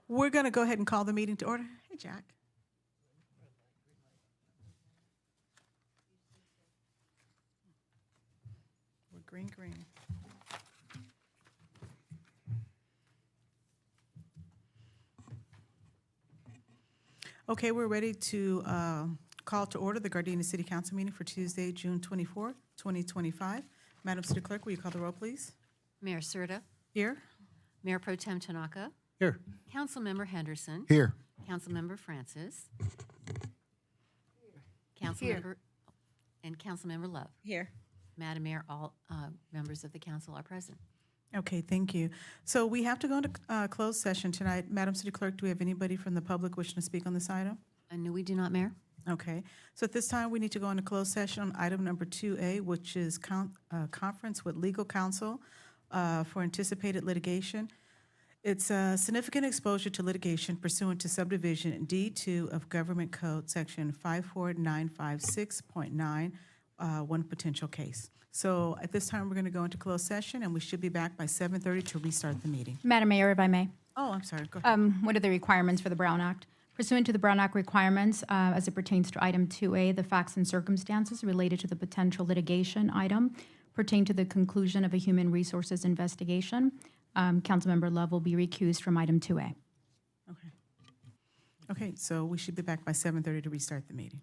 We're going to go ahead and call the meeting to order. Hey, Jack. We're green. Okay, we're ready to call to order the Gardena City Council meeting for Tuesday, June 24, 2025. Madam City Clerk, will you call the roll, please? Mayor Serta, Here. Mayor Pro Tem Tanaka, Here. Councilmember Henderson, Here. Councilmember Francis, Councilmember, and Councilmember Love. Here. Madam Mayor, all members of the council are present. Okay, thank you. So we have to go into closed session tonight. Madam City Clerk, do we have anybody from the public wishing to speak on this item? No, we do not, Mayor. Okay, so at this time, we need to go into closed session on item number 2A, which is conference with legal counsel for anticipated litigation. It's a significant exposure to litigation pursuant to subdivision D2 of Government Code, section 54956.9, one potential case. So at this time, we're going to go into closed session, and we should be back by 7:30 to restart the meeting. Madam Mayor, if I may. Oh, I'm sorry, go ahead. What are the requirements for the Brown Act? Pursuant to the Brown Act requirements, as it pertains to item 2A, the facts and circumstances related to the potential litigation item pertain to the conclusion of a human resources investigation. Councilmember Love will be recused from item 2A. Okay. Okay, so we should be back by 7:30 to restart the meeting.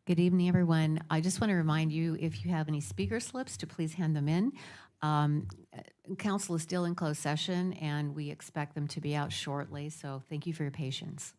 Good evening, everyone. I just want to remind you, if you have any speaker slips, to please hand them in. Council is still in closed session, and we expect them to be out shortly, so thank you for your patience.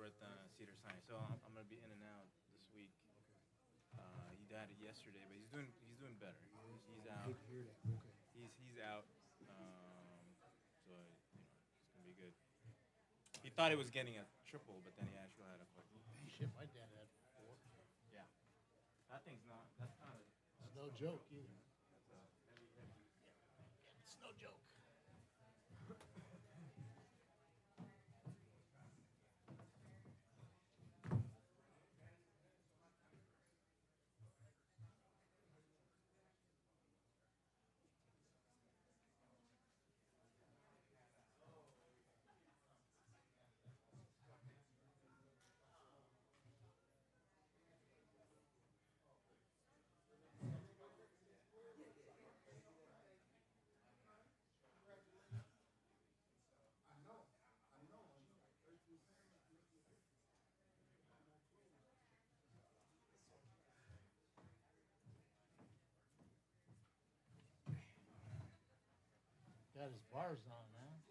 over at Cedar Sinai. So I'm gonna be in and out this week. He died yesterday, but he's doing better. He's out. Hate to hear that. Okay. He's out. So it's gonna be good. He thought he was getting a triple, but then he actually had a quadruple. Shit, my dad had 4. Yeah. That's not It's no joke either. that's a heavy. It's no joke. Got his bars on now.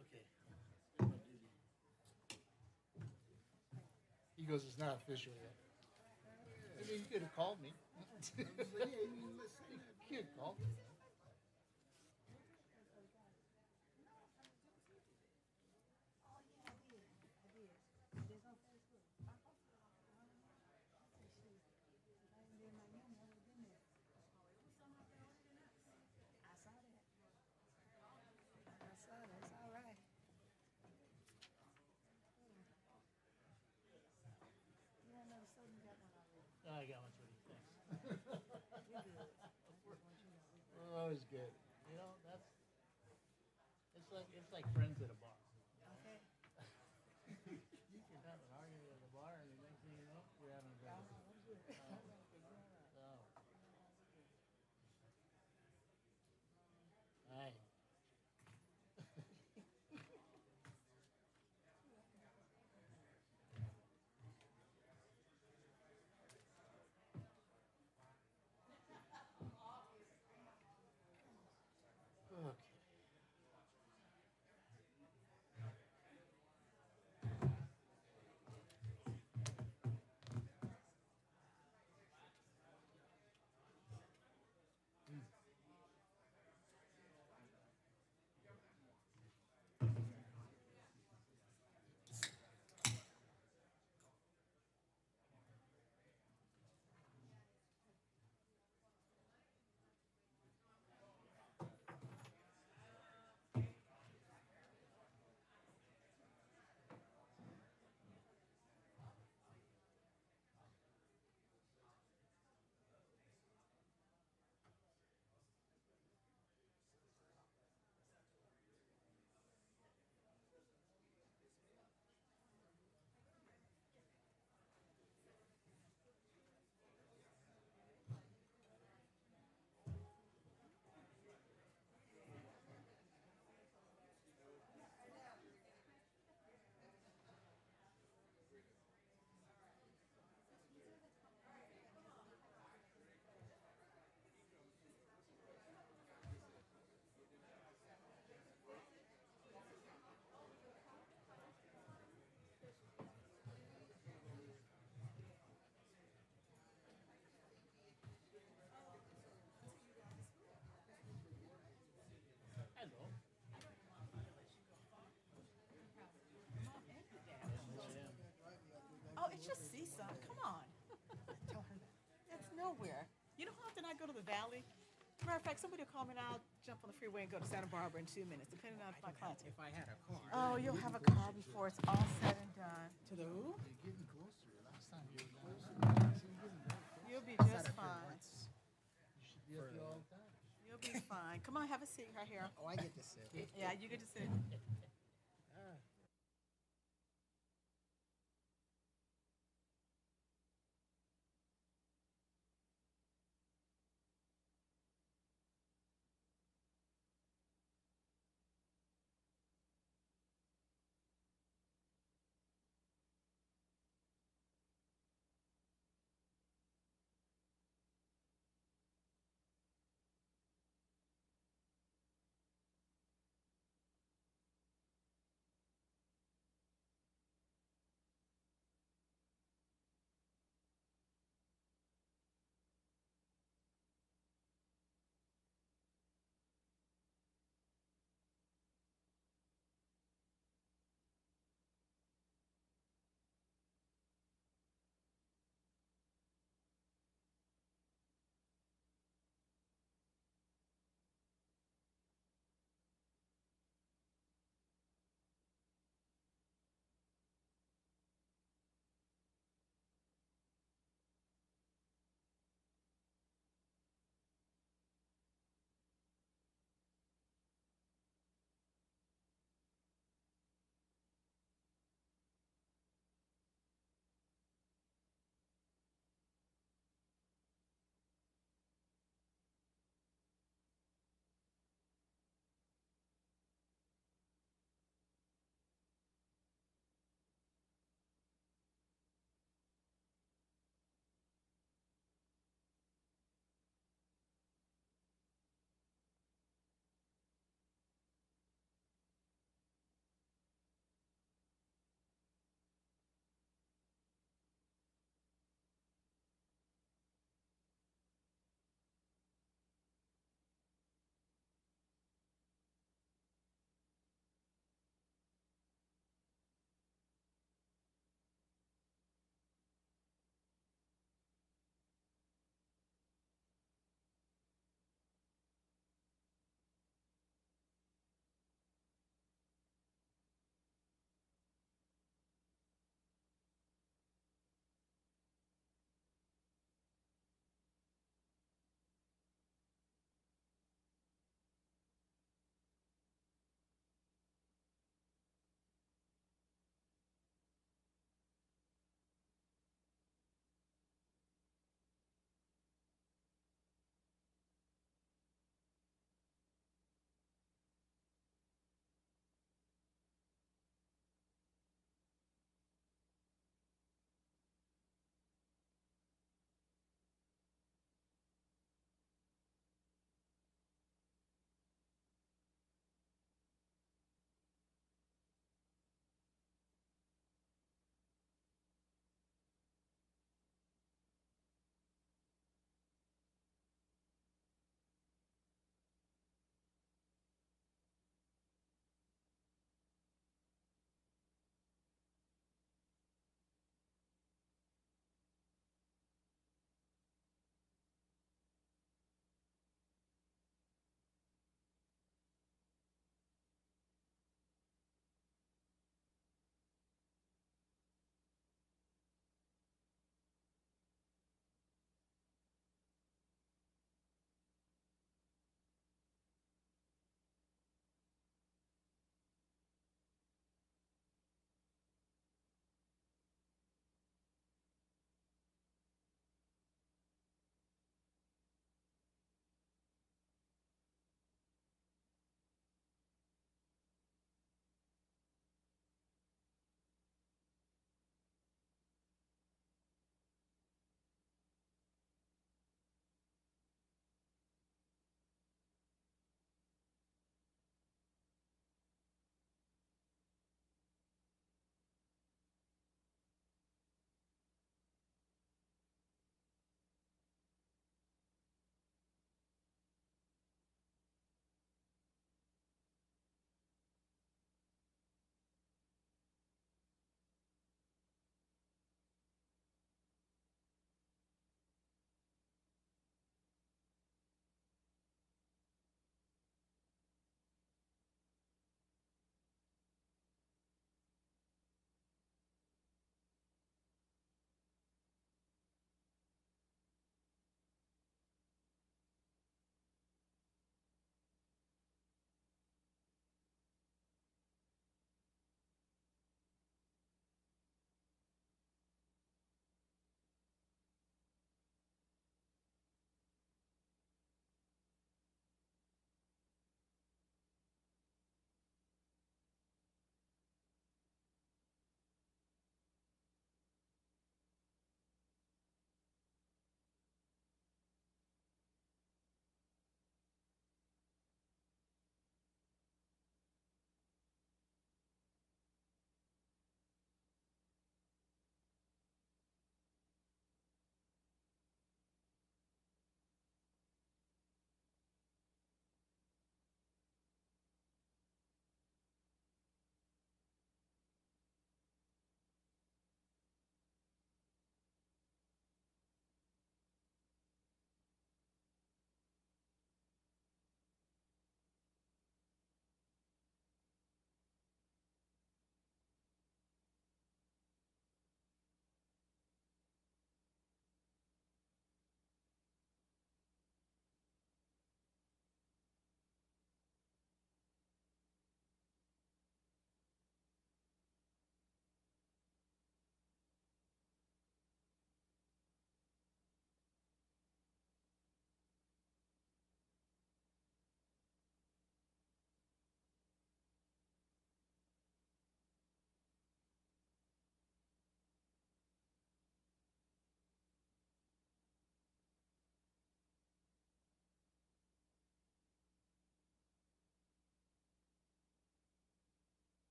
Okay. He goes, it's not official yet. I mean, you could have called me. You could have called me. That's all right. You don't know, so you got one already. Oh, I got one ready. Thanks. You're good. Just want you to know we Oh, it's good. You know, it's like friends at a bar. Okay. You can have an argument at a bar, and the next thing you know, you're having a drink. Oh. Hi. Okay. go to the valley. Matter of fact, somebody will call me and I'll jump on the freeway and go to Santa Barbara in 2 minutes, depending on my clients. If I had a car. Oh, you'll have a car before it's all said and done. To the who? You're getting closer. Last time you were closer. You'll be just fine. You should be up here all the time. You'll be fine. Come on, have a seat right here. Oh, I get to sit. Yeah, you get to sit.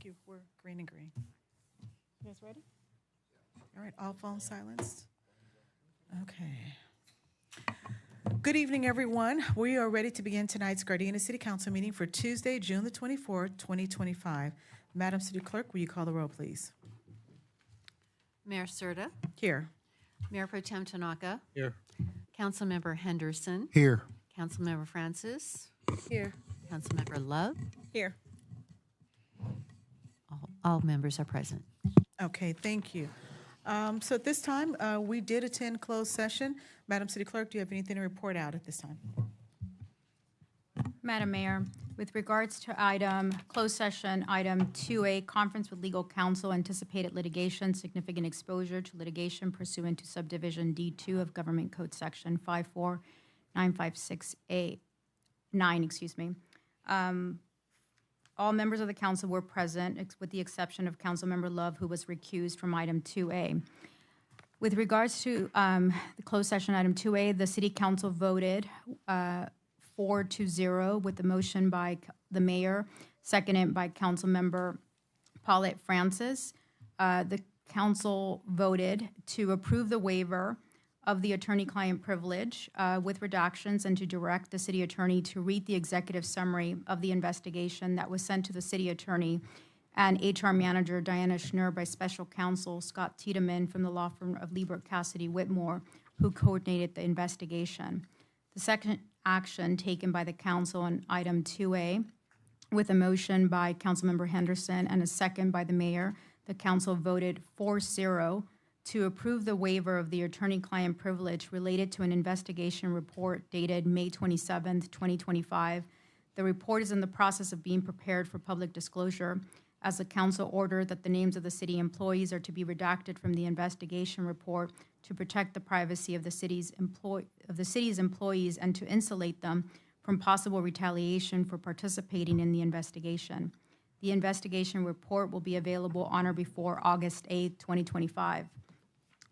Thank you. We're green and green. You guys ready? All right, all phones silenced. Okay. Good evening, everyone. We are ready to begin tonight's Gardena City Council meeting for Tuesday, June the 24th, 2025. Madam City Clerk, will you call the roll, please? Mayor Serta, Here. Mayor Pro Tem Tanaka, Here. Councilmember Henderson, Here. Councilmember Francis, Here. Councilmember Love. Here. All members are present. Okay, thank you. So at this time, we did attend closed session. Madam City Clerk, do you have anything to report out at this time? Madam Mayor, with regards to closed session, item 2A, conference with legal counsel, anticipated litigation, significant exposure to litigation pursuant to subdivision D2 of Government Code Section 54956A9, all members of the council were present, with the exception of Councilmember Love, who was recused from item 2A. With regards to the closed session item 2A, the city council voted 4-0 with the motion by the mayor, seconded by Councilmember Paulette Francis. The council voted to approve the waiver of the attorney-client privilege with redactions and to direct the city attorney to read the executive summary of the investigation that was sent to the city attorney and HR manager Diana Schnur by special counsel Scott Tiedemann from the law firm of Liebert Cassidy Whitmore, who coordinated the investigation. The second action taken by the council on item 2A, with a motion by Councilmember Henderson and a second by the mayor, the council voted 4-0 to approve the waiver of the attorney-client privilege related to an investigation report dated May 27th, 2025. The report is in the process of being prepared for public disclosure, as the council ordered that the names of the city employees are to be redacted from the investigation report to protect the privacy of the city's employees and to insulate them from possible retaliation for participating in the investigation. The investigation report will be available on or before August 8th, 2025.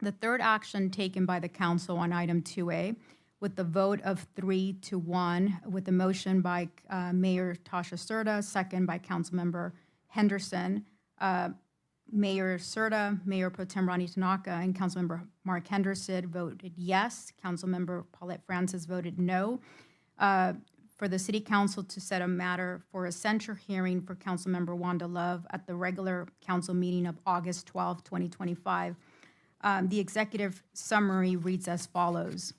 The third action taken by the council on item 2A, with the vote of 3-1, with the motion by Mayor Tasha Serta, second by Councilmember Henderson, Mayor Serta, Mayor Pro Tem Ronnie Tanaka, and Councilmember Mark Henderson voted yes. Councilmember Paulette Francis voted no. For the city council to set a matter for a censure hearing for Councilmember Wanda Love at the regular council meeting of August 12, 2025. The executive summary reads as follows.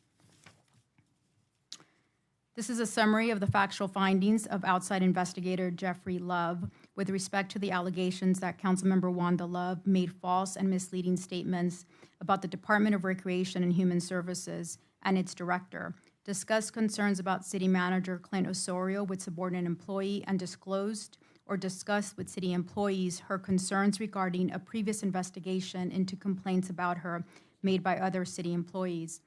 This is a summary of the factual findings of outside investigator Jeffrey Love with respect to the allegations that Councilmember Wanda Love made false and misleading statements about the Department of Recreation and Human Services and its director, discussed concerns about city manager Clint Osorio with subordinate employee, and disclosed or discussed with city employees her concerns regarding a previous investigation into complaints about her made by other city employees.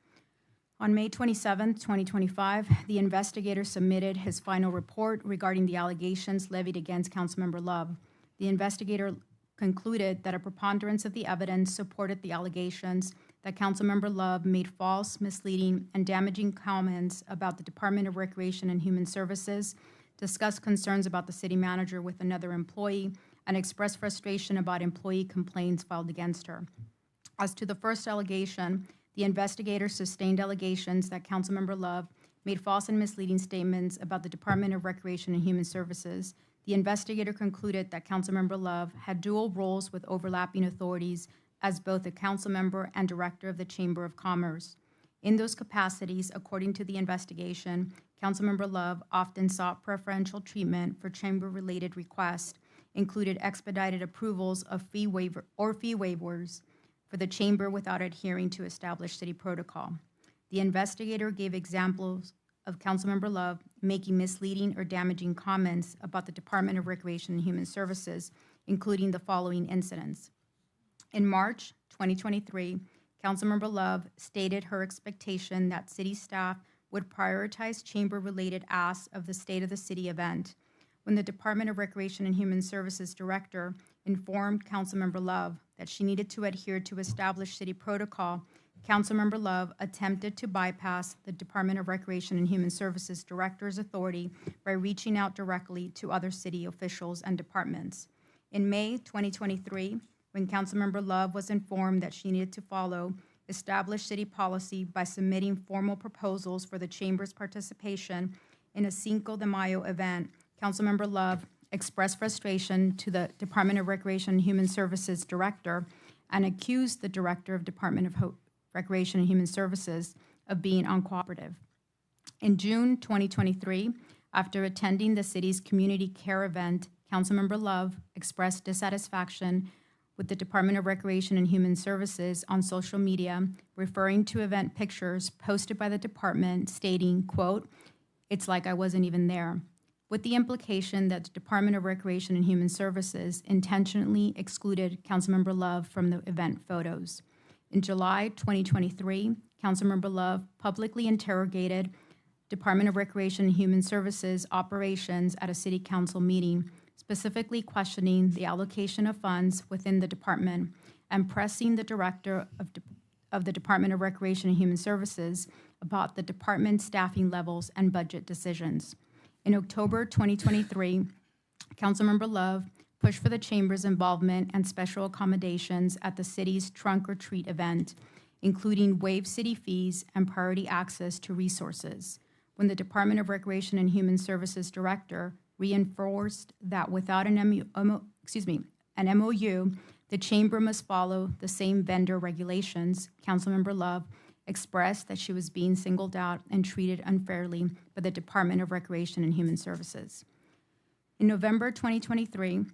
On May 27, 2025, the investigator submitted his final report regarding the allegations levied against Councilmember Love. The investigator concluded that a preponderance of the evidence supported the allegations that Councilmember Love made false, misleading, and damaging comments about the Department of Recreation and Human Services, discussed concerns about the city manager with another employee, and expressed frustration about employee complaints filed against her. As to the first allegation, the investigator sustained allegations that Councilmember Love made false and misleading statements about the Department of Recreation and Human Services. The investigator concluded that Councilmember Love had dual roles with overlapping authorities as both a council member and director of the Chamber of Commerce. In those capacities, according to the investigation, Councilmember Love often sought preferential treatment for chamber-related requests, included expedited approvals of fee waivers for the chamber without adhering to established city protocol. The investigator gave examples of Councilmember Love making misleading or damaging comments about the Department of Recreation and Human Services, including the following incidents. In March 2023, Councilmember Love stated her expectation that city staff would prioritize chamber-related asks of the State of the City event. When the Department of Recreation and Human Services director informed Councilmember Love that she needed to adhere to established city protocol, Councilmember Love attempted to bypass the Department of Recreation and Human Services director's authority by reaching out directly to other city officials and departments. In May 2023, when Councilmember Love was informed that she needed to follow established city policy by submitting formal proposals for the Chamber's participation in a Cinco de Mayo event, Councilmember Love expressed frustration to the Department of Recreation and Human Services Director and accused the Director of Department of Recreation and Human Services of being uncooperative. In June 2023, after attending the city's community care event, Councilmember Love expressed dissatisfaction with the Department of Recreation and Human Services on social media, referring to event pictures posted by the department stating, quote, "It's like I wasn't even there," with the implication that the Department of Recreation and Human Services intentionally excluded Councilmember Love from the event photos. In July 2023, Councilmember Love publicly interrogated Department of Recreation and Human Services operations at a city council meeting, specifically questioning the allocation of funds within the department and pressing the director of the Department of Recreation and Human Services about the department's staffing levels and budget decisions. In October 2023, Councilmember Love pushed for the Chamber's involvement and special accommodations at the city's Trunk or Treat event, including waived city fees and priority access to resources, when the Department of Recreation and Human Services Director reinforced that without an MOU, the Chamber must follow the same vendor regulations. Councilmember Love expressed that she was being singled out and treated unfairly by the Department of Recreation and Human Services. In November 2023,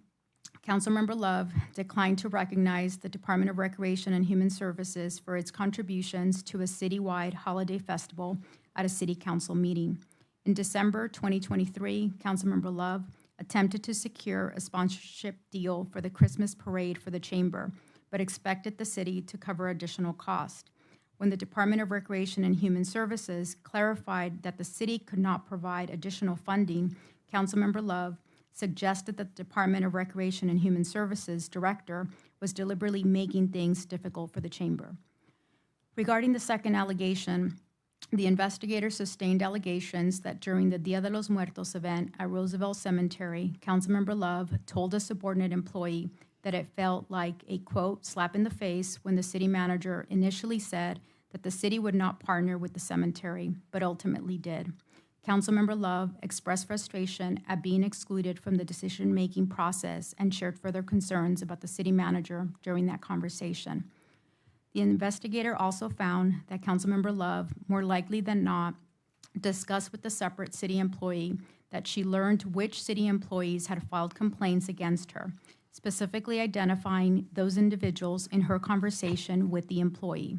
Councilmember Love declined to recognize the Department of Recreation and Human Services for its contributions to a citywide holiday festival at a city council meeting. In December 2023, Councilmember Love attempted to secure a sponsorship deal for the Christmas parade for the Chamber, but expected the city to cover additional cost. When the Department of Recreation and Human Services clarified that the city could not provide additional funding, Councilmember Love suggested that the Department of Recreation and Human Services Director was deliberately making things difficult for the Chamber. Regarding the second allegation, the investigator sustained allegations that during the Dia de los Muertos event at Roosevelt Cemetery, Councilmember Love told a subordinate employee that it felt like a, quote, slap in the face when the city manager initially said that the city would not partner with the cemetery, but ultimately did. Councilmember Love expressed frustration at being excluded from the decision-making process and shared further concerns about the city manager during that conversation. The investigator also found that Councilmember Love, more likely than not, discussed with the separate city employee that she learned which city employees had filed complaints against her, specifically identifying those individuals in her conversation with the employee.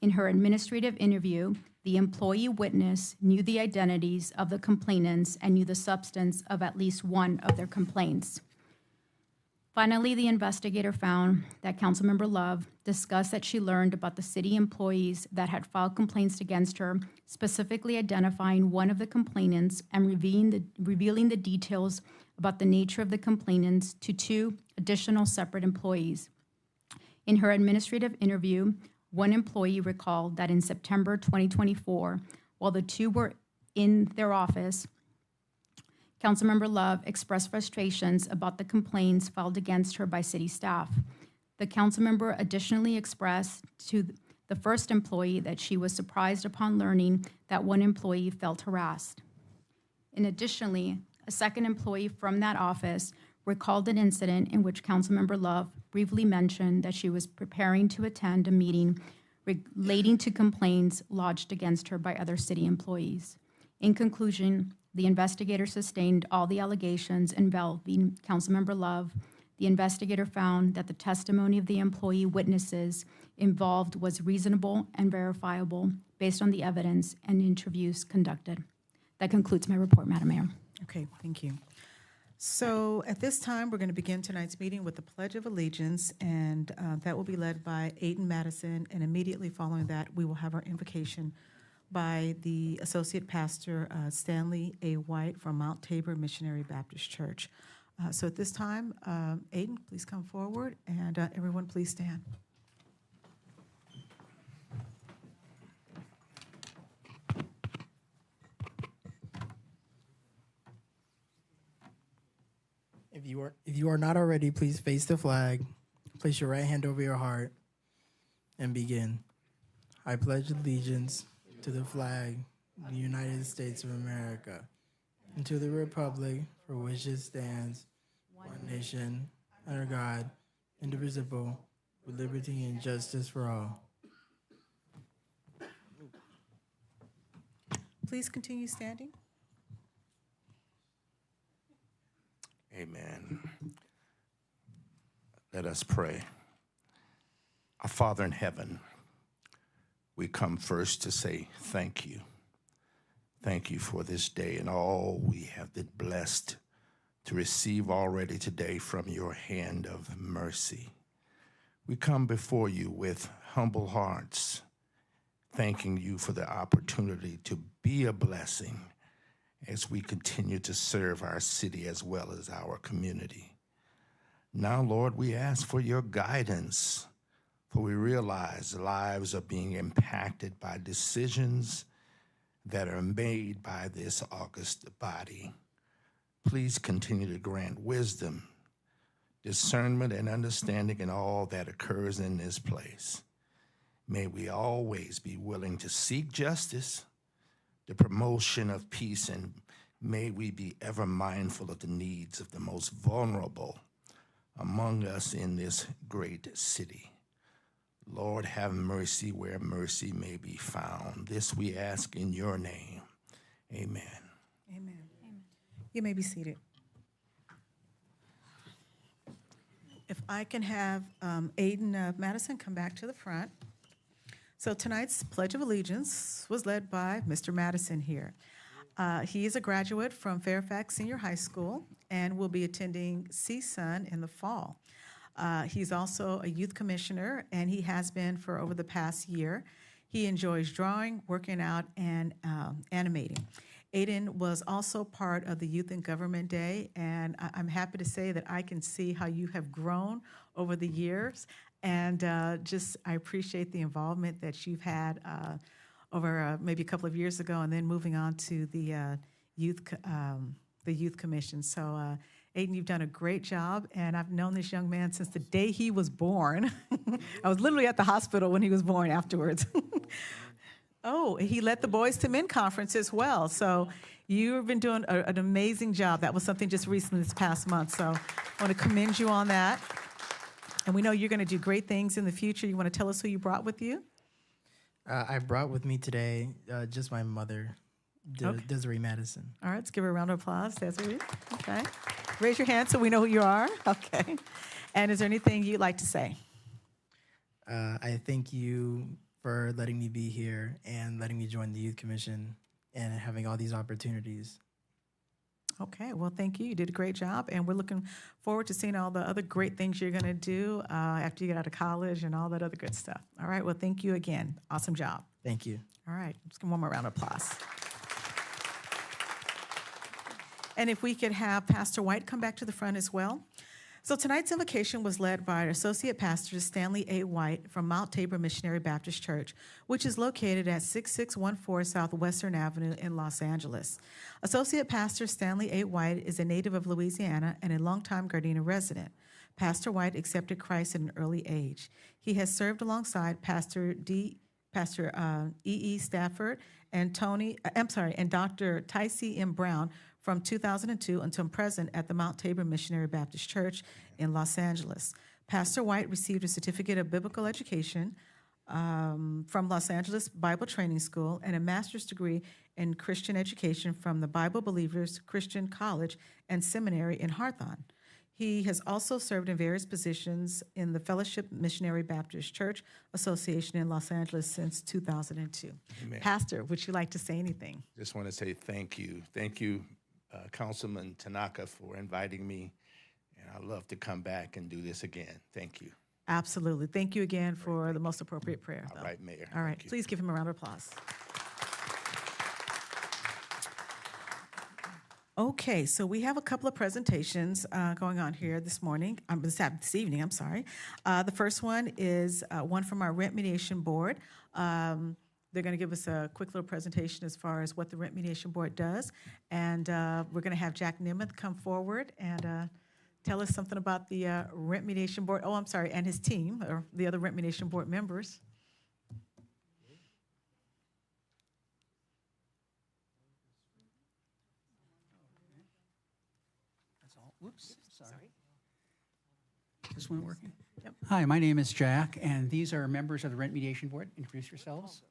In her administrative interview, the employee witness knew the identities of the complainants and knew the substance of at least one of their complaints. Finally, the investigator found that Councilmember Love discussed that she learned about the city employees that had filed complaints against her, specifically identifying one of the complainants and revealing the details about the nature of the complainants to two additional separate employees. In her administrative interview, one employee recalled that in September 2024, while the two were in their office, Councilmember Love expressed frustrations about the complaints filed against her by city staff. The councilmember additionally expressed to the first employee that she was surprised upon learning that one employee felt harassed. And additionally, a second employee from that office recalled an incident in which Councilmember Love briefly mentioned that she was preparing to attend a meeting relating to complaints lodged against her by other city employees. In conclusion, the investigator sustained all the allegations involving Councilmember Love. The investigator found that the testimony of the employee witnesses involved was reasonable and verifiable based on the evidence and interviews conducted. That concludes my report, Madam Mayor. Okay, thank you. So at this time, we're going to begin tonight's meeting with the Pledge of Allegiance, and that will be led by Aiden Madison, and immediately following that, we will have our invocation by the Associate Pastor Stanley A. White from Mount Tabor Missionary Baptist Church. So at this time, Aiden, please come forward, and everyone please stand. If you are not already, please face the flag, place your right hand over your heart, and begin. I pledge allegiance to the flag of the United States of America and to the republic for which it stands, one nation, under God, indivisible, with liberty and justice for all. Please continue standing. Amen. Let us pray. Our Father in heaven, we come first to say thank you. Thank you for this day and all we have been blessed to receive already today from your hand of mercy. We come before you with humble hearts, thanking you for the opportunity to be a blessing as we continue to serve our city as well as our community. Now, Lord, we ask for your guidance, for we realize lives are being impacted by decisions that are made by this august body. Please continue to grant wisdom, discernment, and understanding in all that occurs in this place. May we always be willing to seek justice, the promotion of peace, and may we be ever mindful of the needs of the most vulnerable among us in this great city. Lord, have mercy where mercy may be found. This we ask in your name. Amen. Amen. You may be seated. If I can have Aiden Madison come back to the front. So tonight's Pledge of Allegiance was led by Mr. Madison here. He is a graduate from Fairfax Senior High School and will be attending CSUN in the fall. He's also a youth commissioner, and he has been for over the past year. He enjoys drawing, working out, and animating. Aiden was also part of the Youth in Government Day, and I'm happy to say that I can see how you have grown over the years, and I appreciate the involvement that you've had over maybe a couple of years ago, and then moving on to the youth commission. So, Aiden, you've done a great job, and I've known this young man since the day he was born. I was literally at the hospital when he was born afterwards. Oh, he led the Boys to Men Conference as well. So you've been doing an amazing job. That was something just recently this past month. So I want to commend you on that. And we know you're going to do great things in the future. You want to tell us who you brought with you? I brought with me today just my mother, Okay. Desiree Madison. All right, let's give her a round of applause, Desiree. Okay. Raise your hand so we know who you are. Okay. And is there anything you'd like to say? I thank you for letting me be here and letting me join the Youth Commission and having all these opportunities. Okay, well, thank you. You did a great job, and we're looking forward to seeing all the other great things you're going to do after you get out of college and all that other good stuff. All right, well, thank you again. Awesome job. Thank you. All right, let's give one more round of applause. And if we could have Pastor White come back to the front as well. So tonight's invocation was led by Associate Pastor Stanley A. White from Mount Tabor Missionary Baptist Church, which is located at 6614 South Western Avenue in Los Angeles. Associate Pastor Stanley A. White is a native of Louisiana and a longtime Gardena resident. Pastor White accepted Christ at an early age. He has served alongside Pastor E.E. Stafford and Dr. Ticey M. Brown from 2002 until present at the Mount Tabor Missionary Baptist Church in Los Angeles. Pastor White received a certificate of biblical education from Los Angeles Bible Training School and a master's degree in Christian education from the Bible Believers Christian College and Seminary in Hawthorne. He has also served in various positions in the Fellowship Missionary Baptist Church Association in Los Angeles since 2002. Amen. Pastor, would you like to say anything? Just want to say thank you. Thank you, Councilman Tanaka, for inviting me. And I'd love to come back and do this again. Thank you. Absolutely. Thank you again for the most appropriate prayer. All though. right, Mayor. All right. Thank you. Please give him a round of applause. Okay, so we have a couple of presentations going on here this morning, this evening, I'm sorry. The first one is one from our Rent Mediation Board. They're going to give us a quick little presentation as far as what the Rent Mediation Board does. And we're going to have Jack Nemeth come forward and tell us something about the Rent Mediation Board. Oh, I'm sorry, and his team, or the other Rent Mediation Board members. That's all. Whoops, sorry. This one working? Yep. Hi, my name is Jack, and these are members of the Rent Mediation Board. Introduce yourselves.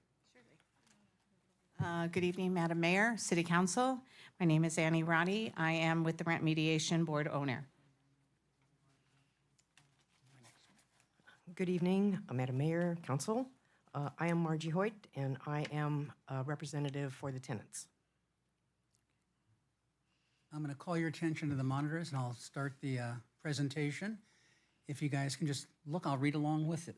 Good evening, Madam Mayor, City Council. My name is Annie Roddy. I am with the Rent Mediation Board owner. Good evening, Madam Mayor, Council. I am Margie Hoyt, and I am a representative for the tenants. I'm going to call your attention to the monitors, and I'll start the presentation. If you guys can just look, I'll read along with it.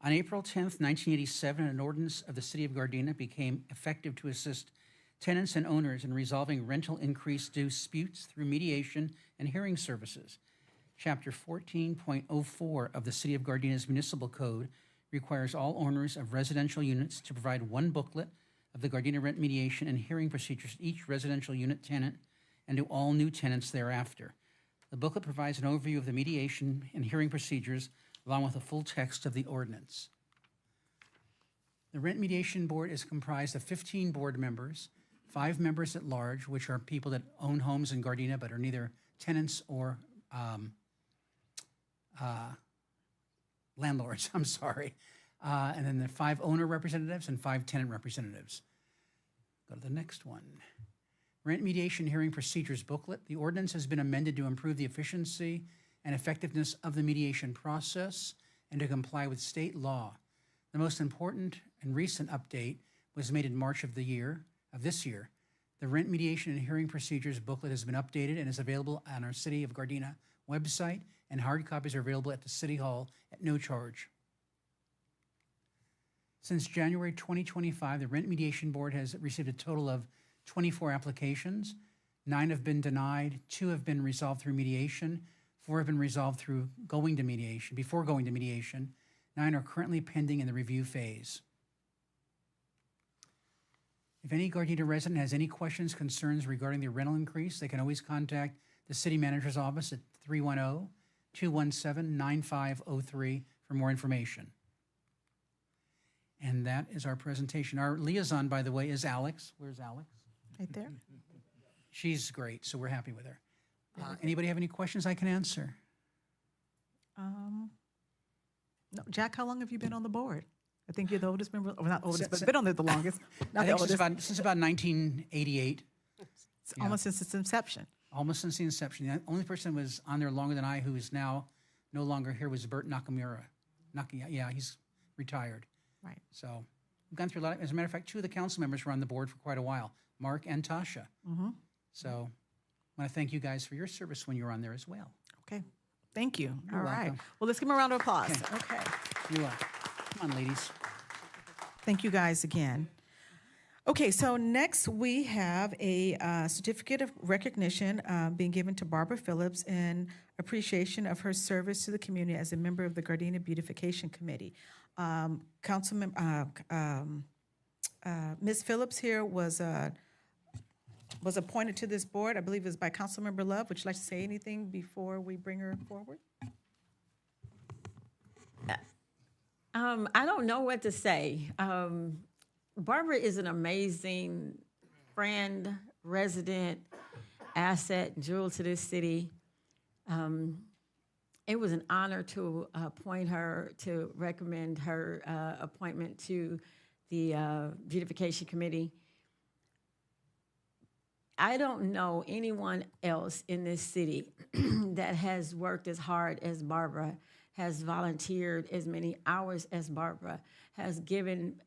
On April 10th, 1987, an ordinance of the City of Gardena became effective to assist tenants and owners in resolving rental increase disputes through mediation and hearing services. Chapter 14.04 of the City of Gardena's Municipal Code requires all owners of residential units to provide one booklet of the Gardena rent mediation and hearing procedures to each residential unit tenant and to all new tenants thereafter. The booklet provides an overview of the mediation and hearing procedures along with a full text of the ordinance. The Rent Mediation Board is comprised of 15 board members, 5 members at large, which are people that own homes in Gardena but are neither tenants or landlords, I'm sorry. And then the 5 owner representatives and 5 tenant representatives. Go to the next one. Rent Mediation Hearing Procedures Booklet. The ordinance has been amended to improve the efficiency and effectiveness of the mediation process and to comply with state law. The most important and recent update was made in March of this year. The Rent Mediation and Hearing Procedures Booklet has been updated and is available on our City of Gardena website, and hard copies are available at the City Hall at no charge. Since January 2025, the Rent Mediation Board has received a total of 24 applications. 9 have been denied, 2 have been resolved through mediation, 4 have been resolved through before going to mediation. 9 are currently pending in the review phase. If any Gardena resident has any questions, concerns regarding the rental increase, they can always contact the City Manager's Office at 310-217-9503 for more information. And that is our presentation. Our liaison, by the way, is Alex. Where's Alex? Right there. She's great, so we're happy with her. Anybody have any questions I can answer? No, Jack, how long have you been on the board? I think you're the oldest member, or not oldest, but Si- been on there the longest. Not I the think oldest. since about 1988, It's almost since its inception. almost since the inception. The only person who was on there longer than I, who is now no longer here, was Bert Nakamura. He's retired. Right. So we've gone through a lot. As a matter of fact, 2 of the council members were on the board for quite a while, Mark and Tasha. So I want to thank you guys for your service when you were on there as well. Okay. Thank you. You're All right. welcome. Well, let's give them a round of applause. Okay. Okay. You are. Come on, ladies. Thank you guys again. Okay, so next we have a certificate of recognition being given to Barbara Phillips in appreciation of her service to the community as a member of the Gardena Beautification Committee. Ms. Phillips here was appointed to this board, I believe it was by Councilmember Love. Would you like to say anything before we bring her forward? I don't know what to say. Barbara is an amazing friend, resident, asset, jewel to this city. It was an honor to appoint her, to recommend her appointment to the Beautification Committee. I don't know anyone else in this city that has worked as hard as Barbara, has volunteered as many hours as Barbara, has given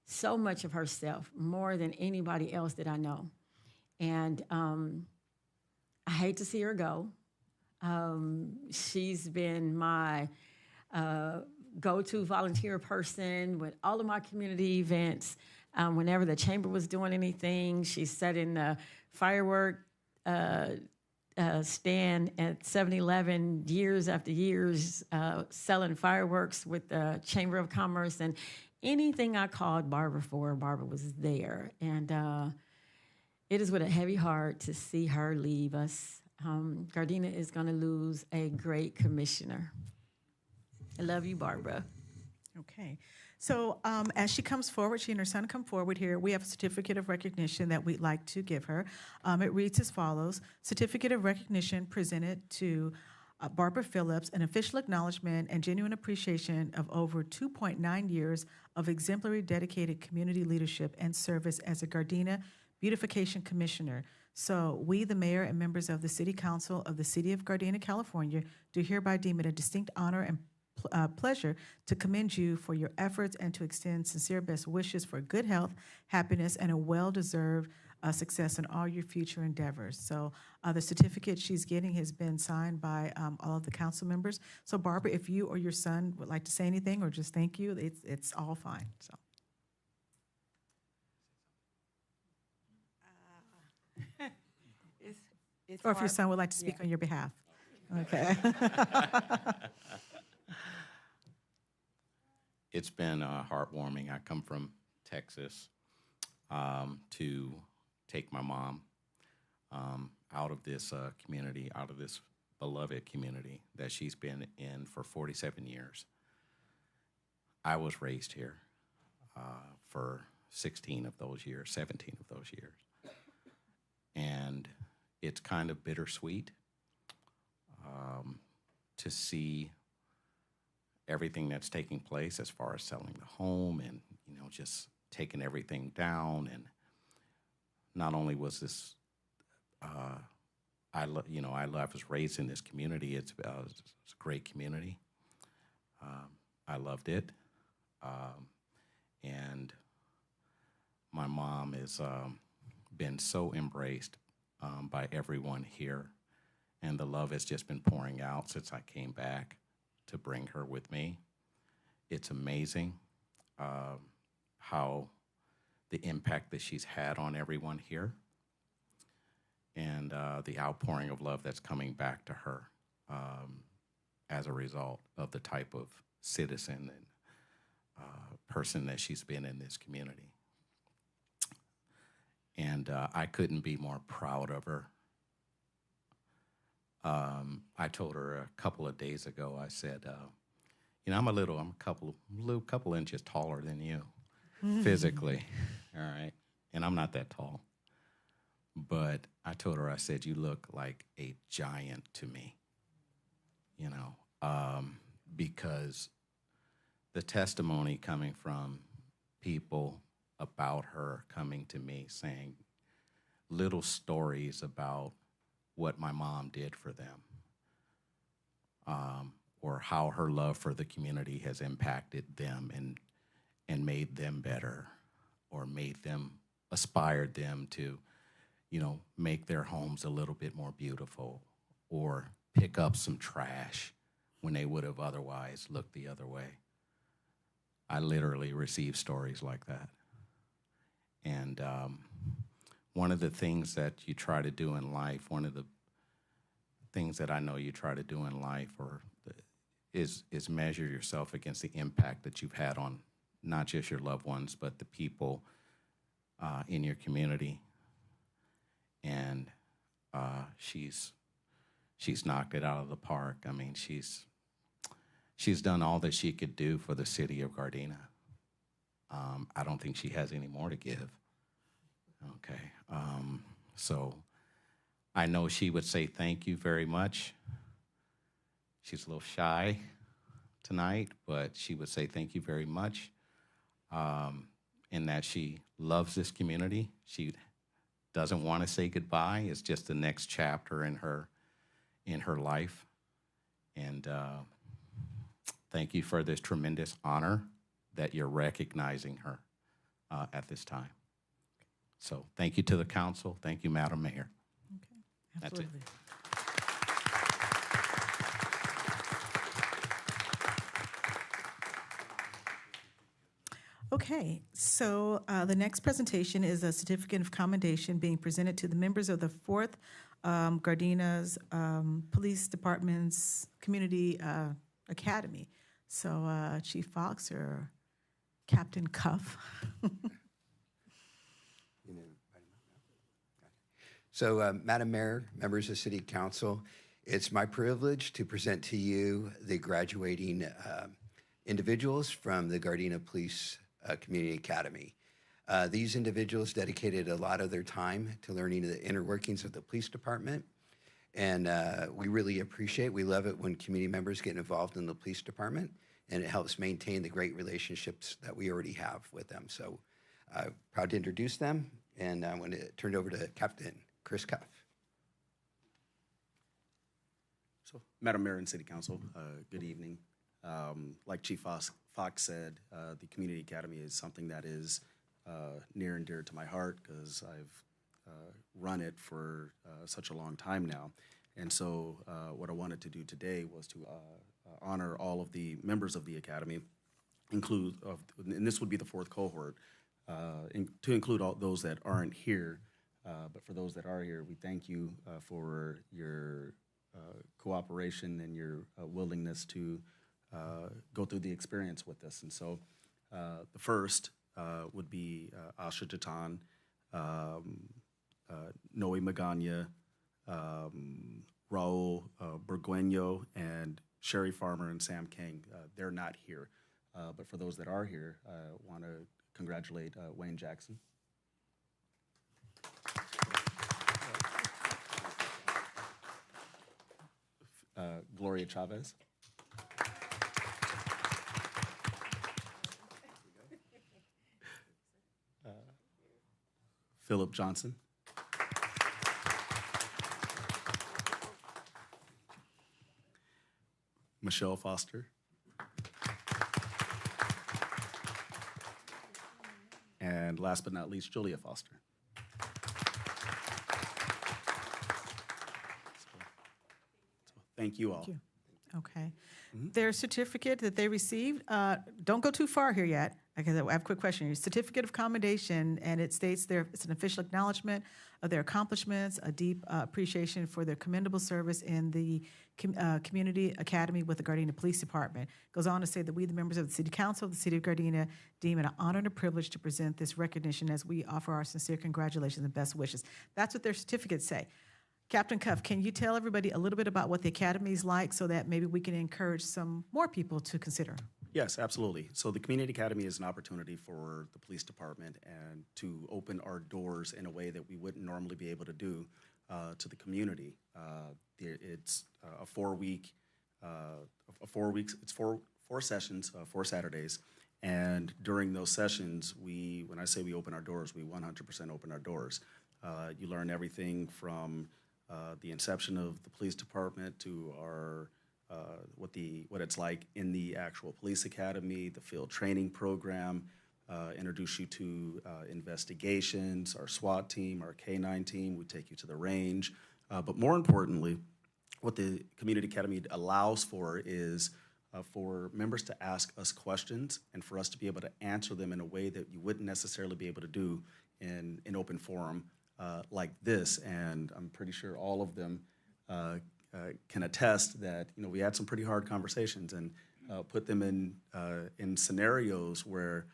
so much of herself, more than anybody else that I know. And I hate to see her go. She's been my go-to volunteer person with all of my community events. Whenever the chamber was doing anything, she sat in the firework stand at 7-Eleven years after years, selling fireworks with the Chamber of Commerce. And anything I called Barbara for, Barbara was there. And it is with a heavy heart to see her leave us. Gardena is going to lose a great commissioner. I love you, Barbara. Okay. So as she comes forward, she and her son come forward here, we have a certificate of recognition that we'd like to give her. It reads as follows: Certificate of recognition presented to Barbara Phillips, an official acknowledgement and genuine appreciation of over 2.9 years of exemplary dedicated community leadership and service as a Gardena Beautification Commissioner. So we, the mayor and members of the City Council of the City of Gardena, California, do hereby deem it a distinct honor and pleasure to commend you for your efforts and to extend sincere best wishes for good health, happiness, and a well-deserved success in all your future endeavors. So the certificate she's getting has been signed by all of the council members. So Barbara, if you or your son would like to say anything or just thank you, it's all fine. So. Or if your son would like to speak on your behalf. Okay. It's been heartwarming. I come from Texas to take my mom out of this community, out of this beloved community that she's been in for 47 years. I was raised here for 16 of those years, 17 of those years. And it's kind of bittersweet to see everything that's taking place as far as selling the home and, you know, just taking everything down. And not only was this, I was raised in this community. It's a great community. I loved it. And my mom has been so embraced by everyone here. And the love has just been pouring out since I came back to bring her with me. It's amazing how the impact that she's had on everyone here and the outpouring of love that's coming back to her as a result of the type of citizen and person that she's been in this community. And I couldn't be more proud of her. I told her a couple of days ago, I said, you know, I'm a couple inches taller than you physically, all right? And I'm not that tall. But I told her, I said, you look like a giant to me, you know, because the testimony coming from people about her coming to me saying little stories about what my mom did for them, or how her love for the community has impacted them and made them better, or aspired them to, you know, make their homes a little bit more beautiful, or pick up some trash when they would have otherwise looked the other way. I literally receive stories like that. And one of the things that you try to do in life, one of the things that I know you try to do in life is measure yourself against the impact that you've had on not just your loved ones, but the people in your community. And she's knocked it out of the park. I mean, she's done all that she could do for the city of Gardena. I don't think she has any more to give. Okay, so I know she would say thank you very much. She's a little shy tonight, but she would say thank you very much, in that she loves this community. She doesn't want to say goodbye. It's just the next chapter in her life. And thank you for this tremendous honor that you're recognizing her at this time. So thank you to the council. Thank you, Madam Mayor. Okay, That's it. absolutely. Okay, so the next presentation is a certificate of commendation being presented to the members of the 4th Gardena's Police Department's Community Academy. So Chief Fox or Captain Cuff. So, Madam Mayor, members of City Council, it's my privilege to present to you the graduating individuals from the Gardena Police Community Academy. These individuals dedicated a lot of their time to learning the inner workings of the police department, and we really appreciate, we love it when community members get involved in the police department, and it helps maintain the great relationships that we already have with them. So, proud to introduce them, and I'm going to turn it over to Captain Chris Cuff. So, Madam Mayor and City Council, good evening. Like Chief Fox said, the Community Academy is something that is near and dear to my heart because I've run it for such a long time now. And so what I wanted to do today was to honor all of the members of the Academy, and this would be the 4th cohort, to include all those that aren't here. But for those that are here, we thank you for your cooperation and your willingness to go through the experience with us. And so the first would be Asha Jatan, Noe Magana, Raul Burgueño, and Sherry Farmer and Sam King. They're not here. But for those that are here, I want to congratulate Wayne Jackson. Gloria Chavez. Philip Johnson. Michelle Foster. And last but not least, Julia Foster. Thank you all. Thank you. Okay. Their certificate that they received, don't go too far here yet, because I have a quick question. Your certificate of commendation, and it states it's an official acknowledgement of their accomplishments, a deep appreciation for their commendable service in the Community Academy with the Gardena Police Department. Goes on to say that we, the members of the City Council of the City of Gardena, deem it an honor and a privilege to present this recognition as we offer our sincere congratulations and best wishes. That's what their certificates say. Captain Cuff, can you tell everybody a little bit about what the Academy is like so that maybe we can encourage some more people to consider? Yes, absolutely. So the Community Academy is an opportunity for the police department and to open our doors in a way that we wouldn't normally be able to do to the community. It's a 4-week, it's four sessions, 4 Saturdays. And during those sessions, when I say we open our doors, we 100% open our doors. You learn everything from the inception of the police department to our what it's like in the actual police academy, the field training program, introduce you to investigations, our SWAT team, our K-9 team. We take you to the range. But more importantly, what the Community Academy allows for is for members to ask us questions and for us to be able to answer them in a way that you wouldn't necessarily be able to do in an open forum like this. And I'm pretty sure all of them can attest that we had some pretty hard conversations and put them in scenarios where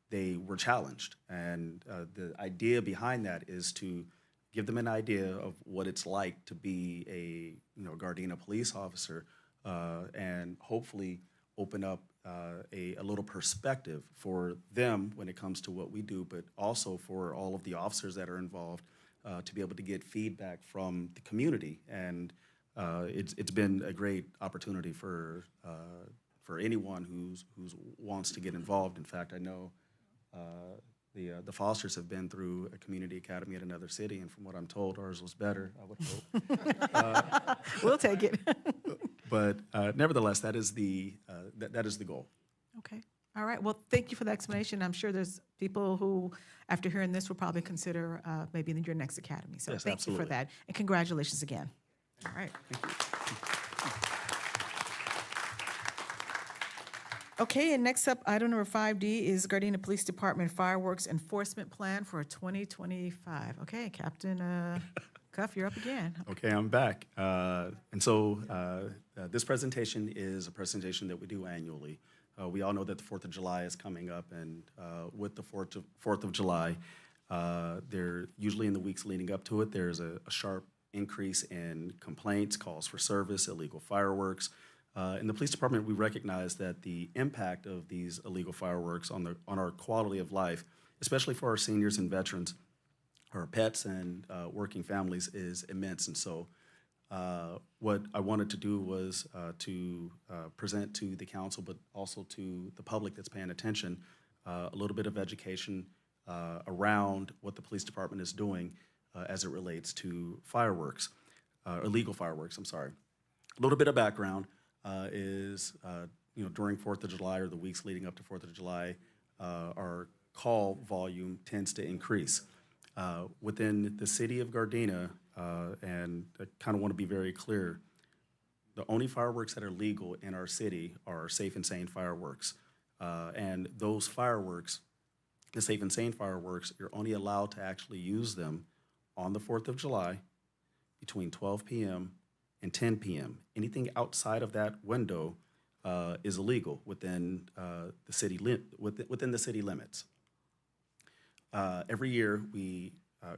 they were challenged. And the idea behind that is to give them an idea of what it's like to be a Gardena police officer and hopefully open up a little perspective for them when it comes to what we do, but also for all of the officers that are involved to be able to get feedback from the community. And it's been a great opportunity for anyone who's wants to get involved. In fact, I know the Fosters have been through a community academy at another city, and from what I'm told, ours was better, I would hope. We'll take it. But nevertheless, that is the goal. Okay. All right. Well, thank you for the explanation. I'm sure there's people who, after hearing this, will probably consider maybe your next academy. So Yes, thank absolutely. you for that. And congratulations again. All right. Okay, and next up, item number 5D is Gardena Police Department Fireworks Enforcement Plan for 2025. Okay, Captain Cuff, you're up again. Okay, I'm back. And so this presentation is a presentation that we do annually. We all know that the 4th of July is coming up, and with the 4th of July, There usually in the weeks leading up to it, there's a sharp increase in complaints, calls for service, illegal fireworks. In the police department, we recognize that the impact of these illegal fireworks on our quality of life, especially for our seniors and veterans, our pets and working families, is immense. And so what I wanted to do was to present to the council, but also to the public that's paying attention, a little bit of education around what the police department is doing as it relates to fireworks, illegal fireworks, I'm sorry. A little bit of background is, during 4th of July or the weeks leading up to 4th of July, our call volume tends to increase. Within the city of Gardena, and I kind of want to be very clear, the only fireworks that are legal in our city are safe and sane fireworks. And those fireworks, the safe and sane fireworks, you're only allowed to actually use them on the 4th of July between 12 p.m. and 10 p.m. Anything outside of that window is illegal within the city within the city limits. Every year we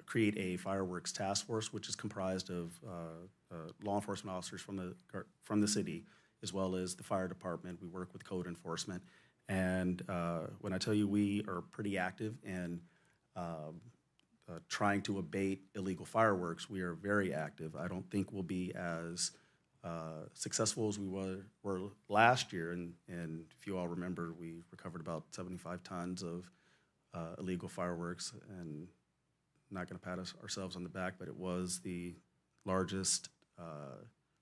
create a fireworks task force, which is comprised of law enforcement officers from the city, as well as the fire department. We work with code enforcement, and when I tell you we are pretty active in trying to abate illegal fireworks, we are very active. I don't think we'll be as successful as we were last year, and if you all remember, we recovered about 75 tons of illegal fireworks, and I'm not going to pat ourselves on the back, but it was the largest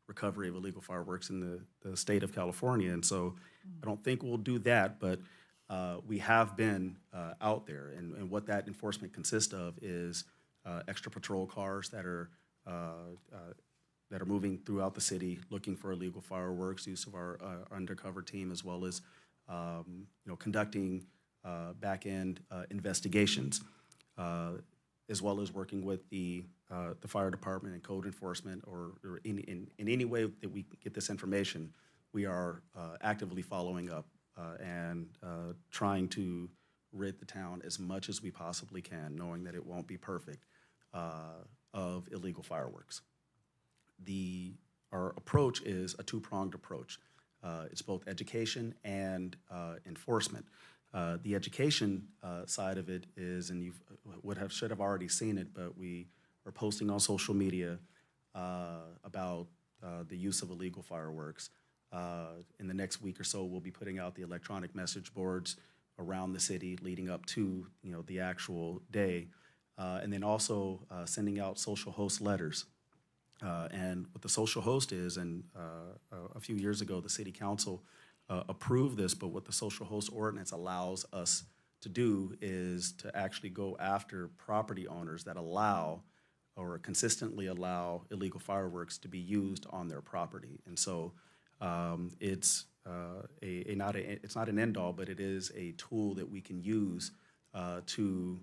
recovery of illegal fireworks in the state of California, and so I don't think we'll do that, but we have been out there, and what that enforcement consists of is extra patrol cars that are moving throughout the city looking for illegal fireworks, use of our undercover team, as well as conducting back-end investigations, as well as working with the fire department and code enforcement, or in any way that we get this information. We are actively following up and trying to rid the town as much as we possibly can, knowing that it won't be perfect, of illegal fireworks. Our approach is a two-pronged approach. It's both education and enforcement. The education side of it is, and you should have already seen it, but we are posting on social media about the use of illegal fireworks. In the next week or so, we'll be putting out the electronic message boards around the city leading up to the actual day, and then also sending out social host letters. And what the social host is, and a few years ago, the city council approved this, but what the social host ordinance allows us to do is to actually go after property owners that allow or consistently allow illegal fireworks to be used on their property. And so it's not an end all, but it is a tool that we can use to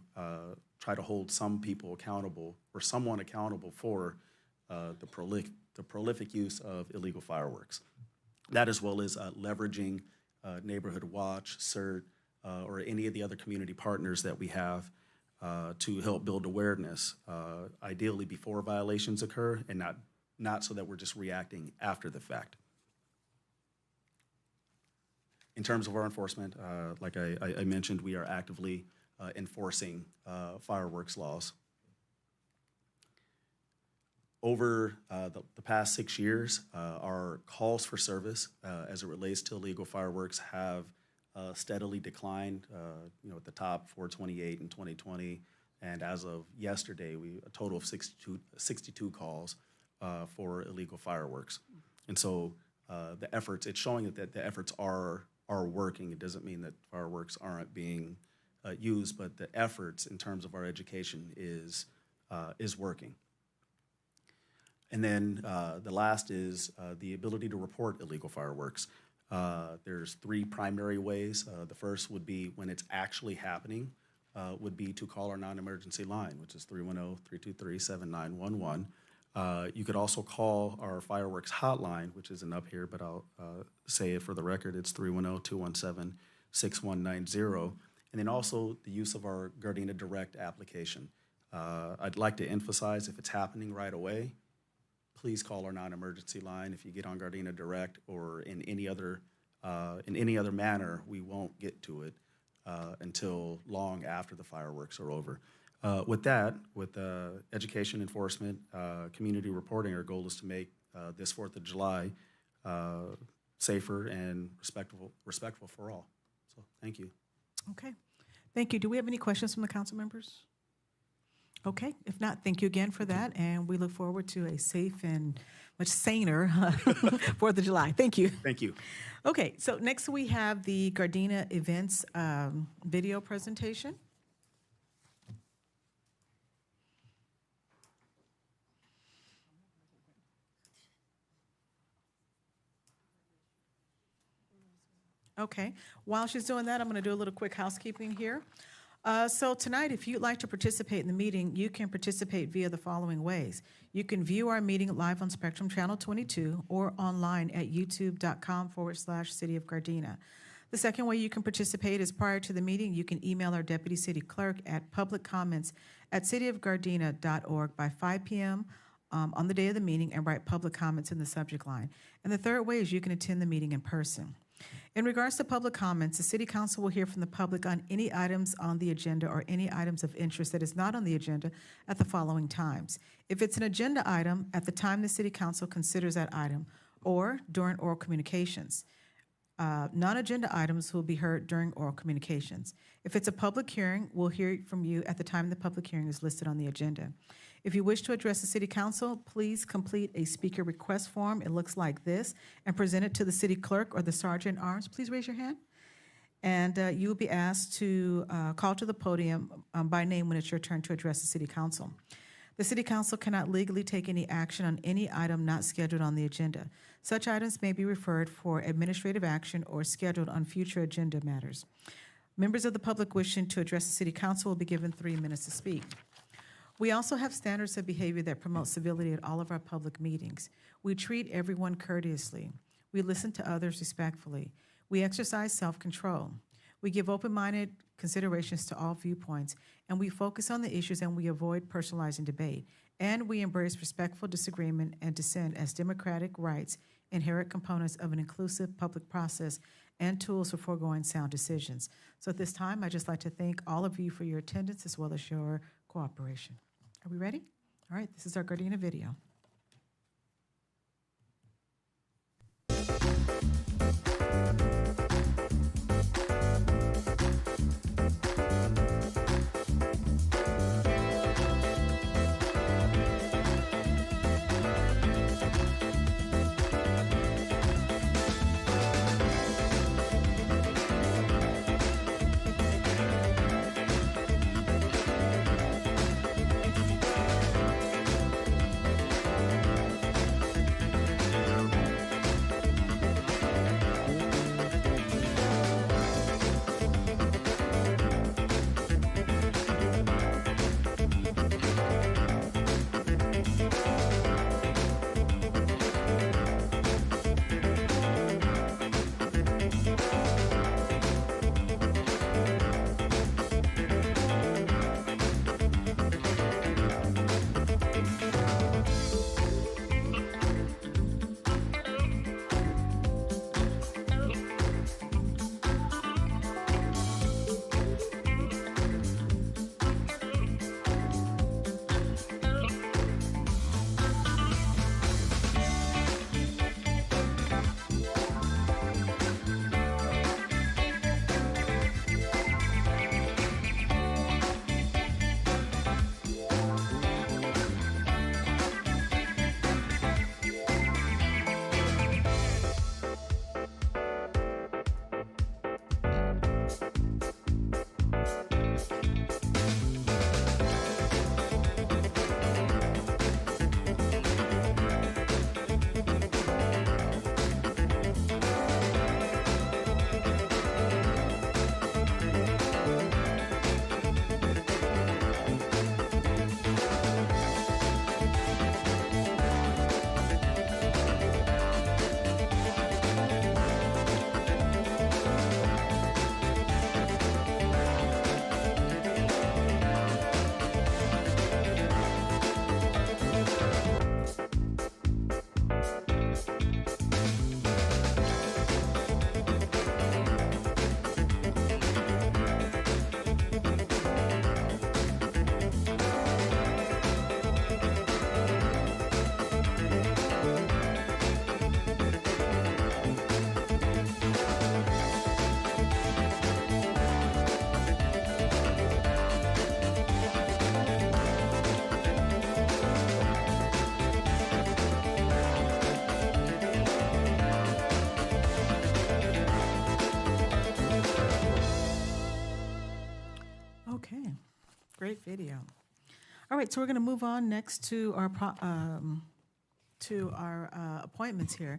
try to hold some people accountable, or someone accountable for the prolific use of illegal fireworks. That, as well as leveraging Neighborhood Watch, CERT, or any of the other community partners that we have to help build awareness, ideally before violations occur, and not so that we're just reacting after the fact. In terms of our enforcement, like I mentioned, we are actively enforcing fireworks laws. Over the past 6 years, our calls for service as it relates to illegal fireworks have steadily declined. At the top, 428 in 2020, and as of yesterday, a total of 62 calls for illegal fireworks. And so the efforts, it's showing that the efforts are working. It doesn't mean that fireworks aren't being used, but the efforts in terms of our education is working. And then the last is the ability to report illegal fireworks. There's three primary ways. The first would be when it's actually happening, would be to call our non-emergency line, which is 310-323-7911. You could also call our fireworks hotline, which isn't up here, but I'll say it for the record. It's 310-217-6190. and then also the use of our Gardena Direct application. I'd like to emphasize, if it's happening right away, please call our non-emergency line. If you get on Gardena Direct or in any other manner, we won't get to it until long after the fireworks are over. With that, with education enforcement, community reporting, our goal is to make this 4th of July safer and respectful for all. So thank you. Okay. Thank you. Do we have any questions from the council members? Okay. If not, thank you again for that, and we look forward to a safe and much saner 4th of July. Thank you. Thank you. Okay, so next we have the Gardena events video presentation. Okay, while she's doing that, I'm going to do a little quick housekeeping here. So tonight, if you'd like to participate in the meeting, you can participate via the following ways. You can view our meeting live on Spectrum Channel 22 or online at youtube.com/City of Gardena. The second way you can participate is prior to the meeting, you can email our Deputy City Clerk at publiccomments@cityofgardena.org by 5 p.m. On the day of the meeting and write public comments in the subject line. And the third way is you can attend the meeting in person. In regards to public comments, the City Council will hear from the public on any items on the agenda or any items of interest that is not on the agenda at the following times. If it's an agenda item, at the time the City Council considers that item, or during oral communications. Non-agenda items will be heard during oral communications. If it's a public hearing, we'll hear from you at the time the public hearing is listed on the agenda. If you wish to address the City Council, please complete a speaker request form. It looks like this, and present it to the City Clerk or the Sergeant at Arms. Please raise your hand. And you will be asked to call to the podium by name when it's your turn to address the City Council. The City Council cannot legally take any action on any item not scheduled on the agenda. Such items may be referred for administrative action or scheduled on future agenda matters. Members of the public wishing to address the City Council will be given 3 minutes to speak. We also have standards of behavior that promote civility at all of our public meetings. We treat everyone courteously. We listen to others respectfully. We exercise self-control. We give open-minded considerations to all viewpoints, and we focus on the issues and we avoid personalizing debate. And we embrace respectful disagreement and dissent as democratic rights, inherent components of an inclusive public process, and tools for foregoing sound decisions. So at this time, I'd just like to thank all of you for your attendance as well as your cooperation. Are we ready? All right, this is our Gardena video. great video. All right, so we're going to move on next to our appointments here.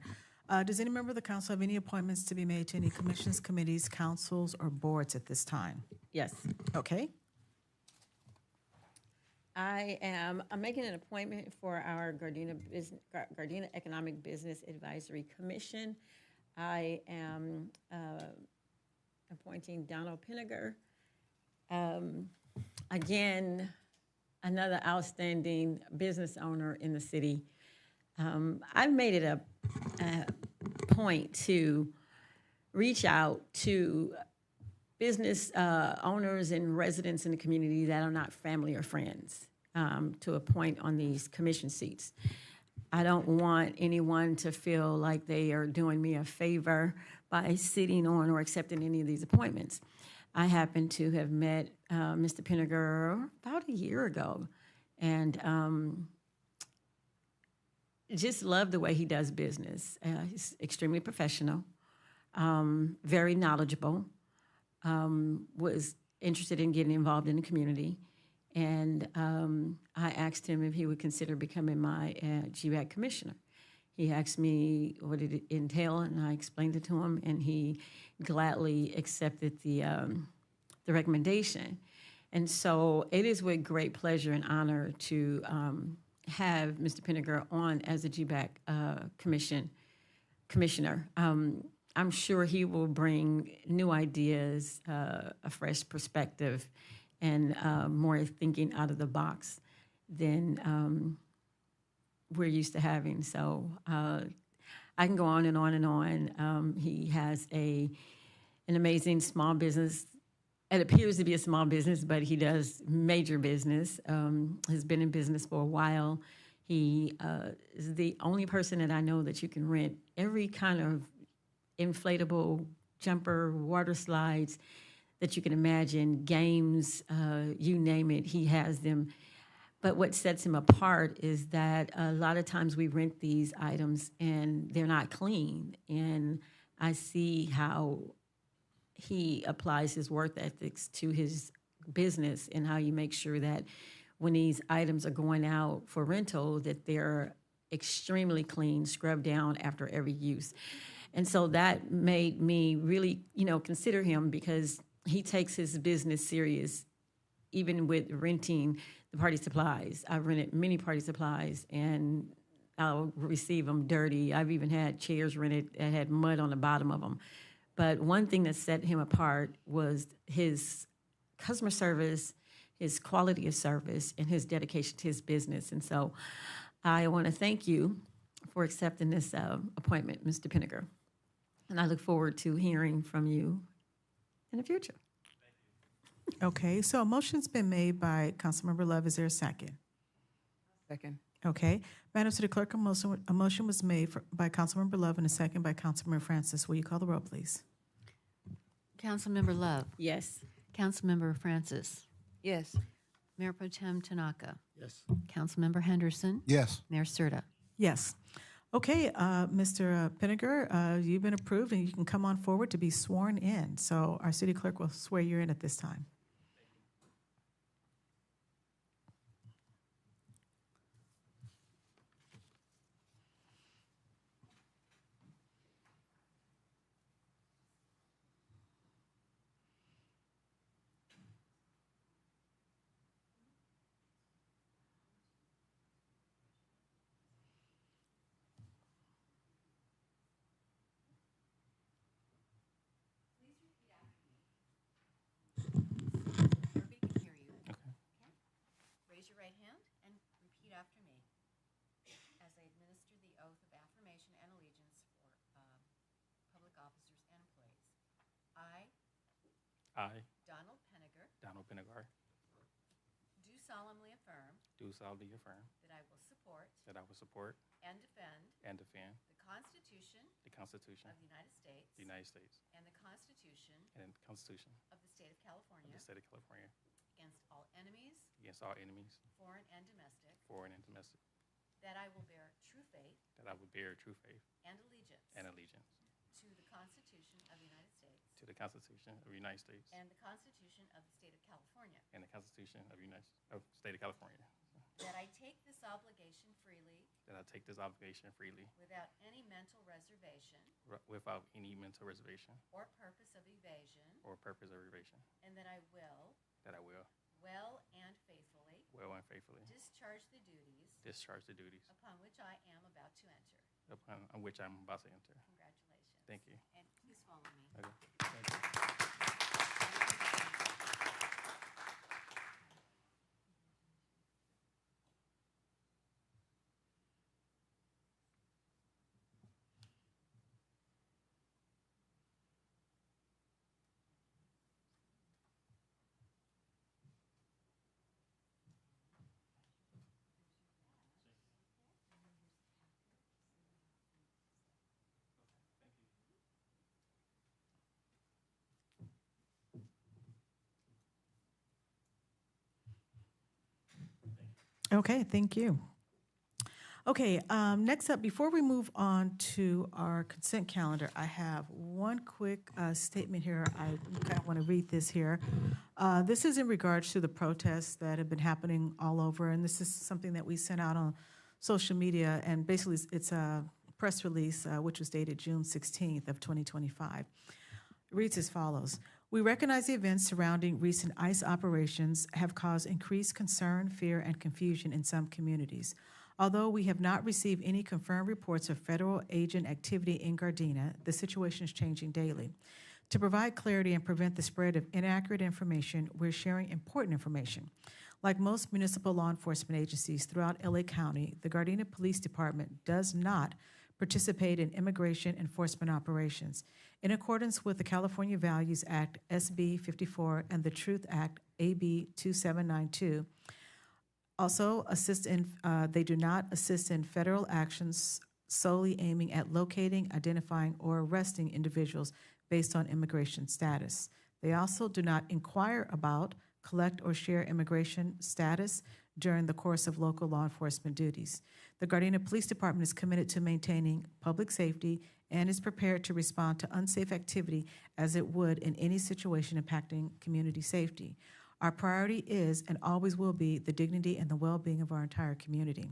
Does any member of the council have any appointments to be made to any commissions, committees, councils, or boards at this time? Yes. Okay. I'm making an appointment for our Gardena Economic Business Advisory Commission. I am appointing Donald Pinniger. Again, another outstanding business owner in the city. I've made it a point to reach out to business owners and residents in the community that are not family or friends to appoint on these commission seats. I don't want anyone to feel like they are doing me a favor by sitting on or accepting any of these appointments. I happen to have met Mr. Pinniger about a year ago, and just love the way he does business. He's extremely professional, very knowledgeable, was interested in getting involved in the community. And I asked him if he would consider becoming my GBAC commissioner. He asked me what it entailed, and I explained it to him, and he gladly accepted the recommendation. And so it is with great pleasure and honor to have Mr. Pinniger on as a GBAC commissioner. I'm sure he will bring new ideas, a fresh perspective, and more thinking out of the box than we're used to having. So I can go on and on and on. He has an amazing small business. It appears to be a small business, but he does major business. Has been in business for a while. He is the only person that I know that you can rent every kind of inflatable jumper, water slides that you can imagine, games, you name it, he has them. But what sets him apart is that a lot of times we rent these items and they're not clean. And I see how he applies his work ethics to his business and how he makes sure that when these items are going out for rental, that they're extremely clean, scrubbed down after every use. And so that made me really, consider him, because he takes his business serious, even with renting the party supplies. I've rented many party supplies, and I'll receive them dirty. I've even had chairs rented that had mud on the bottom of them. But one thing that set him apart was his customer service, his quality of service, and his dedication to his business. And so I want to thank you for accepting this appointment, Mr. Pinniger. And I look forward to hearing from you in the future. Okay, so a motion's been made by Councilmember Love. Is there a second? Second. Okay. Madam City Clerk, a motion was made by Councilmember Love and a second by Councilmember Francis. Will you call the roll, please? Councilmember Love. Yes. Councilmember Francis. Yes. Mayor Pro Tem Tanaka. Yes. Councilmember Henderson. Yes. Mayor Serta. Yes. Okay, Mr. Pinniger, you've been approved, and you can come on forward to be sworn in. So our city clerk will swear you in at this time. Raise your right hand and repeat after me as I administer the oath of affirmation and allegiance for public officers and employees. I, Donald Pinniger, Donald Pinniger, do solemnly affirm do solemnly affirm that I will support that I will support and defend and defend the Constitution the Constitution of the United States of the United States and the Constitution and the Constitution of the State of of California the State of California against all enemies, against all enemies, foreign and domestic, foreign and domestic, that I will bear true faith that I will bear true faith and allegiance and allegiance to the Constitution of the United States to the Constitution of the United States and the Constitution of the State of California, and the Constitution of the State of California, that I take this obligation freely that I take this obligation freely without any mental reservation without any mental reservation or purpose of evasion, or purpose of evasion, and that I will well and faithfully discharge the duties upon which I am about to enter. on which I'm about to enter. Congratulations. Thank you. And please follow me. Okay. Thank you. Okay, thank you. Okay, next up, before we move on to our consent calendar, I have one quick statement here. I kind of want to read this here. This is in regards to the protests that have been happening all over, and this is something that we sent out on social media, and basically it's a press release which was dated June 16th of 2025. It reads as follows. We recognize the events surrounding recent ICE operations have caused increased concern, fear, and confusion in some communities. Although we have not received any confirmed reports of federal agent activity in Gardena, the situation is changing daily. To provide clarity and prevent the spread of inaccurate information, we're sharing important information. Like most municipal law enforcement agencies throughout LA County, the Gardena Police Department does not participate in immigration enforcement operations. In accordance with the California Values Act, SB 54, and the Truth Act, AB 2792, also they do not assist in federal actions solely aiming at locating, identifying, or arresting individuals based on immigration status. They also do not inquire about, collect, or share immigration status during the course of local law enforcement duties. The Gardena Police Department is committed to maintaining public safety and is prepared to respond to unsafe activity as it would in any situation impacting community safety. Our priority is and always will be the dignity and the well-being of our entire community.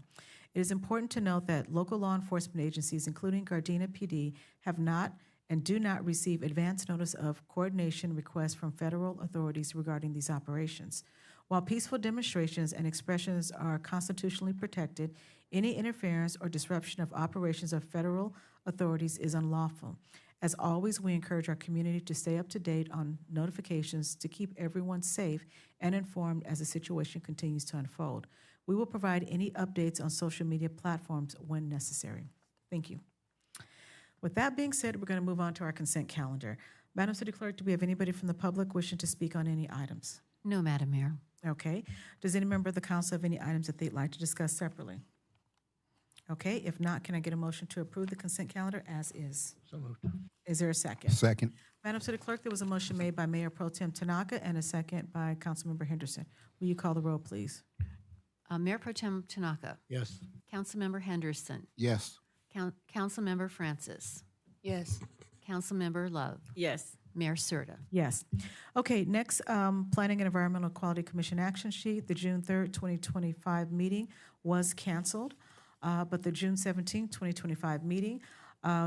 It is important to note that local law enforcement agencies, including Gardena PD, have not and do not receive advance notice of coordination requests from federal authorities regarding these operations. While peaceful demonstrations and expressions are constitutionally protected, any interference or disruption of operations of federal authorities is unlawful. As always, we encourage our community to stay up to date on notifications to keep everyone safe and informed as the situation continues to unfold. We will provide any updates on social media platforms when necessary. Thank you. With that being said, we're going to move on to our consent calendar. Madam City Clerk, do we have anybody from the public wishing to speak on any items? No, Madam Mayor. Okay. Does any member of the council have any items that they'd like to discuss separately? Okay, if not, can I get a motion to approve the consent calendar as is? So moved. Is there a second? Second. Madam City Clerk, there was a motion made by Mayor Pro Tem Tanaka and a second by Councilmember Henderson. Will you call the roll, please? Mayor Pro Tem Tanaka. Yes. Councilmember Henderson. Yes. Councilmember Francis. Yes. Councilmember Love. Yes. Mayor Serta. Yes. Okay, next, Planning and Environmental Quality Commission action sheet. The June 3rd, 2025 meeting was canceled, but the June 17th, 2025 meeting,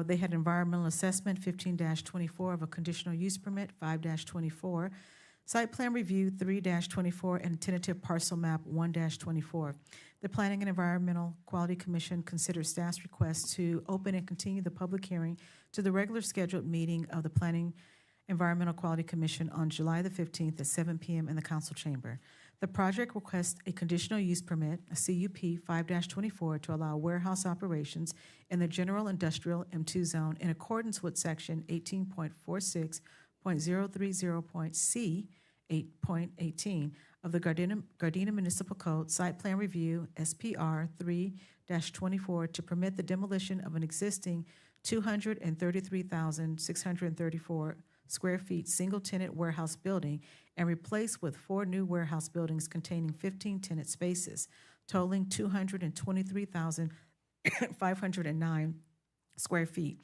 they had environmental assessment 15-24 of a conditional use permit 5-24, site plan review 3-24, and tentative parcel map 1-24. The Planning and Environmental Quality Commission considered staff's request to open and continue the public hearing to the regular scheduled meeting of the Planning Environmental Quality Commission on July the 15th at 7 p.m. in the council chamber. The project requests a conditional use permit, a CUP 5-24, to allow warehouse operations in the general industrial M2 zone in accordance with section 18.46.030.C 8.18 of the Gardena Municipal Code Site Plan Review SPR 3-24 to permit the demolition of an existing 233,634 square feet single-tenant warehouse building and replace with 4 new warehouse buildings containing 15 tenant spaces, totaling 223,509 square feet.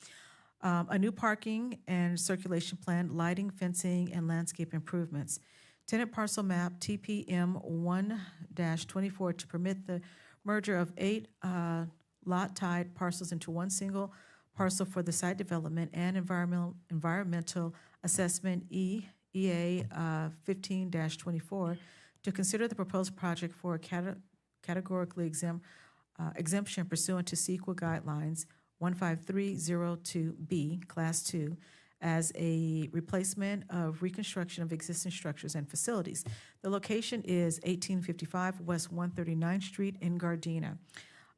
a new parking and circulation plan, lighting, fencing, and landscape improvements. Tenant parcel map TPM 1-24 to permit the merger of 8 lot-tied parcels into one single parcel for the site development and environmental assessment EA 15-24 to consider the proposed project for a categorically exemption pursuant to CEQA guidelines 15302B, Class 2, as a replacement of reconstruction of existing structures and facilities. The location is 1855 West 139th Street in Gardena.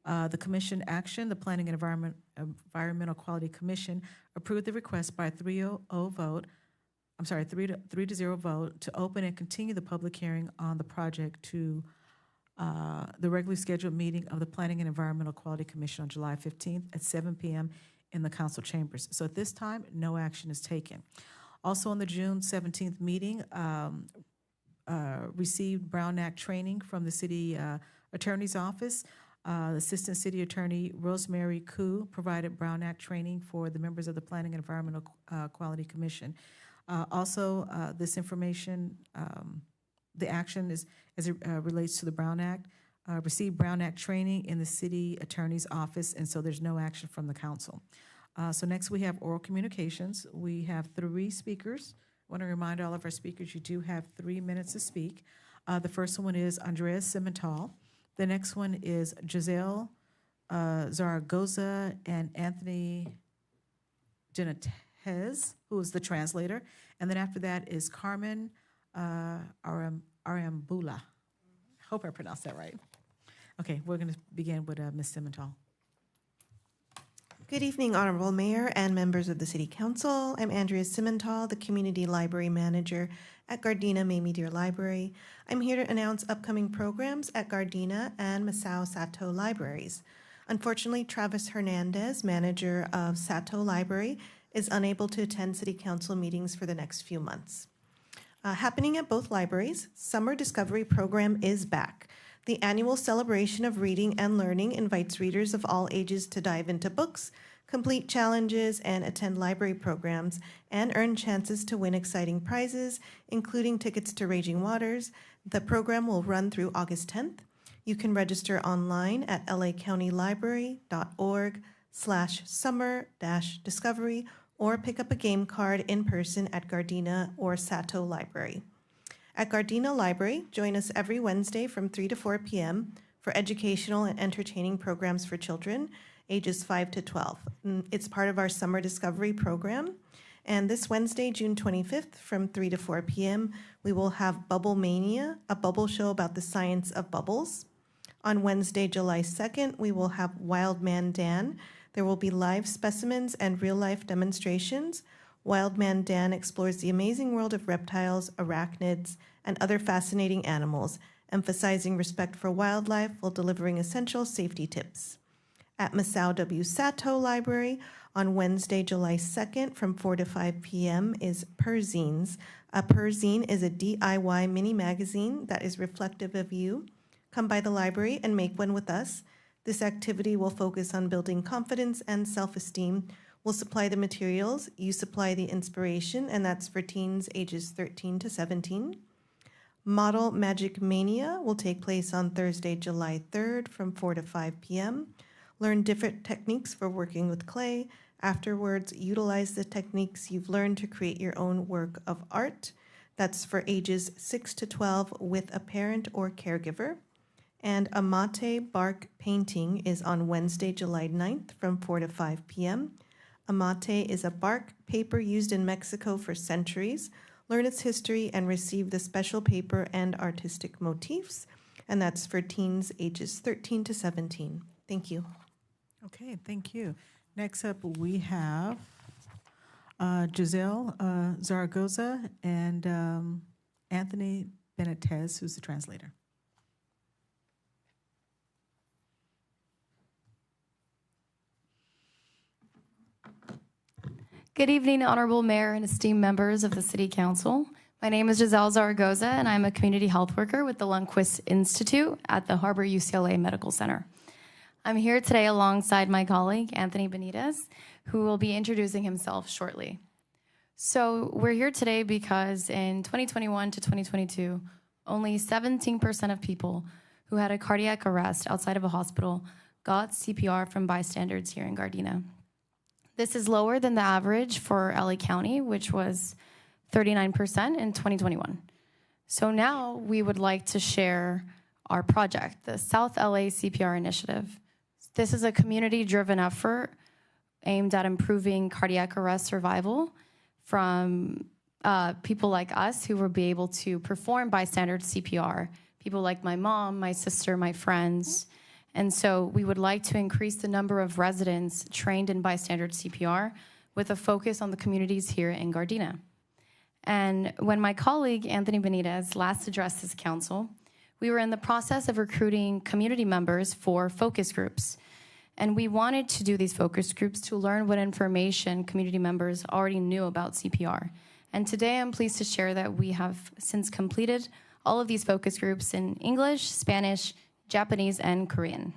The commission action, the Planning and Environmental Quality Commission approved the request by 3-0 vote, 3-0 vote to open and continue the public hearing on the project to the regularly scheduled meeting of the Planning and Environmental Quality Commission on July 15th at 7 p.m. in the council chambers. So at this time, no action is taken. Also on the June 17th meeting, received Brown Act training from the city attorney's office. Assistant City Attorney Rosemary Koo provided Brown Act training for the members of the Planning and Environmental Quality Commission. Also, this information, the action is as it relates to the Brown Act, received Brown Act training in the City Attorney's office, and so there's no action from the council. So next we have oral communications. We have 3 speakers. I want to remind all of our speakers you do have 3 minutes to speak. The first one is Andrea Simmental. The next one is Giselle Zaragoza and Anthony Genetez, who is the translator. And then after that is Carmen Arambula. Hope I pronounced that right. Okay, we're going to begin with Ms. Simmental. Good evening, Honorable Mayor and members of the City Council. I'm Andrea Simmental, the Community Library Manager at Gardena Mamie Deer Library. I'm here to announce upcoming programs at Gardena and Masao Sato Libraries. Unfortunately, Travis Hernandez, manager of Sato Library, is unable to attend City Council meetings for the next few months. Happening at both libraries, Summer Discovery Program is back. The annual celebration of reading and learning invites readers of all ages to dive into books, complete challenges, and attend library programs, and earn chances to win exciting prizes, including tickets to Raging Waters. The program will run through August 10th. You can register online at lacountylibrary.org/summer-discovery or pick up a game card in person at Gardena or Sato Library. At Gardena Library, join us every Wednesday from 3 to 4 p.m. for educational and entertaining programs for children ages 5 to 12. It's part of our Summer Discovery program. And this Wednesday, June 25th, from 3 to 4 p.m., we will have Bubble Mania, a bubble show about the science of bubbles. On Wednesday, July 2nd, we will have Wild Man Dan. There will be live specimens and real-life demonstrations. Wild Man Dan explores the amazing world of reptiles, arachnids, and other fascinating animals, emphasizing respect for wildlife while delivering essential safety tips. At Masao W. Sato Library, on Wednesday, July 2nd, from 4 to 5 p.m. is Perzines. A Perzine is a DIY mini magazine that is reflective of you. Come by the library and make one with us. This activity will focus on building confidence and self-esteem. We'll supply the materials, you supply the inspiration, and that's for teens ages 13 to 17. Model Magic Mania will take place on Thursday, July 3rd from 4 to 5 p.m. Learn different techniques for working with clay. Afterwards, utilize the techniques you've learned to create your own work of art. That's for ages 6 to 12 with a parent or caregiver. And a mate bark painting is on Wednesday, July 9th from 4 to 5 p.m. A mate is a bark paper used in Mexico for centuries. Learn its history and receive the special paper and artistic motifs. And that's for teens ages 13 to 17. Thank you. Okay, thank you. Next up, we have Giselle Zaragoza and Anthony Benitez, who's the translator. Good evening, Honorable Mayor and esteemed members of the City Council. My name is Giselle Zaragoza, and I'm a community health worker with the Lundquist Institute at the Harbor UCLA Medical Center. I'm here today alongside my colleague, Anthony Benitez, who will be introducing himself shortly. So we're here today because in 2021 to 2022, only 17% of people who had a cardiac arrest outside of a hospital got CPR from bystanders here in Gardena. This is lower than the average for LA County, which was 39% in 2021. So now we would like to share our project, the South LA CPR Initiative. This is a community-driven effort aimed at improving cardiac arrest survival from people like us who will be able to perform bystander CPR, people like my mom, my sister, my friends. And so we would like to increase the number of residents trained in bystander CPR with a focus on the communities here in Gardena. And when my colleague, Anthony Benitez, last addressed this council, we were in the process of recruiting community members for focus groups. And we wanted to do these focus groups to learn what information community members already knew about CPR. And today I'm pleased to share that we have since completed all of these focus groups in English, Spanish, Japanese, and Korean.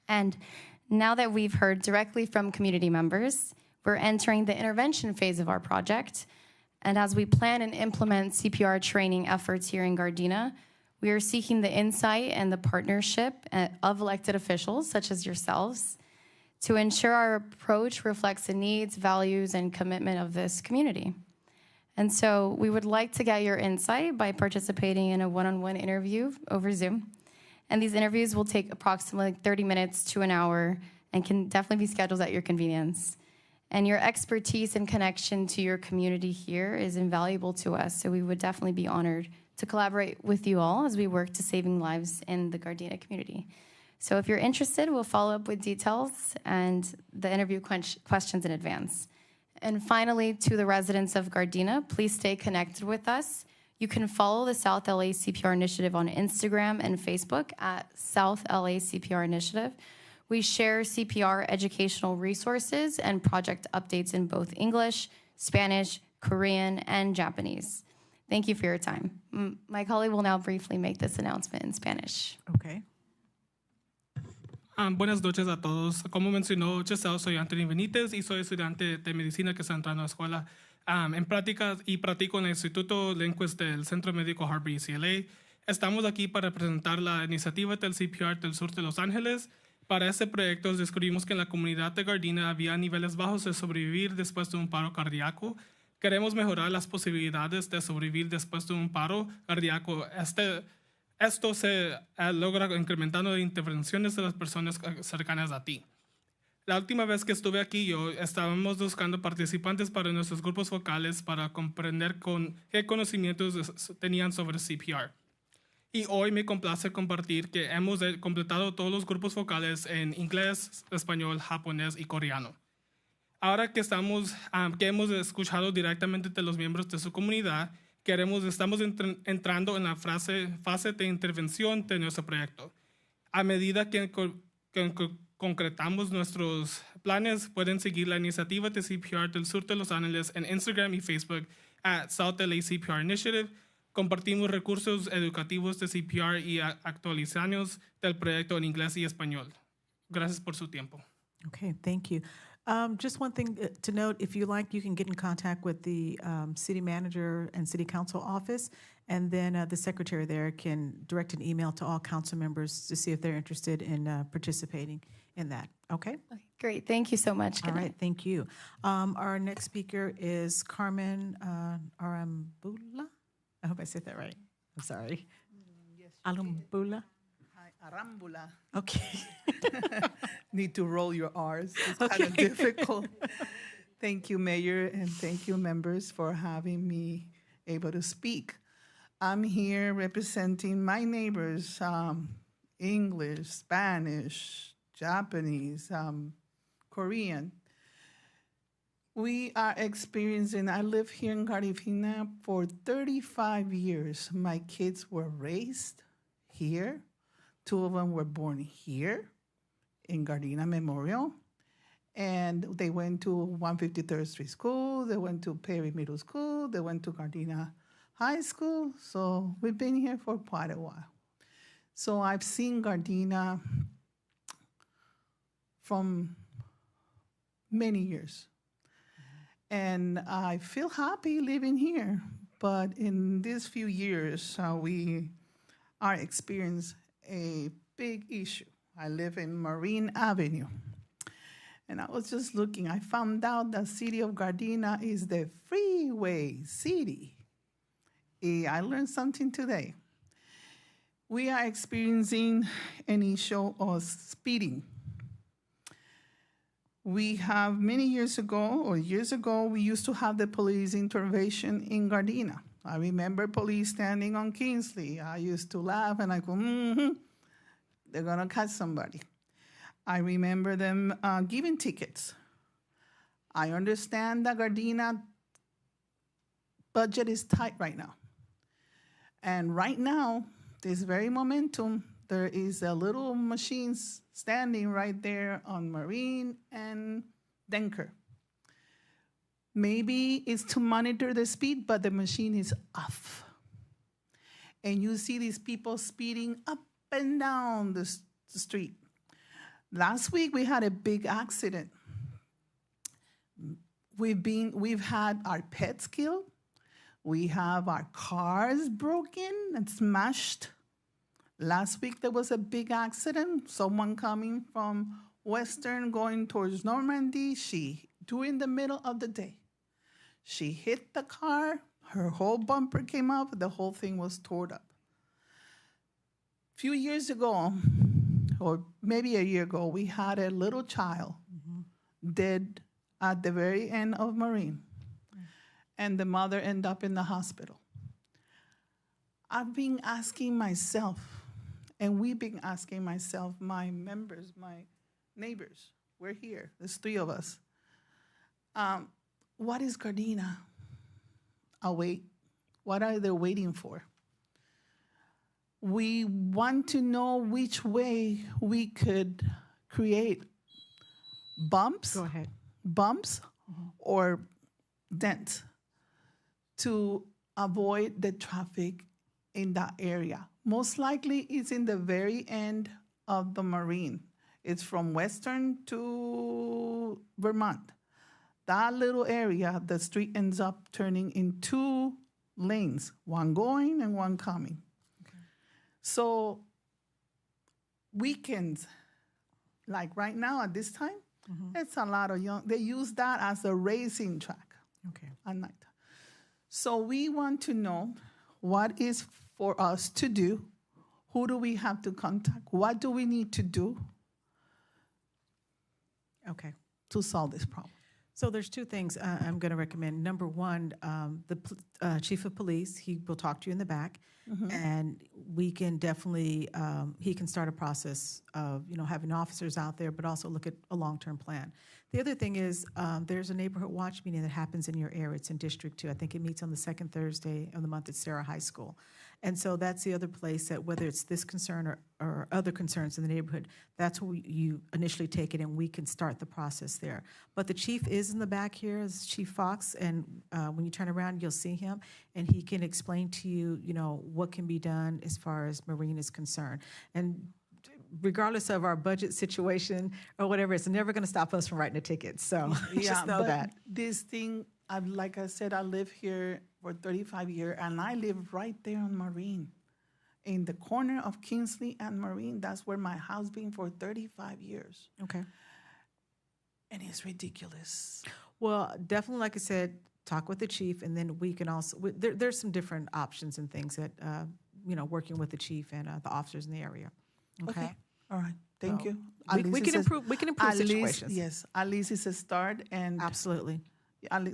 And now that we've heard directly from community members, we're entering the intervention phase of our project. And as we plan and implement CPR training efforts here in Gardena, we are seeking the insight and the partnership of elected officials, such as yourselves, to ensure our approach reflects the needs, values, and commitment of this community. And so we would like to get your insight by participating in a one-on-one interview over Zoom. And these interviews will take approximately 30 minutes to an hour and can definitely be scheduled at your convenience. And your expertise and connection to your community here is invaluable to us, so we would definitely be honored to collaborate with you all as we work to saving lives in the Gardena community. So if you're interested, we'll follow up with details and the interview questions in advance. And finally, to the residents of Gardena, please stay connected with us. You can follow the South LA CPR Initiative on Instagram and Facebook at South LA CPR Initiative. We share CPR educational resources and project updates in both English, Spanish, Korean, and Japanese. Thank you for your time. My colleague will now briefly make this announcement in Spanish. Okay. Buenas noches a todos. Como mencionó Giselle, soy Anthony Benítez y soy estudiante de medicina que está entrando a la escuela en prácticas y practico en el Instituto Lingüis del Centro Médico Harvard UCLA. Estamos aquí para presentar la iniciativa del CPR del sur de Los Ángeles. Para este proyecto descubrimos que en la comunidad de Gardena había niveles bajos de sobrevivir después de un paro cardíaco. Queremos mejorar las posibilidades de sobrevivir después de un paro cardíaco. Esto se logra incrementando intervenciones de las personas cercanas a ti. La última vez que estuve aquí, estábamos buscando participantes para nuestros grupos focales para comprender qué conocimientos tenían sobre CPR. Y hoy me complace compartir que hemos completado todos los grupos focales en inglés, español, japonés y coreano. Ahora que hemos escuchado directamente de los miembros de su comunidad, estamos entrando en la fase de intervención de nuestro proyecto. A medida que concretamos nuestros planes, pueden seguir la iniciativa de CPR del sur de Los Ángeles en Instagram y Facebook at South LA CPR Initiative. Compartimos recursos educativos de CPR y actualizamos del proyecto en inglés y español. Gracias por su tiempo. Okay, thank you. Just one thing to note, if you like, you can get in contact with the city manager and city council office, and then the secretary there can direct an email to all council members to see if they're interested in participating in that. Okay? Okay, great. Thank you so much. Good All night. right, thank you. Our next speaker is Carmen Arambula. I hope I said that right. I'm sorry. Arambula. Hi, Arambula. Okay. Need to roll your R's. It's kind Okay. of difficult. Thank you, Mayor, and thank you, members, for having me able to speak. I'm here representing my neighbors, English, Spanish, Japanese, Korean. We are experiencing, I live here in Gardena for 35 years. My kids were raised here. 2 of them were born here in Gardena Memorial. And they went to 153rd Street School. They went to Perry Middle School. They went to Gardena High School. So we've been here for quite a while. So I've seen Gardena from many years. And I feel happy living here. But in these few years, we are experiencing a big issue. I live in Marine Avenue. And I was just looking, I found out the city of Gardena is the freeway city. I learned something today. We are experiencing an issue of speeding. We have many years ago, we used to have the police intervention in Gardena. I remember police standing on Kingsley. I used to laugh and I go, they're gonna catch somebody. I remember them giving tickets. I understand that Gardena budget is tight right now. And right now, this very momentum, there is a little machine standing right there on Marine and Denker. Maybe it's to monitor the speed, but the machine is off. And you see these people speeding up and down the street. Last week, we had a big accident. We've had our pets killed. We have our cars broken and smashed. Last week, there was a big accident. Someone coming from Western going towards Normandy. During the middle of the day, she hit the car. Her whole bumper came off. The whole thing was torn up. A few years ago, or maybe a year ago, we had a little child dead at the very end of Marine. And the mother ended up in the hospital. I've been asking myself, and we've been asking myself, my members, my neighbors, we're here, there's 3 of us. What is Gardena? What are they waiting for? We want to know which way we could create bumps. Go ahead. Bumps or dents to avoid the traffic in that area. Most likely it's in the very end of the Marine. It's from Western to Vermont. That little area, the street ends up turning in 2 lanes, one going and one coming. Okay. So weekends, like right now at this time, it's a lot of they use that as a racing track at night. So we want to know what is for us to do. Who do we have to contact? What do we need to do to solve this problem? So there's 2 things I'm going to recommend. Number one, the chief of police, he will talk to you in the back, and we can definitely, he can start a process of, having officers out there, but also look at a long-term plan. The other thing is there's a neighborhood watch meeting that happens in your area. It's in District 2. I think it meets on the 2nd Thursday of the month at Sarah High School. And so that's the other place that whether it's this concern or other concerns in the neighborhood, that's where you initially take it and we can start the process there. But the chief is in the back here, is Chief Fox, and when you turn around, you'll see him, and he can explain to you, what can be done as far as Marine is concerned. And regardless of our budget situation or whatever, it's never going to stop us from writing a ticket. So just know that. This thing, like I said, I live here for 35 years, and I live right there on Marine. In the corner of Kingsley and Marine, that's where my house been for 35 years. Okay. And it's ridiculous. Well, definitely, like I said, talk with the chief, and then we can also, there's some different options and things that, working with the chief and the officers in the area. Okay. All right. Thank you. We can improve situations. Yes. At least it's a start. And absolutely.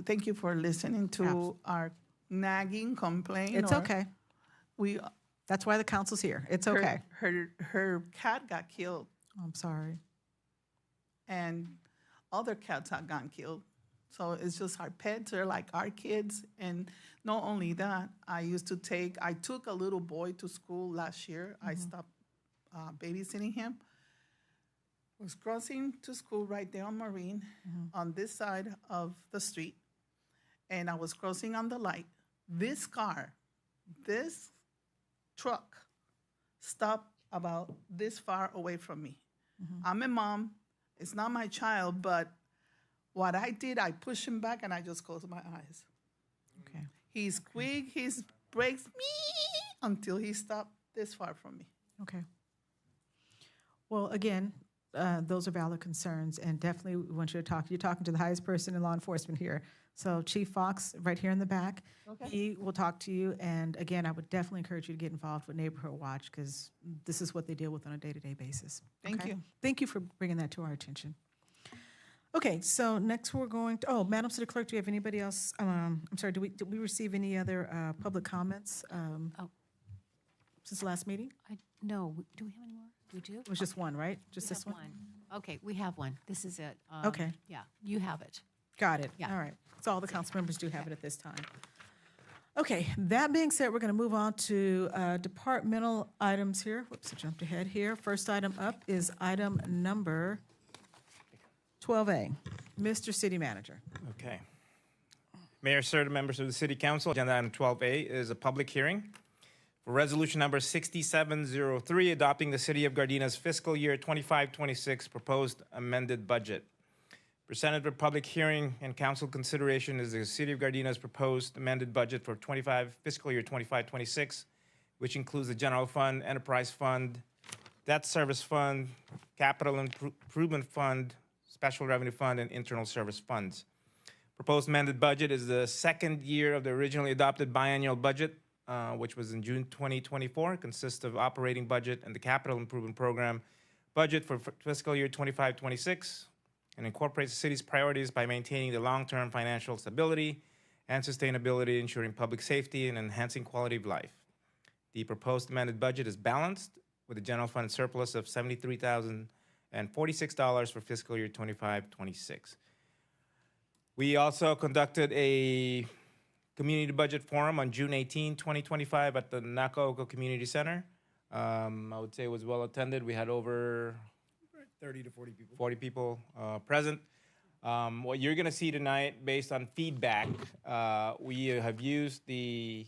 Thank you for listening to our nagging complaint. It's okay. That's why the council's here. It's okay. Her cat got killed. I'm sorry. And other cats have gotten killed. So it's just our pets are like our kids. And not only that, I took a little boy to school last year. I stopped babysitting him. Was crossing to school right there on Marine, on this side of the street. And I was crossing on the light. This truck stopped about this far away from me. I'm a mom, It's not my child, but what I did, I pushed him back and I just closed my eyes. Okay. He squeaked, he breaks me until he stopped this far from me. Okay. Well, again, those are valid concerns, and definitely we want you to talk. You're talking to the highest person in law enforcement here. So Chief Fox, right here in the back, he will talk to you. And again, I would definitely encourage you to get involved with Neighborhood Watch, because this is what they deal with on a day-to-day basis. Thank Okay? you. Thank you for bringing that to our attention. Okay, so next we're going to, Madam City Clerk, do you have anybody else? I'm sorry, did we receive any other public comments since the last meeting? No, do we have any more? We do? It was just one, right? Just We this have one? Okay, we have one. This is it. Okay. Yeah, you have it. Got it. Yeah. All right. So all the council members do have it at this time. Okay, that being said, we're going to move on to departmental items here. Whoops, I jumped ahead here. First item up is item number 12A. Mr. City Manager. Okay. Mayor, sir, members of the City Council, agenda item 12A is a public hearing for resolution number 6703, adopting the City of Gardena's fiscal year 25-26 proposed amended budget. Presented for public hearing and council consideration is the City of Gardena's proposed amended budget for fiscal year 25-26, which includes the general fund, enterprise fund, debt service fund, capital improvement fund, special revenue fund, and internal service funds. Proposed amended budget is the second year of the originally adopted biannual budget, which was in June 2024. It consists of operating budget and the capital improvement program budget for fiscal year 25-26, and incorporates the city's priorities by maintaining the long-term financial stability and sustainability, ensuring public safety and enhancing quality of life. The proposed amended budget is balanced with a general fund surplus of $73,046 for fiscal year 25-26. We also conducted a community budget forum on June 18, 2025 at the Nakaoka Community Center. I would say it was well attended. We had over 30 to 40 people. 40 people present. What you're going to see tonight, based on feedback, we have used we're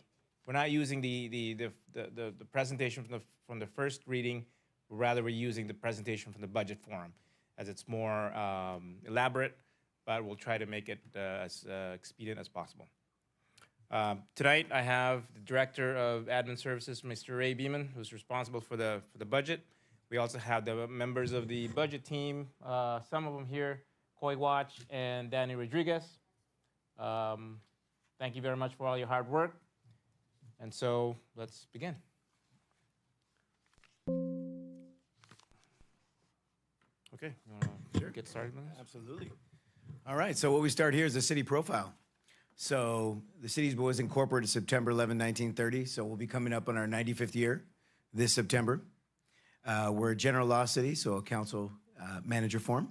not using the presentation from the first reading. Rather, we're using the presentation from the budget forum, as it's more elaborate, but we'll try to make it as expedient as possible. Tonight, I have the Director of Admin Services, Mr. Ray Beeman, who's responsible for the budget. We also have the members of the budget team, some of them here, Koi Watch and Danny Rodriguez. Thank you very much for all your hard work. And so let's begin. Okay, you want to get started on this? Absolutely. All right, so what we start here is the city profile. So the city was incorporated September 11, 1930, so we'll be coming up on our 95th year this September. We're a general law city, so a council manager form.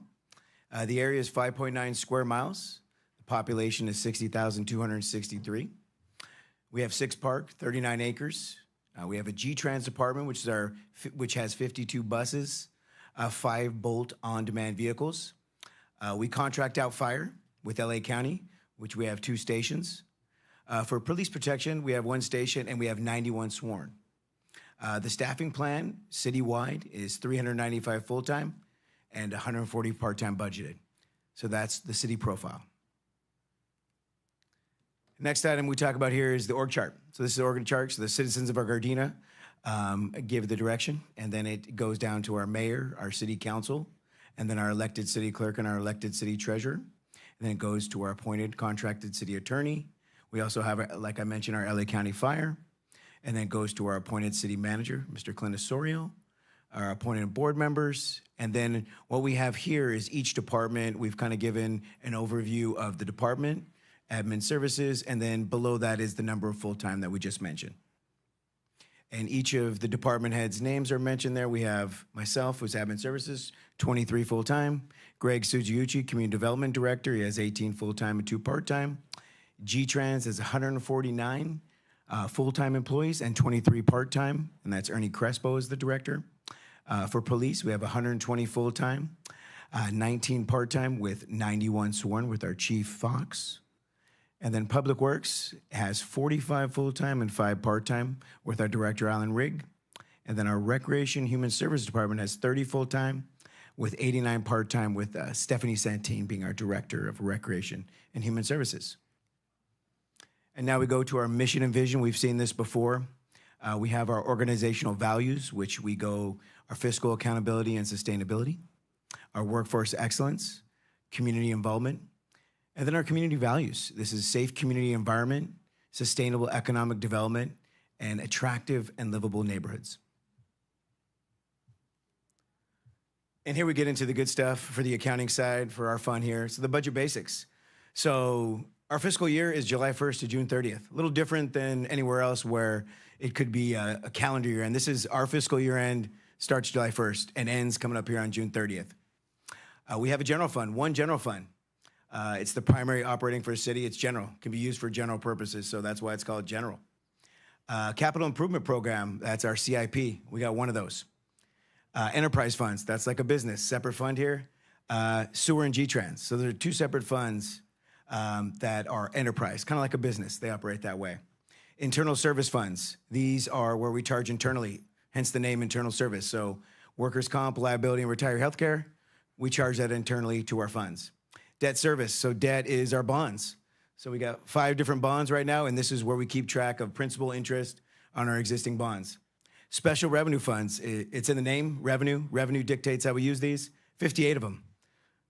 The area is 5.9 square miles. The population is 60,263. We have 6 parks, 39 acres. We have a G-Trans department, which has 52 buses, 5 Bolt on-demand vehicles. We contract out fire with LA County, which we have 2 stations. For police protection, we have 1 station and we have 91 sworn. The staffing plan citywide is 395 full-time and 140 part-time budgeted. So that's the city profile. Next item we talk about here is the org chart. So this is the org chart. So the citizens of our Gardena give the direction, and then it goes down to our mayor, our city council, and then our elected city clerk and our elected city treasurer. And then it goes to our appointed contracted city attorney. We also have, like I mentioned, our LA County Fire. And then it goes to our appointed city manager, Mr. Clint Osorio, our appointed board members. And then what we have here is each department, we've kind of given an overview of the department, admin services, and then below that is the number of full-time that we just mentioned. And each of the department heads' names are mentioned there. We have myself, who's admin services, 23 full-time. Greg Sugiuchi, community development director, he has 18 full-time and 2 part-time. G-Trans has 149 full-time employees and 23 part-time, and that's Ernie Crespo is the director. For police, we have 120 full-time, 19 part-time with 91 sworn with our chief Fox. And then Public Works has 45 full-time and 5 part-time with our director Alan Rigg. And then our Recreation Human Service Department has 30 full-time with 89 part-time, with Stephanie Santine being our Director of Recreation and Human Services. And now we go to our mission and vision. We've seen this before. We have our organizational values, which we go our fiscal accountability and sustainability, our workforce excellence, community involvement, and then our community values. This is safe community environment, sustainable economic development, and attractive and livable neighborhoods. And here we get into the good stuff for the accounting side, for our fun here. So the budget basics. So our fiscal year is July 1st to June 30th. A little different than anywhere else where it could be a calendar year end. This is our fiscal year end, starts July 1st and ends coming up here on June 30th. We have a general fund, one general fund. It's the primary operating for a city. It's general, can be used for general purposes, so that's why it's called general. Capital Improvement Program, that's our CIP. We got one of those. Enterprise funds, that's like a business, separate fund here. Sewer and G-Trans, so there are two separate funds that are enterprise, kind of like a business. They operate that way. Internal service funds, these are where we charge internally, hence the name internal service. So workers' comp, liability, and retiree healthcare, we charge that internally to our funds. Debt service, so debt is our bonds. So we got 5 different bonds right now, and this is where we keep track of principal interest on our existing bonds. Special revenue funds, it's in the name, revenue. Revenue dictates how we use these, 58 of them.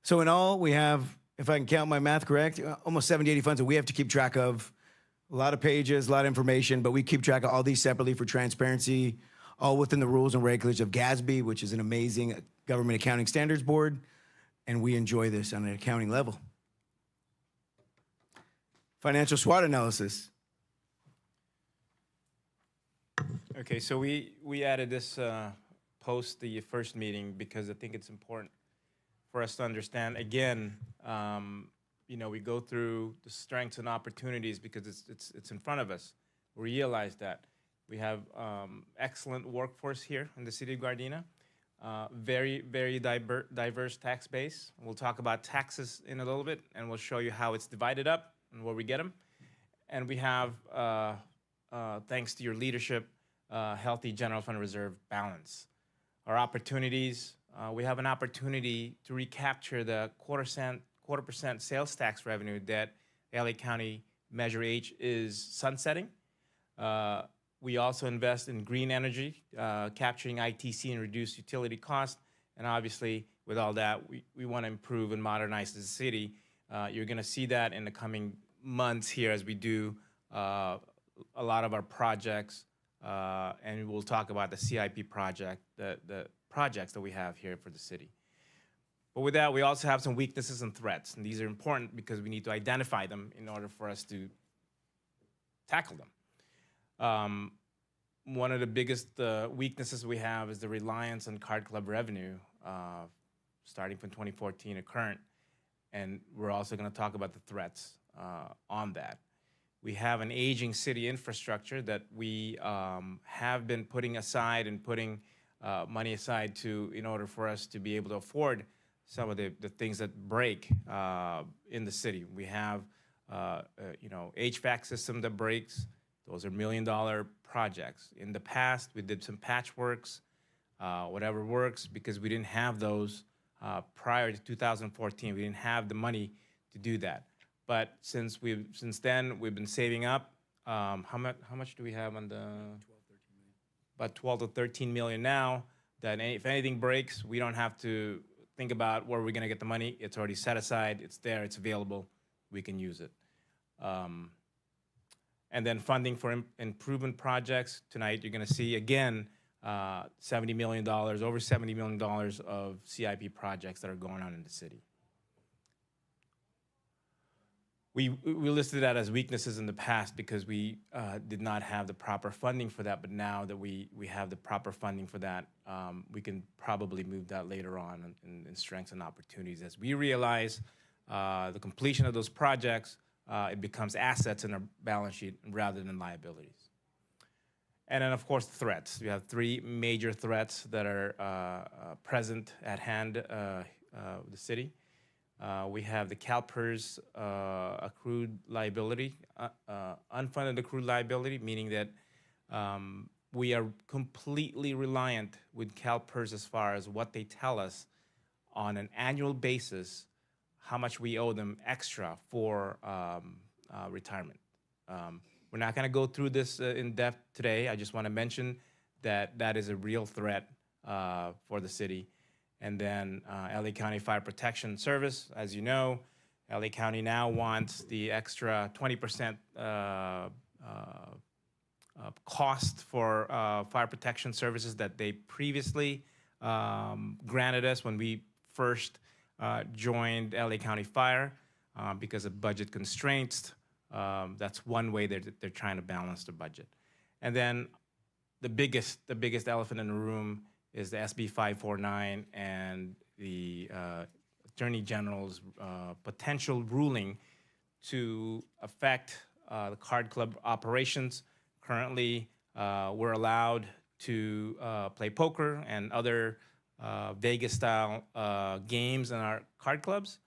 So in all, we have, if I can count my math correct, almost 70, 80 funds that we have to keep track of. A lot of pages, a lot of information, but we keep track of all these separately for transparency, all within the rules and regulations of GASB, which is an amazing government accounting standards board, and we enjoy this on an accounting level. Financial SWOT analysis. Okay, so we added this post the first meeting because I think it's important for us to understand. Again, you know, we go through the strengths and opportunities because it's in front of us. We realize that we have excellent workforce here in the city of Gardena. Very, very diverse tax base. We'll talk about taxes in a little bit, and we'll show you how it's divided up and where we get them. And we have, thanks to your leadership, healthy general fund reserve balance. Our opportunities, we have an opportunity to recapture the quarter percent sales tax revenue that LA County Measure H is sunsetting. We also invest in green energy, capturing ITC and reduce utility costs. And obviously, with all that, we want to improve and modernize the city. You're going to see that in the coming months here as we do a lot of our projects. And we'll talk about the CIP project, the projects that we have here for the city. But with that, we also have some weaknesses and threats. And these are important because we need to identify them in order for us to tackle them. One of the biggest weaknesses we have is the reliance on card club revenue, starting from 2014 to current. And we're also going to talk about the threats on that. We have an aging city infrastructure that we have been putting aside and putting money aside in order for us to be able to afford some of the things that break in the city. We have, HVAC system that breaks. Those are $1 million projects. In the past, we did some patchworks, whatever works, because we didn't have those prior to 2014. We didn't have the money to do that. But since then, we've been saving up. How much do we have on the? 12, 13 million. About 12 to 13 million now. That if anything breaks, we don't have to think about where we're going to get the money. It's already set aside. It's there. It's available. We can use it. And then funding for improvement projects. Tonight, you're going to see, again, $70 million, over $70 million of CIP projects that are going on in the city. We listed that as weaknesses in the past because we did not have the proper funding for that, but now that we have the proper funding for that, we can probably move that later on in strengths and opportunities. As we realize the completion of those projects, it becomes assets in our balance sheet rather than liabilities. And then, of course, the threats. We have 3 major threats that are present at hand the city. We have the CalPERS accrued liability, unfunded accrued liability, meaning that we are completely reliant with CalPERS as far as what they tell us on an annual basis how much we owe them extra for retirement. We're not going to go through this in depth today. I just want to mention that that is a real threat for the city. And then LA County Fire Protection Service, as you know, LA County now wants the extra 20% cost for fire protection services that they previously granted us when we first joined LA County Fire because of budget constraints. That's one way they're trying to balance the budget. And then the biggest elephant in the room is the SB 549 and the Attorney General's potential ruling to affect the card club operations. Currently, we're allowed to play poker and other Vegas-style games in our card clubs.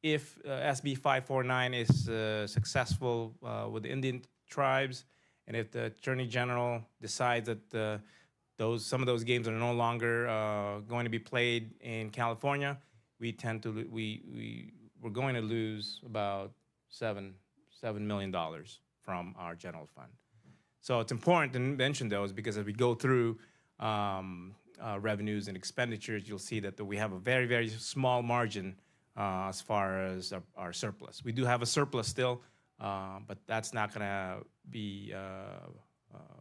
If SB 549 is successful with the Indian tribes, and if the Attorney General decides that some of those games are no longer going to be played in California, we're going to lose about $7 million from our general fund. So it's important to mention those because as we go through revenues and expenditures, you'll see that we have a very, very small margin as far as our surplus. We do have a surplus still, but that's not going to be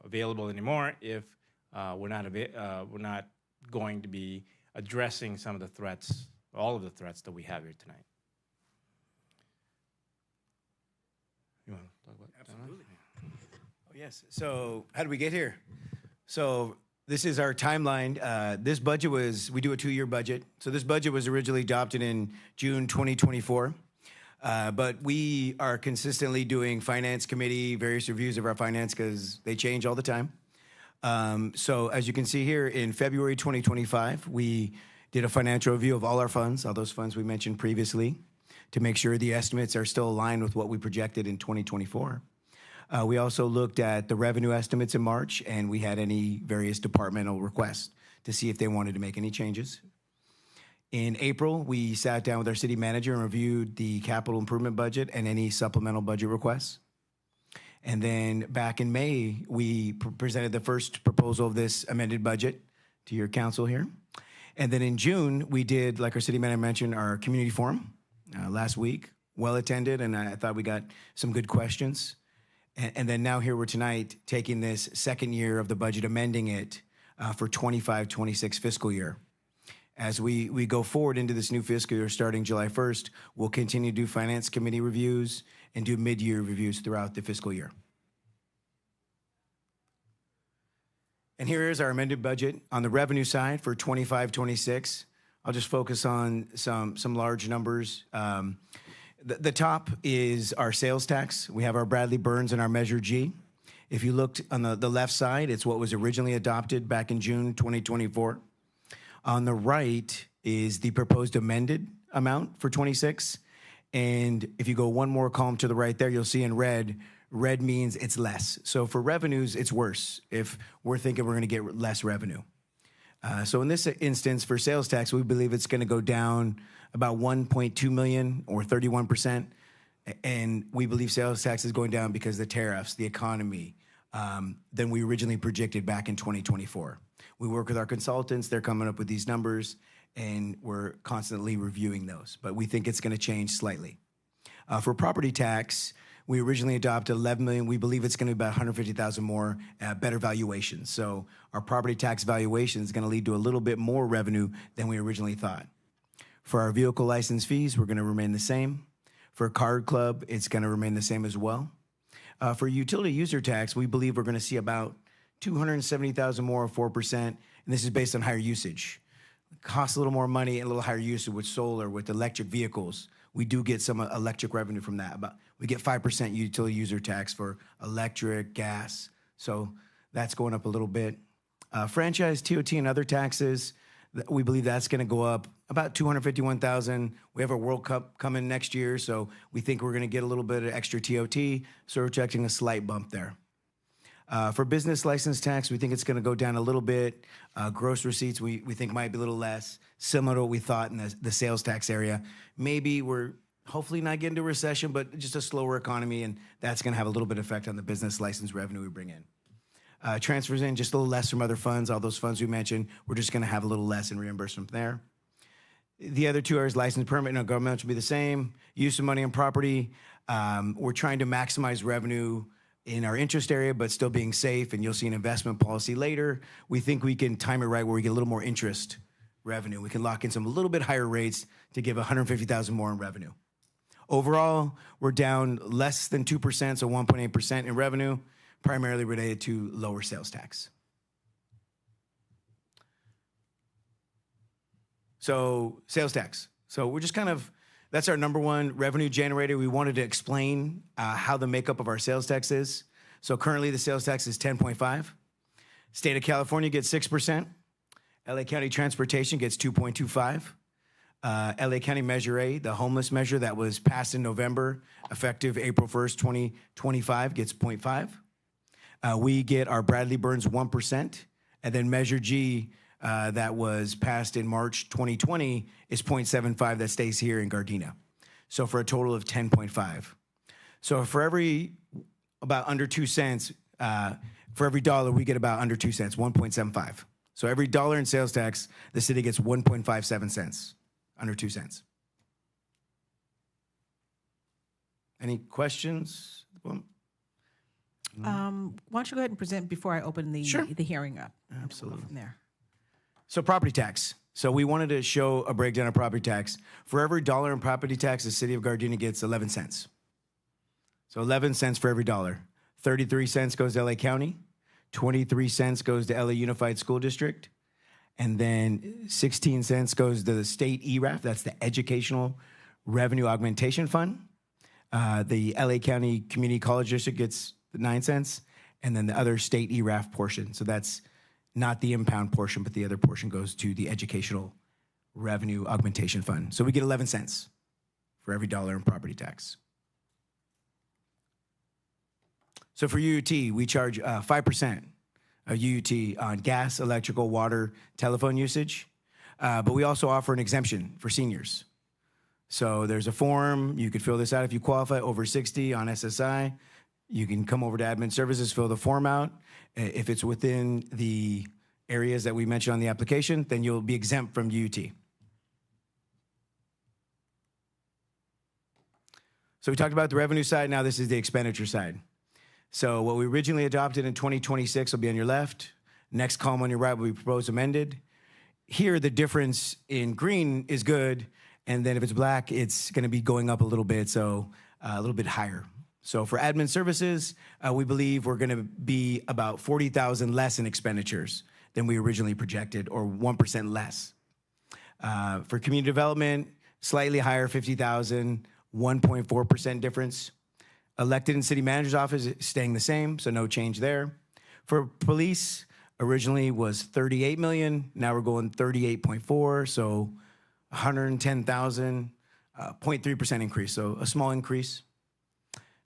available anymore if we're not going to be addressing some of the threats, all of the threats that we have here tonight. You want to talk about that? Absolutely. Oh, yes. So how did we get here? So this is our timeline. This budget we do a 2-year budget. So this budget was originally adopted in June 2024. But we are consistently doing finance committee, various reviews of our finance because they change all the time. So as you can see here, in February 2025, we did a financial review of all our funds, all those funds we mentioned previously, to make sure the estimates are still aligned with what we projected in 2024. We also looked at the revenue estimates in March, and we had any various departmental requests to see if they wanted to make any changes. In April, we sat down with our city manager and reviewed the capital improvement budget and any supplemental budget requests. And then back in May, we presented the first proposal of this amended budget to your council here. And then in June, we did, like our city manager mentioned, our community forum last week, well attended, and I thought we got some good questions. And then now here we're tonight taking this second year of the budget, amending it for 25-26 fiscal year. As we go forward into this new fiscal year starting July 1st, we'll continue to do finance committee reviews and do mid-year reviews throughout the fiscal year. And here is our amended budget. On the revenue side for 25-26, I'll just focus on some large numbers. The top is our sales tax. We have our Bradley Burns and our Measure G. If you looked on the left side, it's what was originally adopted back in June 2024. On the right is the proposed amended amount for 26. And if you go one more column to the right there, you'll see in red, red means it's less. So for revenues, it's worse if we're thinking we're going to get less revenue. So in this instance, for sales tax, we believe it's going to go down about 1.2 million or 31%. And we believe sales tax is going down because the tariffs, the economy, than we originally projected back in 2024. We work with our consultants. They're coming up with these numbers, and we're constantly reviewing those. But we think it's going to change slightly. For property tax, we originally adopted 11 million. We believe it's going to be about 150,000 more, better valuations. So our property tax valuation is going to lead to a little bit more revenue than we originally thought. For our vehicle license fees, we're going to remain the same. For Card Club, it's going to remain the same as well. For utility user tax, we believe we're going to see about 270,000 more, or 4%, and this is based on higher usage. It costs a little more money and a little higher usage with solar, with electric vehicles. We do get some electric revenue from that. We get 5% utility user tax for electric, gas, so that's going up a little bit. Franchise, TOT, and other taxes, we believe that's going to go up about 251,000. We have a World Cup coming next year, so we think we're going to get a little bit of extra TOT, so we're projecting a slight bump there. For business license tax, we think it's going to go down a little bit. Gross receipts, we think might be a little less, similar to what we thought in the sales tax area. Maybe we're hopefully not getting into a recession, but just a slower economy, and that's going to have a little bit of effect on the business license revenue we bring in. Transfers in just a little less from other funds. All those funds we mentioned, we're just going to have a little less in reimbursement there. The other two areas, license permit and government, will be the same. Use of money and property. We're trying to maximize revenue in our interest area, but still being safe, and you'll see an investment policy later. We think we can time it right where we get a little more interest revenue. We can lock in some a little bit higher rates to give $150,000 more in revenue. Overall, we're down less than 2%, so 1.8% in revenue, primarily related to lower sales tax. So sales tax. So we're just kind of, that's our number one revenue generator. We wanted to explain how the makeup of our sales tax is. So currently the sales tax is 10.5. State of California gets 6%. LA County Transportation gets 2.25. LA County Measure A, the homeless measure that was passed in November, effective April 1st, 2025, gets 0.5. We get our Bradley Burns 1%, and then Measure G, that was passed in March 2020, is 0.75 that stays here in Gardena. So for a total of 10.5. So for every about under 2 cents, for every dollar, we get about under 2 cents, 1.75. So every dollar in sales tax, the city gets 1.57 cents, under 2 cents. Any questions? Why don't you go ahead and present before I open the hearing up? Absolutely. We'll go from there. So property tax. So we wanted to show a breakdown of property tax. For every dollar in property tax, the city of Gardena gets 11 cents. So 11 cents for every dollar. 33 cents goes to LA County. 23 cents goes to LA Unified School District. And then 16 cents goes to the state ERAF. That's the Educational Revenue Augmentation Fund. The LA County Community College District gets 9 cents. And then the other state ERAF portion. So that's not the impound portion, but the other portion goes to the Educational Revenue Augmentation Fund. So we get 11 cents for every dollar in property tax. So for UUT, we charge 5% of UUT on gas, electrical, water, telephone usage. But we also offer an exemption for seniors. So there's a form. You could fill this out if you qualify over 60 on SSI. You can come over to Admin Services, fill the form out. If it's within the areas that we mentioned on the application, then you'll be exempt from UUT. So we talked about the revenue side. Now this is the expenditure side. So what we originally adopted in 2026 will be on your left. Next column on your right will be proposed amended. Here, the difference in green is good. And then if it's black, it's going to be going up a little bit, so a little bit higher. So for admin services, we believe we're going to be about 40,000 less in expenditures than we originally projected, or 1% less. For community development, slightly higher, 50,000, 1.4% difference. Elected and city manager's office is staying the same, so no change there. For police, originally was 38 million, now we're going 38.4, so 110,000, 0.3% increase, so a small increase.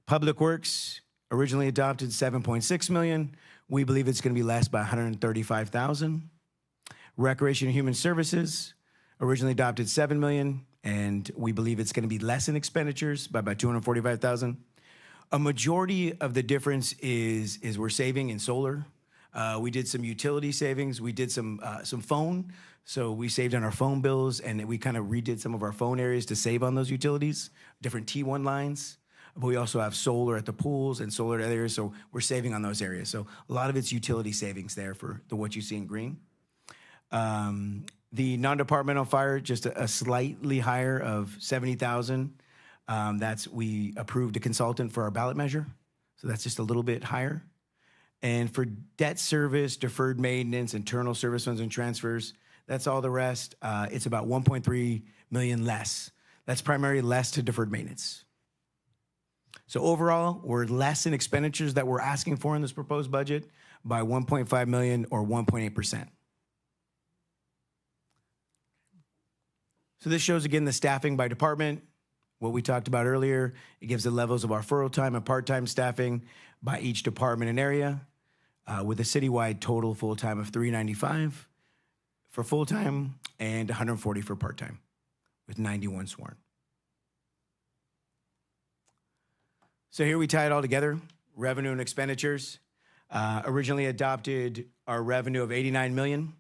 Public Works, originally adopted 7.6 million. We believe it's going to be less by 135,000. Recreation and Human Services, originally adopted 7 million, and we believe it's going to be less in expenditures by about 245,000. A majority of the difference is we're saving in solar. We did some utility savings. We did some phone. So we saved on our phone bills, and we kind of redid some of our phone areas to save on those utilities, different T1 lines. But we also have solar at the pools and solar at other areas, so we're saving on those areas. So a lot of it's utility savings there for what you see in green. The non-departmental fire, just a slightly higher of 70,000. We approved a consultant for our ballot measure, so that's just a little bit higher. And for debt service, deferred maintenance, internal service funds and transfers, that's all the rest. It's about 1.3 million less. That's primarily less to deferred maintenance. So overall, we're less in expenditures that we're asking for in this proposed budget by 1.5 million or 1.8%. So this shows again the staffing by department. What we talked about earlier, it gives the levels of our furlough time and part-time staffing by each department and area. with a citywide total full-time of 395 for full-time and 140 for part-time, with 91 sworn. So here we tie it all together, revenue and expenditures. Originally adopted our revenue of 89 million,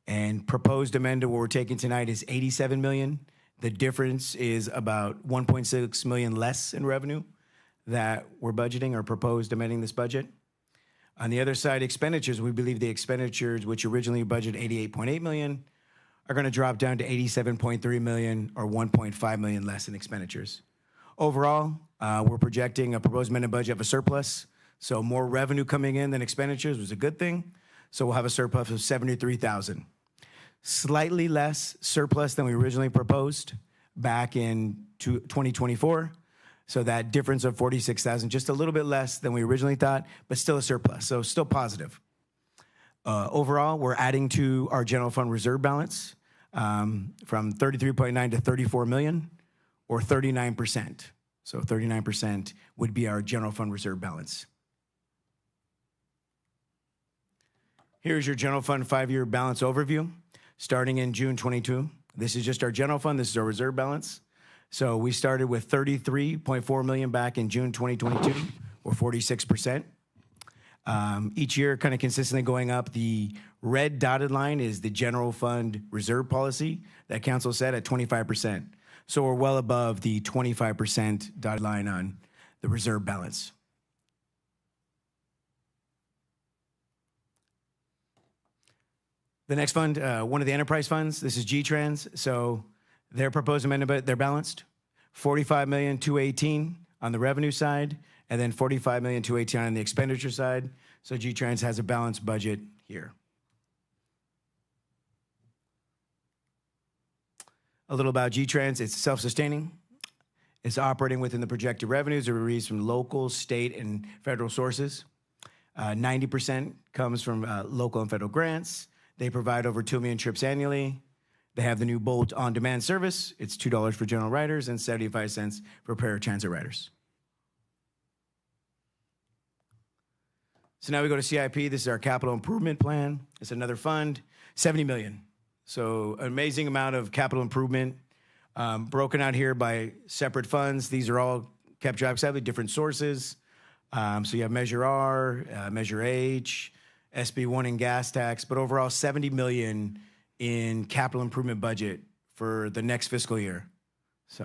and proposed amendment what we're taking tonight is 87 million. The difference is about 1.6 million less in revenue that we're budgeting or proposed amending this budget. On the other side, expenditures, we believe the expenditures, which originally budgeted 88.8 million, are gonna drop down to 87.3 million or 1.5 million less in expenditures. Overall, we're projecting a proposed amended budget of a surplus. So more revenue coming in than expenditures was a good thing. So we'll have a surplus of 73,000. Slightly less surplus than we originally proposed back in 2024. So that difference of 46,000, just a little bit less than we originally thought, but still a surplus, so still positive. Overall, we're adding to our general fund reserve balance from 33.9 to 34 million, or 39%. So 39% would be our general fund reserve balance. Here's your general fund 5-year balance overview. Starting in June 22, this is just our general fund, this is our reserve balance. So we started with 33.4 million back in June 2022, or 46%. Each year kind of consistently going up. The red dotted line is the general fund reserve policy that council set at 25%. So we're well above the 25% dotted line on the reserve balance. The next fund, one of the enterprise funds, this is G-Trans. So their proposed amendment, but they're balanced. 45,218 on the revenue side, and then 45,218 on the expenditure side. So G-Trans has a balanced budget here. A little about G-Trans, it's self-sustaining. It's operating within the projected revenues that were released from local, state, and federal sources. 90% comes from local and federal grants. They provide over 2 million trips annually. They have the new Bolt on-demand service. It's $2 for general riders and 75 cents for paratransit riders. So now we go to CIP. This is our capital improvement plan. It's another fund, 70 million. So an amazing amount of capital improvement broken out here by separate funds. These are all kept track of different sources. So you have Measure R, Measure H, SB1 and gas tax, but overall 70 million in capital improvement budget for the next fiscal year. So,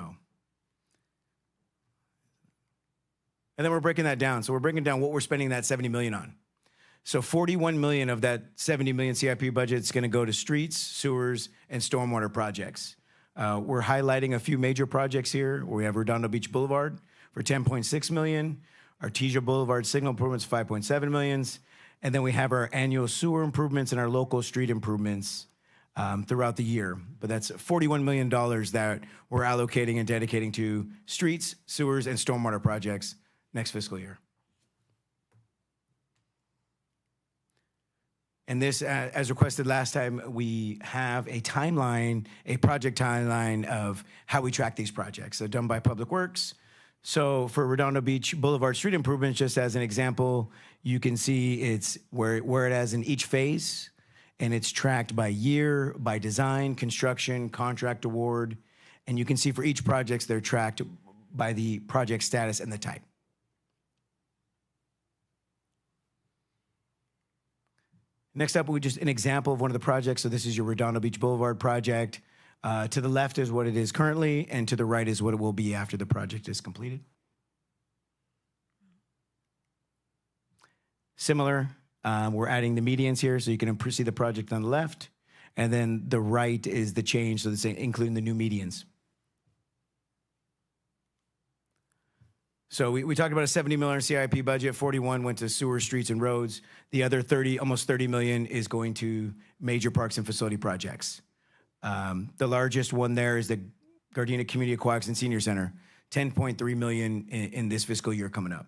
and then we're breaking that down. So we're breaking down what we're spending that 70 million on. So 41 million of that 70 million CIP budget is going to go to streets, sewers, and stormwater projects. We're highlighting a few major projects here. We have Redondo Beach Boulevard for 10.6 million. Artesia Boulevard signal improvements, 5.7 millions. And then we have our annual sewer improvements and our local street improvements throughout the year. But that's $41 million that we're allocating and dedicating to streets, sewers, and stormwater projects next fiscal year. And this, as requested last time, we have a timeline, a project timeline of how we track these projects. So done by Public Works. So for Redondo Beach Boulevard street improvements, just as an example, you can see it's where it has in each phase, and it's tracked by year, by design, construction, contract award, and you can see for each project, they're tracked by the project status and the type. Next up, just an example of one of the projects. So this is your Redondo Beach Boulevard project. To the left is what it is currently, and to the right is what it will be after the project is completed. Similar, we're adding the medians here, so you can see the project on the left, and then the right is the change, so it's including the new medians. So we talked about a $70 million CIP budget, 41 went to sewer, streets, and roads. The other 30, almost 30 million is going to major parks and facility projects. The largest one there is the Gardena Community Aquatics and Senior Center, 10.3 million in this fiscal year coming up.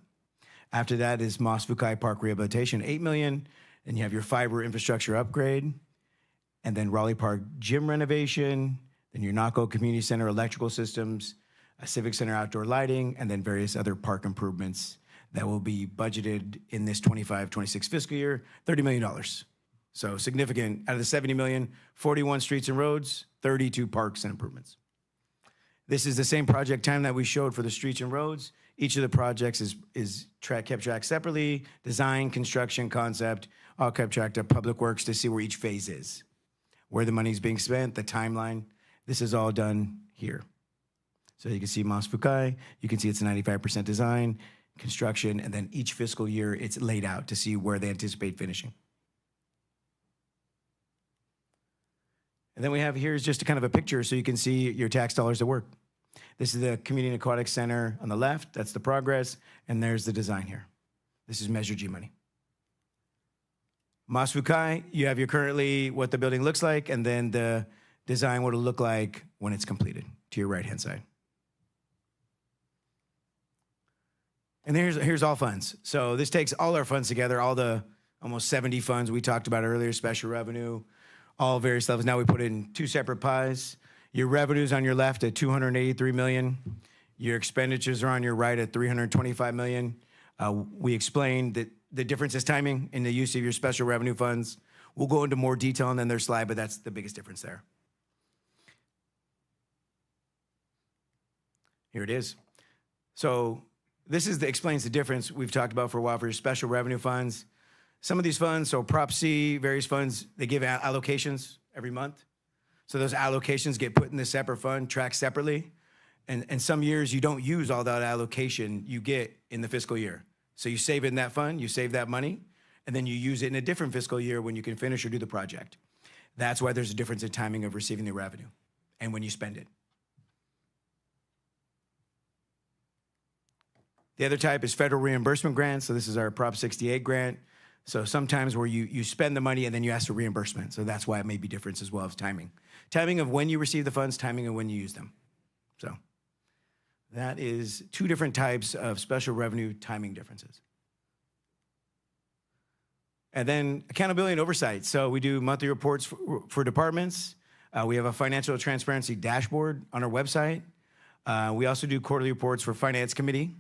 After that is Moss Fukai Park Rehabilitation, 8 million. Then you have your fiber infrastructure upgrade, and then Raleigh Park gym renovation, then your Naco Community Center electrical systems, a Civic Center outdoor lighting, and then various other park improvements that will be budgeted in this 25-26 fiscal year, $30 million. So significant. Out of the 70 million, 41 streets and roads, 32 parks and improvements. This is the same project time that we showed for the streets and roads. Each of the projects is kept tracked separately, design, construction, concept, all kept tracked of Public Works to see where each phase is, where the money's being spent, the timeline. This is all done here. So you can see Mas Fukai, you can see it's 95% design, construction, and then each fiscal year it's laid out to see where they anticipate finishing. And then we have here's just a kind of a picture so you can see your tax dollars at work. This is the Community and Aquatic Center on the left, that's the progress, and there's the design here. This is Measure G money. Mas Fukai, you have your currently what the building looks like, and then the design, what it'll look like when it's completed, to your right-hand side. And here's all funds. So this takes all our funds together, all the almost 70 funds we talked about earlier, special revenue, all various levels. Now we put it in two separate pies. Your revenues on your left at $283 million. Your expenditures are on your right at $325 million. We explained that the difference is timing in the use of your special revenue funds. We'll go into more detail in their slide, but that's the biggest difference there. Here it is. So this explains the difference we've talked about for a while for your special revenue funds. Some of these funds, so Prop C, various funds, they give allocations every month. So those allocations get put in the separate fund, tracked separately. And some years you don't use all that allocation you get in the fiscal year. So you save it in that fund, you save that money, and then you use it in a different fiscal year when you can finish or do the project. That's why there's a difference in timing of receiving the revenue and when you spend it. The other type is federal reimbursement grants. So this is our Prop 68 grant. So sometimes where you spend the money and then you ask for reimbursement. So that's why it may be different as well as timing. Timing of when you receive the funds, timing of when you use them. So that is two different types of special revenue timing differences. And then accountability and oversight. So we do monthly reports for departments. We have a financial transparency dashboard on our website. We also do quarterly reports for finance committee.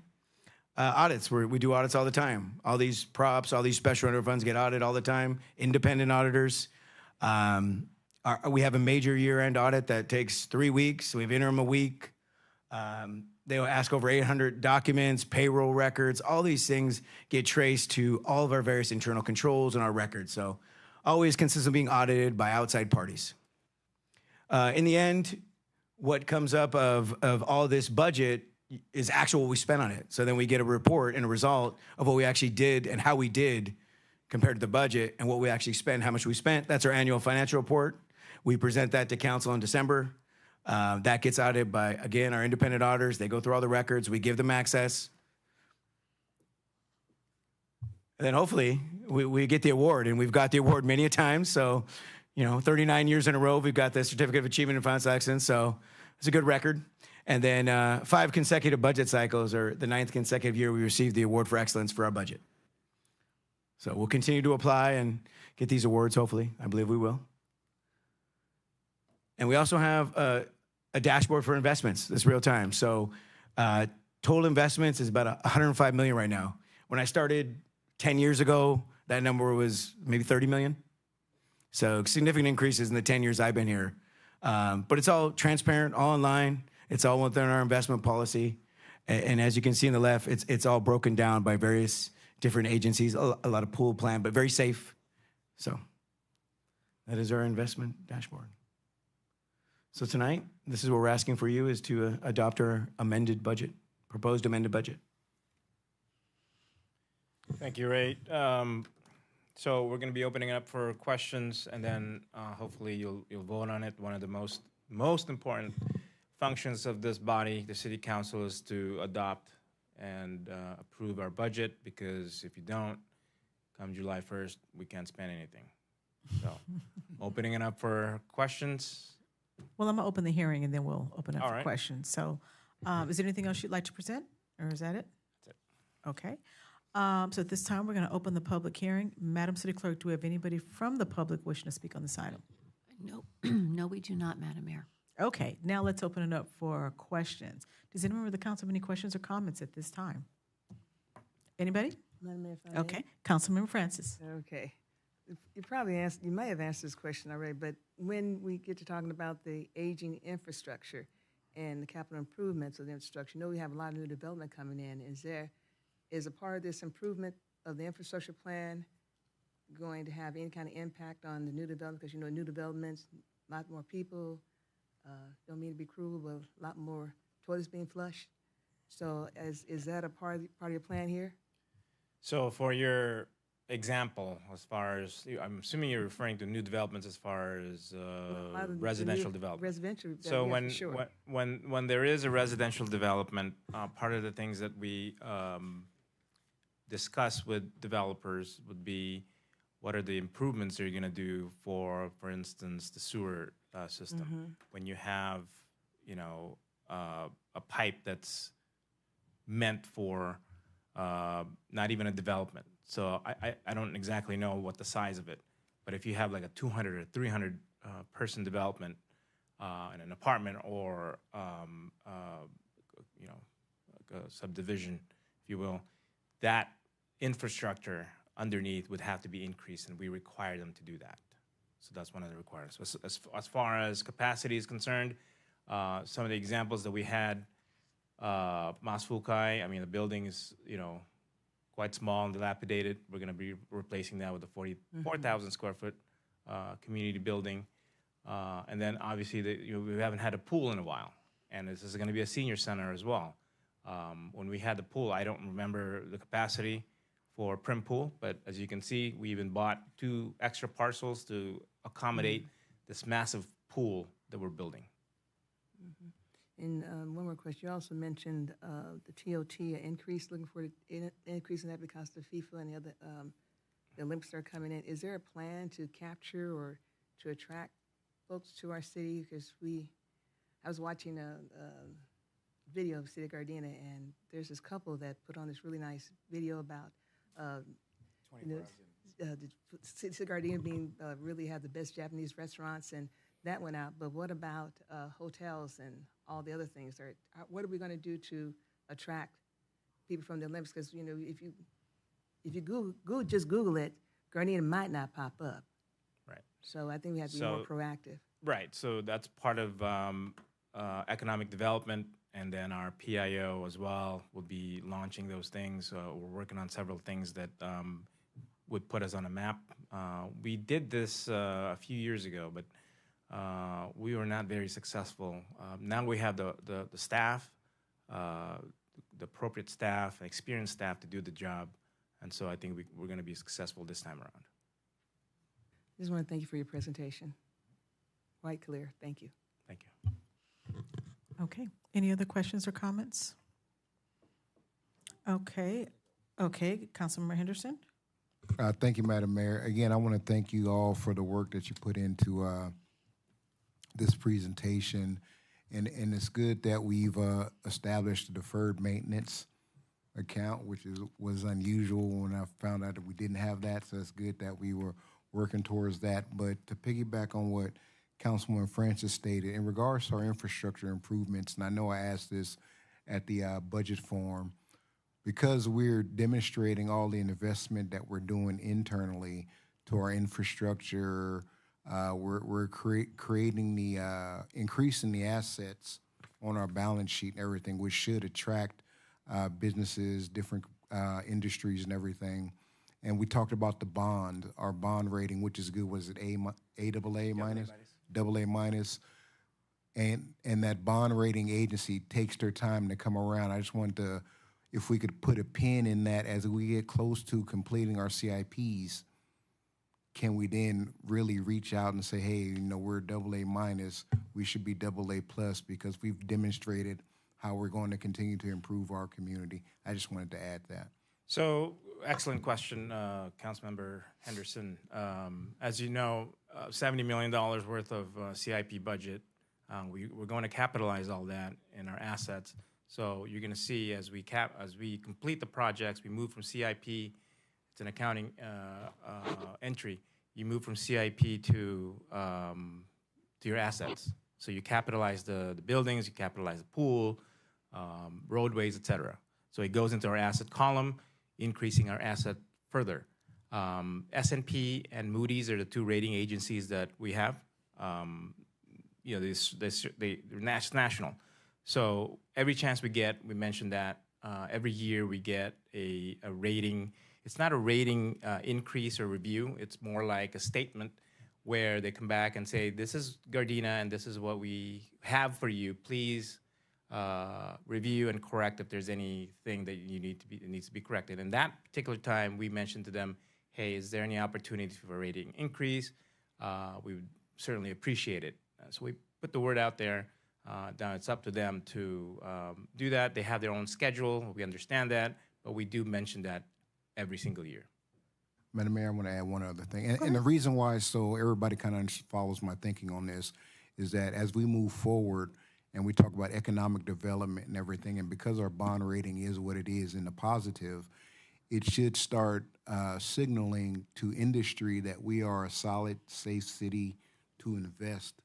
Audits, we do audits all the time. All these props, all these special revenue funds get audited all the time. Independent auditors. We have a major year-end audit that takes 3 weeks. We have interim a week. They'll ask over 800 documents, payroll records. All these things get traced to all of our various internal controls and our records. So always consistently being audited by outside parties. In the end, what comes up of all this budget is actual what we spent on it. So then we get a report and a result of what we actually did and how we did compared to the budget and what we actually spent, how much we spent. That's our annual financial report. We present that to council in December. That gets audited by, again, our independent auditors. They go through all the records. We give them access. And then hopefully we get the award, and we've got the award many a time. So, 39 years in a row, we've got the Certificate of Achievement in Financial Excellence. So it's a good record. And then 5 consecutive budget cycles, or the 9th consecutive year, we received the award for excellence for our budget. So we'll continue to apply and get these awards, hopefully. I believe we will. And we also have a dashboard for investments that's real time. So total investments is about $105 million right now. When I started 10 years ago, that number was maybe 30 million. So significant increases in the 10 years I've been here. But it's all transparent, all online. It's all within our investment policy. And as you can see on the left, it's all broken down by various different agencies, a lot of pool plan, but very safe. So that is our investment dashboard. So tonight, this is what we're asking for you, is to adopt our amended budget, proposed amended budget. Thank you, Ray. So we're going to be opening it up for questions, and then hopefully you'll vote on it. One of the most important functions of this body, the City Council, is to adopt and approve our budget, because if you don't, come July 1st, we can't spend anything. So opening it up for questions. Well, I'm going to open the hearing, and then we'll open up All for right. questions. So is there anything else you'd like to present, or is that it? That's it. Okay. So at this time, we're going to open the public hearing. Madam City Clerk, do we have anybody from the public wishing to speak on this item? No, no, we do not, Madam Mayor. Okay, now let's open it up for questions. Does any member of the council have any questions or comments at this time? Anybody? Madam Mayor, if I may. Okay, Councilmember Francis. Okay. You might have answered this question already, but when we get to talking about the aging infrastructure and the capital improvements of the infrastructure, we have a lot of new development coming in. Is a part of this improvement of the infrastructure plan going to have any kind of impact on the new development? Because new developments, a lot more people, don't mean to be cruel, but a lot more toilets being flushed. So is that a part of your plan here? So for your example, as far as, I'm assuming you're referring to new developments as far as A lot of the residential new development. Residential, So yeah, for sure. when there is a residential development, part of the things that we discuss with developers would be what are the improvements they're going to do for instance, the sewer system. When you have, a pipe that's meant for not even a development. So I don't exactly know what the size of it, but if you have like a 200 or 300 person development in an apartment or like a subdivision, if you will, that infrastructure underneath would have to be increased, and we require them to do that. So that's one of the requirements. So as far as capacity is concerned, some of the examples that we had, Mas Fukai, I mean, the building is, quite small and dilapidated. We're going to be replacing that with a 44,000 square foot community building. And then obviously, we haven't had a pool in a while, and this is going to be a senior center as well. When we had the pool, I don't remember the capacity for Prim Pool, but as you can see, we even bought 2 extra parcels to accommodate this massive pool that we're building. And one more question. You also mentioned the TOT increase, looking for an increase in that because of FIFA and the other the Olympics are coming in. Is there a plan to capture or to attract folks to our city? Because I was watching a video of City of Gardena, and there's this couple that put on this really nice video about the City of Gardena being really have the best Japanese restaurants, and that went out. But what about hotels and all the other things? What are we going to do to attract people from the Olympics? Because if you just Google it, Gardena might not pop up. Right. So I think we have to be more proactive. Right. So that's part of economic development, and then our PIO as well will be launching those things. We're working on several things that would put us on a map. We did this a few years ago, but we were not very successful. Now we have the staff, the appropriate staff, experienced staff to do the job, and so I think we're going to be successful this time around. Just want to thank you for your presentation. Quite clear. Thank you. Thank you. Okay. Any other questions or comments? Okay. Councilmember Henderson? Thank you, Madam Mayor. Again, I want to thank you all for the work that you put into this presentation. And it's good that we've established a deferred maintenance account, which was unusual when I found out that we didn't have that. So it's good that we were working towards that. But to piggyback on what Councilwoman Francis stated, in regards to our infrastructure improvements, and I know I asked this at the budget forum, because we're demonstrating all the investment that we're doing internally to our infrastructure, we're creating the increasing the assets on our balance sheet and everything, which should attract businesses, different industries and everything. And we talked about the bond, our bond rating, which is good. Was it AA minus? AA minus. And that bond rating agency takes their time to come around. I just wanted to, if we could put a pin in that as we get close to completing our CIPs, can we then really reach out and say, hey, we're AA minus, we should be AA plus, because we've demonstrated how we're going to continue to improve our community. I just wanted to add that. So, excellent question, Councilmember Henderson. As you know, $70 million worth of CIP budget. We're going to capitalize all that in our assets. So you're going to see as we complete the projects, we move from CIP. It's an accounting entry. You move from CIP to your assets. So you capitalize the buildings, you capitalize the pool, roadways, et cetera. So it goes into our asset column. increasing our asset further. S&P and Moody's are the two rating agencies that we have. You know, they're national. So every chance we get, we mentioned that every year we get a rating. It's not a rating increase or review. It's more like a statement where they come back and say, this is Gardena and this is what we have for you. Please review and correct if there's anything that needs to be corrected. And that particular time, we mentioned to them, hey, is there any opportunity for a rating increase? We would certainly appreciate it. So we put the word out there. Now it's up to them to do that. They have their own schedule. We understand that, but we do mention that every single year. Madam Mayor, I want to add one other thing. And the reason why, so everybody kind of follows my thinking on this, is that as we move forward and we talk about economic development and everything, and because our bond rating is what it is in the positive, it should start signaling to industry that we are a solid, safe city to invest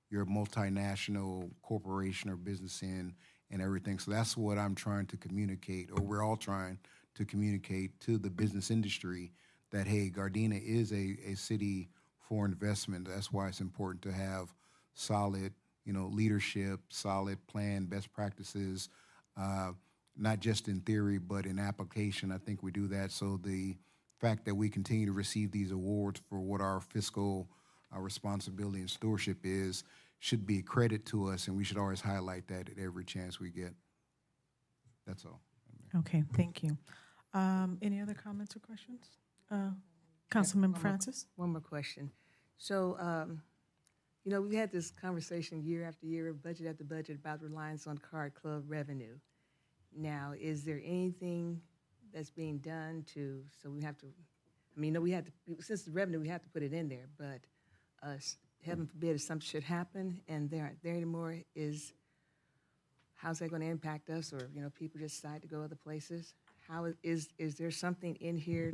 your multinational corporation or business in and everything. So that's what I'm trying to communicate, or we're all trying to communicate to the business industry, that, hey, Gardena is a city for investment. That's why it's important to have solid, leadership, solid plan, best practices, not just in theory, but in application. I think we do that. So the fact that we continue to receive these awards for what our fiscal responsibility and stewardship is should be a credit to us, and we should always highlight that at every chance we get. That's all. Okay, thank you. Any other comments or questions? Councilmember Francis? One more question. So, we had this conversation year after year, budget after budget, about reliance on card club revenue. Now, is there anything that's being done so we have to, since the revenue, we have to put it in there, but heaven forbid if something should happen and they aren't there anymore, how's that going to impact us, or, people just decide to go other places? How is there something in here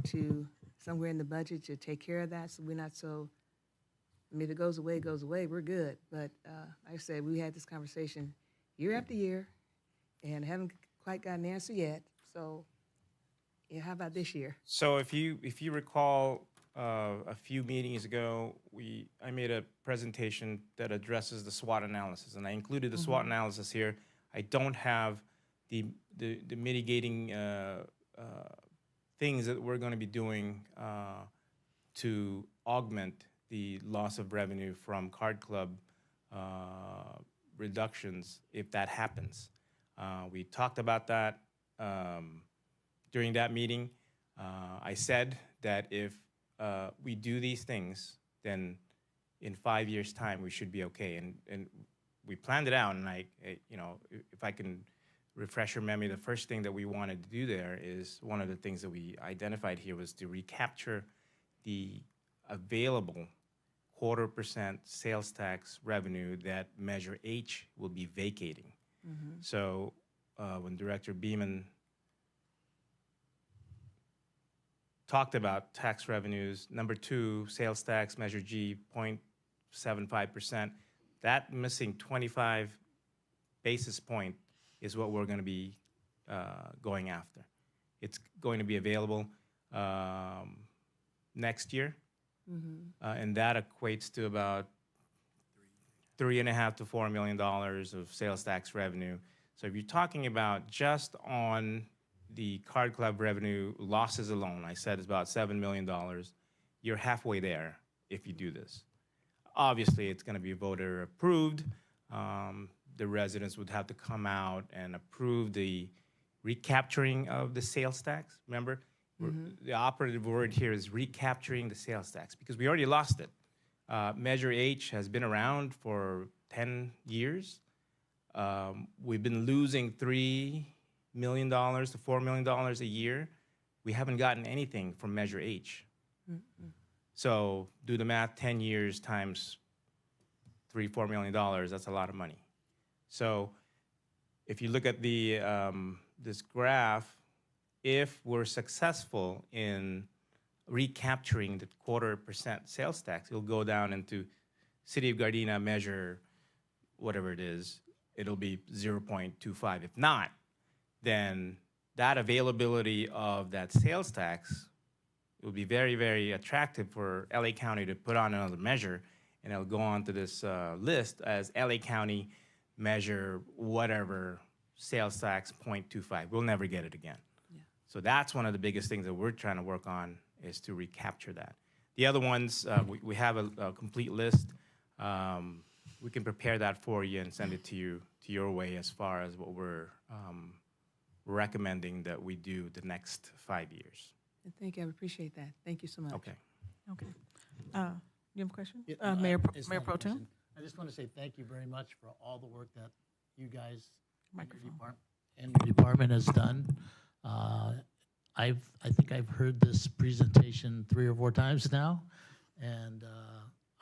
somewhere in the budget to take care of that, so we're not so, if it goes away, we're good. But like I said, we had this conversation year after year and haven't quite got an answer yet. So how about this year? So if you recall, a few meetings ago, I made a presentation that addresses the SWOT analysis, and I included the SWOT analysis here. I don't have the mitigating things that we're going to be doing to augment the loss of revenue from card club reductions if that happens. We talked about that during that meeting. I said that if we do these things, then in 5 years' time we should be okay. And we planned it out. And if I can refresh your memory, the first thing that we wanted to do there is, one of the things that we identified here was to recapture the available 0.25% sales tax revenue that Measure H will be vacating. Mm-hmm. So when Director Beeman talked about tax revenues, number 2, sales tax, Measure G, 0.75%, that missing 25 basis point is what we're going to be going after. It's going to be available next year, and that equates to about $3.5 to $4 million of sales tax revenue. So if you're talking about just on the card club revenue losses alone, I said it's about $7 million. You're halfway there if you do this. Obviously, it's going to be voter approved. The residents would have to come out and approve the recapturing of the sales tax. Remember, the operative word here is recapturing the sales tax, because we already lost it. Measure H has been around for 10 years. We've been losing $3 million to $4 million a year. We haven't gotten anything from Measure H. So do the math, 10 years times $4 million, that's a lot of money. So if you look at this graph, if we're successful in recapturing the 0.25% sales tax, it'll go down into City of Gardena measure, whatever it is, it'll be 0.25. If not, then that availability of that sales tax, it would be very, very attractive for LA County to put on another measure, and it'll go on to this list as LA County measure whatever sales tax 0.25. We'll never get it again. So that's one of the biggest things that we're trying to work on, is to recapture that. The other ones, we have a complete list. We can prepare that for you and send it to you, to your way, as far as what we're recommending that we do the next 5 years. Thank you. I appreciate that. Thank you so much. Okay. Okay. You have a question? Yeah, Mayor it's Mayor not a Pro Tem? question. I just want to say thank you very much for all the work that you guys and your department has done. I think I've heard this presentation 3 or 4 times now, and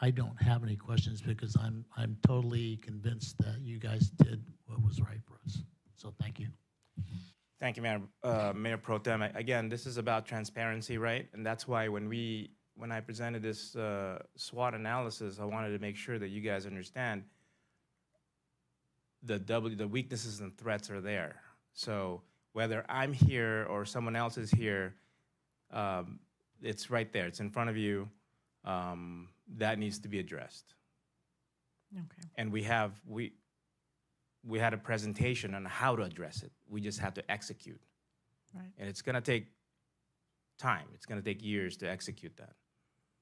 I don't have any questions because I'm totally convinced that you guys did what was right for us. So thank you. Thank you, Mayor Pro Tem. Again, this is about transparency, right? And that's why when I presented this SWOT analysis, I wanted to make sure that you guys understand the weaknesses and threats are there. So whether I'm here or someone else is here, it's right there. It's in front of you. That needs to be addressed. Okay. And we had a presentation on how to address it. We just have to execute. Right. And it's going to take time. It's going to take years to execute that.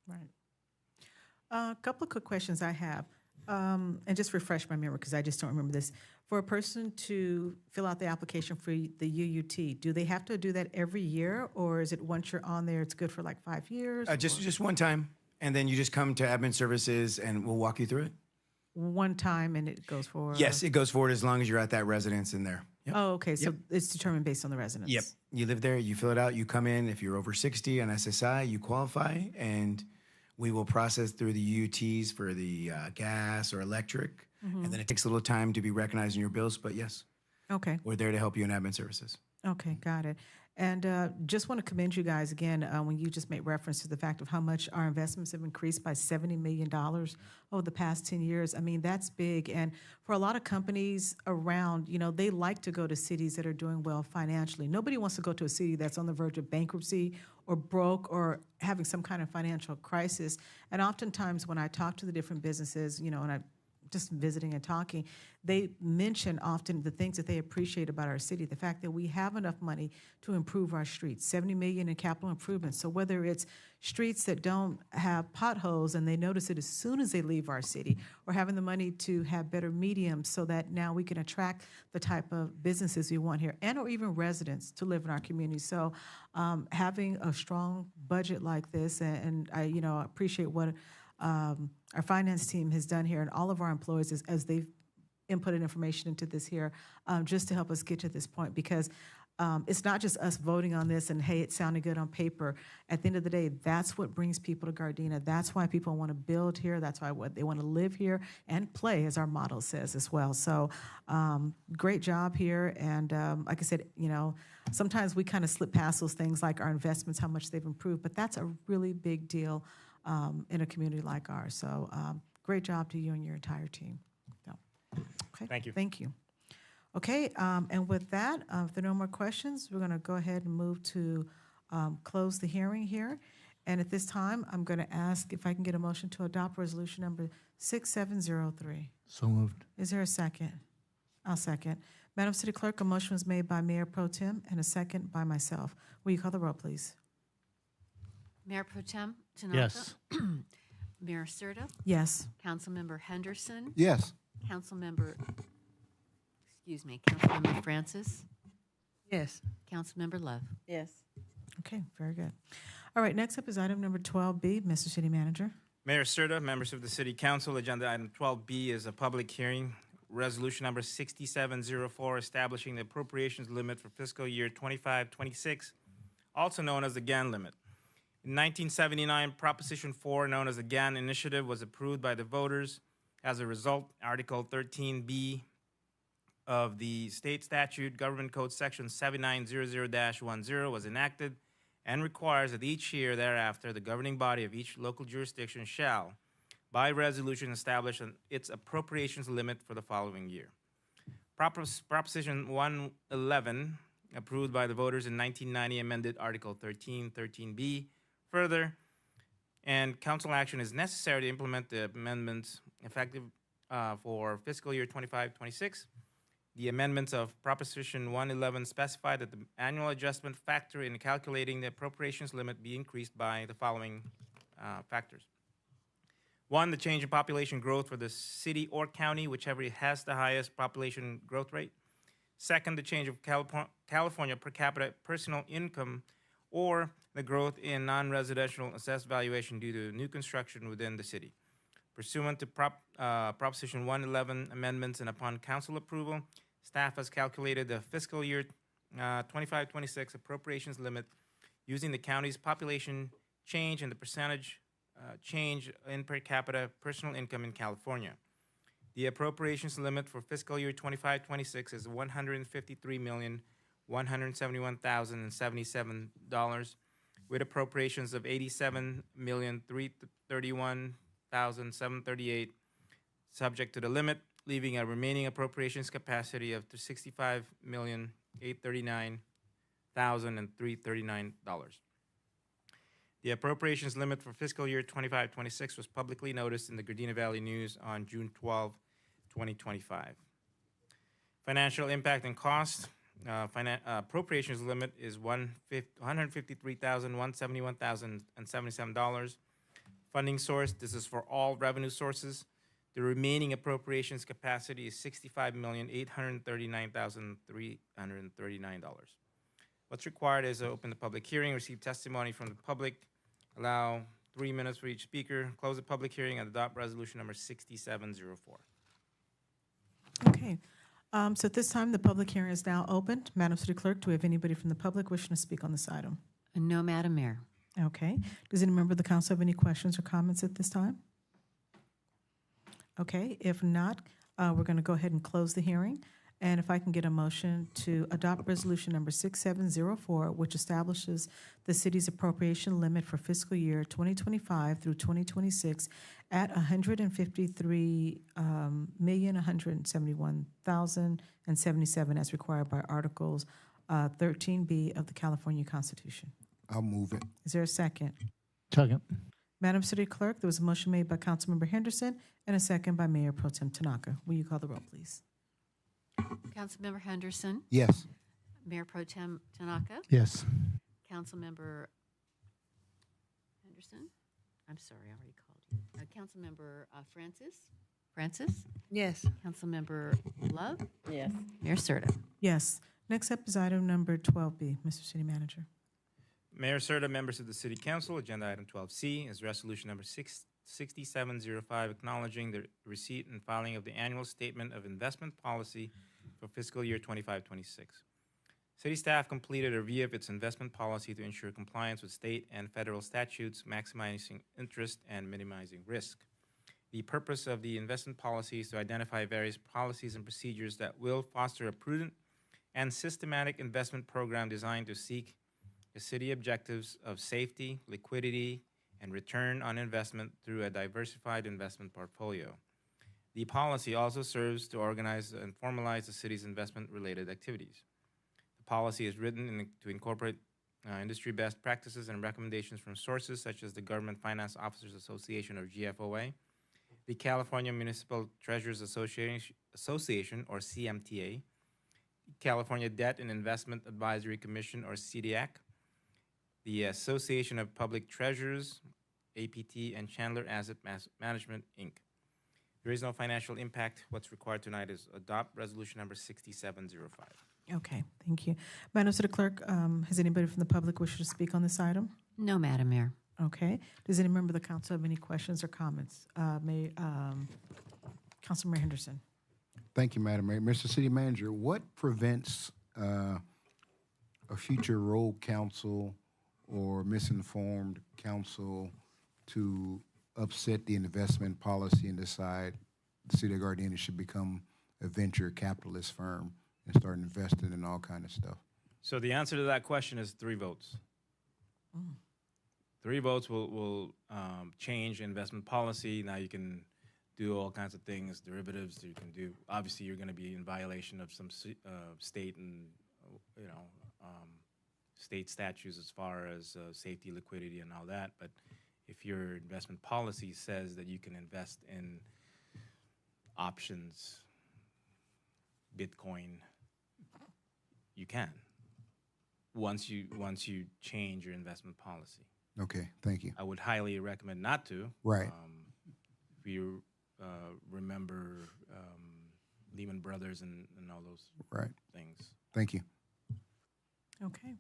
Right. A couple of quick questions I have, and just refresh my memory because I just don't remember this. For a person to fill out the application for the UUT, do they have to do that every year, or is it once you're on there, it's good for like 5 years? Just one time, and then you just come to admin services, and we'll walk you through it. One time, and it goes forward? Yes, it goes forward as long as you're at that residence in there. Yep. Oh, okay, so it's determined based on the residence? Yep. You live there, you fill it out, you come in. If you're over 60 on SSI, you qualify, and we will process through the UUTs for the gas or electric. And then it takes a little time to be recognized in your bills, but yes. Okay. We're there to help you in admin services. Okay, got it. And just want to commend you guys again when you just made reference to the fact of how much our investments have increased by $70 million over the past 10 years. I mean, that's big. And for a lot of companies around, you know, they like to go to cities that are doing well financially. Nobody wants to go to a city that's on the verge of bankruptcy or broke or having some kind of financial crisis. And oftentimes when I talk to the different businesses, you know, and I just visiting and talking, they mention often the things that they appreciate about our city, the fact that we have enough money to improve our streets, $70 million in capital improvements. So whether it's streets that don't have potholes and they notice it as soon as they leave our city, or having the money to have better mediums so that now we can attract the type of businesses we want here, and or even residents to live in our community. So having a strong budget like this, and I, you know, appreciate what our finance team has done here, and all of our employees as they've inputted information into this here, just to help us get to this point, because it's not just us voting on this and, hey, it sounded good on paper. At the end of the day, that's what brings people to Gardena. That's why people want to build here. That's why they want to live here and play, as our motto says as well. So great job here. And like I said, you know, sometimes we kind of slip past those things like our investments, how much they've improved, but that's a really big deal in a community like ours. So great job to you and your entire team. So, okay. Thank you. Thank you. Okay, and with that, if there are no more questions, we're going to go ahead and move to close the hearing here. And at this time, I'm going to ask if I can get a motion to adopt resolution number 6703. So moved. Is there a second? I'll second. Madam City Clerk, a motion was made by Mayor Pro Tem and a second by myself. Will you call the roll, please? Mayor Pro Tem Tanaka? Yes. Mayor Serta? Yes. Councilmember Henderson? Yes. Councilmember Francis? Yes. Councilmember Love? Yes. Okay, very good. All right, next up is item number 12B, Mr. City Manager. Mayor Serta, members of the City Council, agenda item 12B is a public hearing. Resolution number 6704, establishing the appropriations limit for fiscal year 25-26, also known as the GAN limit. In 1979, Proposition 4, known as the GAN Initiative, was approved by the voters. As a result, Article 13B of the state statute, Government Code Section 7900-10, was enacted and requires that each year thereafter, the governing body of each local jurisdiction shall, by resolution, establish its appropriations limit for the following year. Proposition 111 approved by the voters in 1990, amended Article 13, 13B further, and council action is necessary to implement the amendments effective for fiscal year 25-26. The amendments of Proposition 111 specify that the annual adjustment factor in calculating the appropriations limit be increased by the following factors. One, the change in population growth for the city or county, whichever has the highest population growth rate. Second, the change of California per capita personal income or the growth in non-residential assessed valuation due to new construction within the city. Pursuant to Proposition 111 amendments and upon council approval, staff has calculated the fiscal year 25-26 appropriations limit using the county's population change and the percentage change in per capita personal income in California. The appropriations limit for fiscal year 25-26 is $153,171,077, with appropriations of $87,331,738, subject to the limit, leaving a remaining appropriations capacity of $65,839,339. The appropriations limit for fiscal year 25-26 was publicly noticed in the Gardena Valley News on June 12, 2025. Financial impact and cost. Appropriations limit is $153,171,077. Funding source, this is for all revenue sources. The remaining appropriations capacity is $65,839,339. What's required is to open the public hearing, receive testimony from the public, allow 3 minutes for each speaker, close the public hearing, and adopt resolution number 6704. Okay. So at this time, the public hearing is now opened. Madam City Clerk, do we have anybody from the public wishing to speak on this item? No, Madam Mayor. Okay. Does any member of the council have any questions or comments at this time? Okay. If not, we're going to go ahead and close the hearing. And if I can get a motion to adopt resolution number 6704, which establishes the city's appropriation limit for fiscal year 2025 through 2026 at $153,171,077 as required by Articles 13B of the California Constitution. I'll move it. Is there a second? Second. Madam City Clerk, there was a motion made by Councilmember Henderson and a second by Mayor Pro Tem Tanaka. Will you call the roll, please? Councilmember Henderson, Yes. Mayor Pro Tem Tanaka, Yes. Councilmember Henderson. I'm sorry, I already called you. Councilmember Francis, Yes. Councilmember Love, Yes. Mayor Serta. Yes. Next up is item number 12B. Mr. City Manager. Mayor Serta, members of the City Council, agenda item 12C is resolution number 6705, acknowledging the receipt and filing of the annual statement of investment policy for fiscal year 25-26. City staff completed a review of its investment policy to ensure compliance with state and federal statutes, maximizing interest and minimizing risk. The purpose of the investment policy is to identify various policies and procedures that will foster a prudent and systematic investment program designed to seek the city objectives of safety, liquidity, and return on investment through a diversified investment portfolio. The policy also serves to organize and formalize the city's investment-related activities. The policy is written to incorporate industry best practices and recommendations from sources such as the Government Finance Officers Association, or GFOA, the California Municipal Treasurers Association, or CMTA, California Debt and Investment Advisory Commission, or CDAC, the Association of Public Treasurers, APT, and Chandler Asset Management, Inc. There is no financial impact. What's required tonight is adopt resolution number 6705. Okay, thank you. Madam City Clerk, has anybody from the public wish to speak on this item? No, Madam Mayor. Okay. Does any member of the council have any questions or comments? Councilmember Henderson. Thank you, Madam Mayor. Mr. City Manager, what prevents a future rogue council or misinformed council to upset the investment policy and decide the city of Gardena should become a venture capitalist firm and start investing in all kind of stuff? So the answer to that question is 3 votes. 3 votes will change investment policy. Now you can do all kinds of things, derivatives. You can do. Obviously, you're going to be in violation of some state and state statutes as far as safety, liquidity, and all that. But if your investment policy says that you can invest in options, Bitcoin, you can. Once you change your investment policy. Okay, thank you. I would highly recommend not to. Right. If you remember Lehman Brothers and all those things. Thank you. Okay.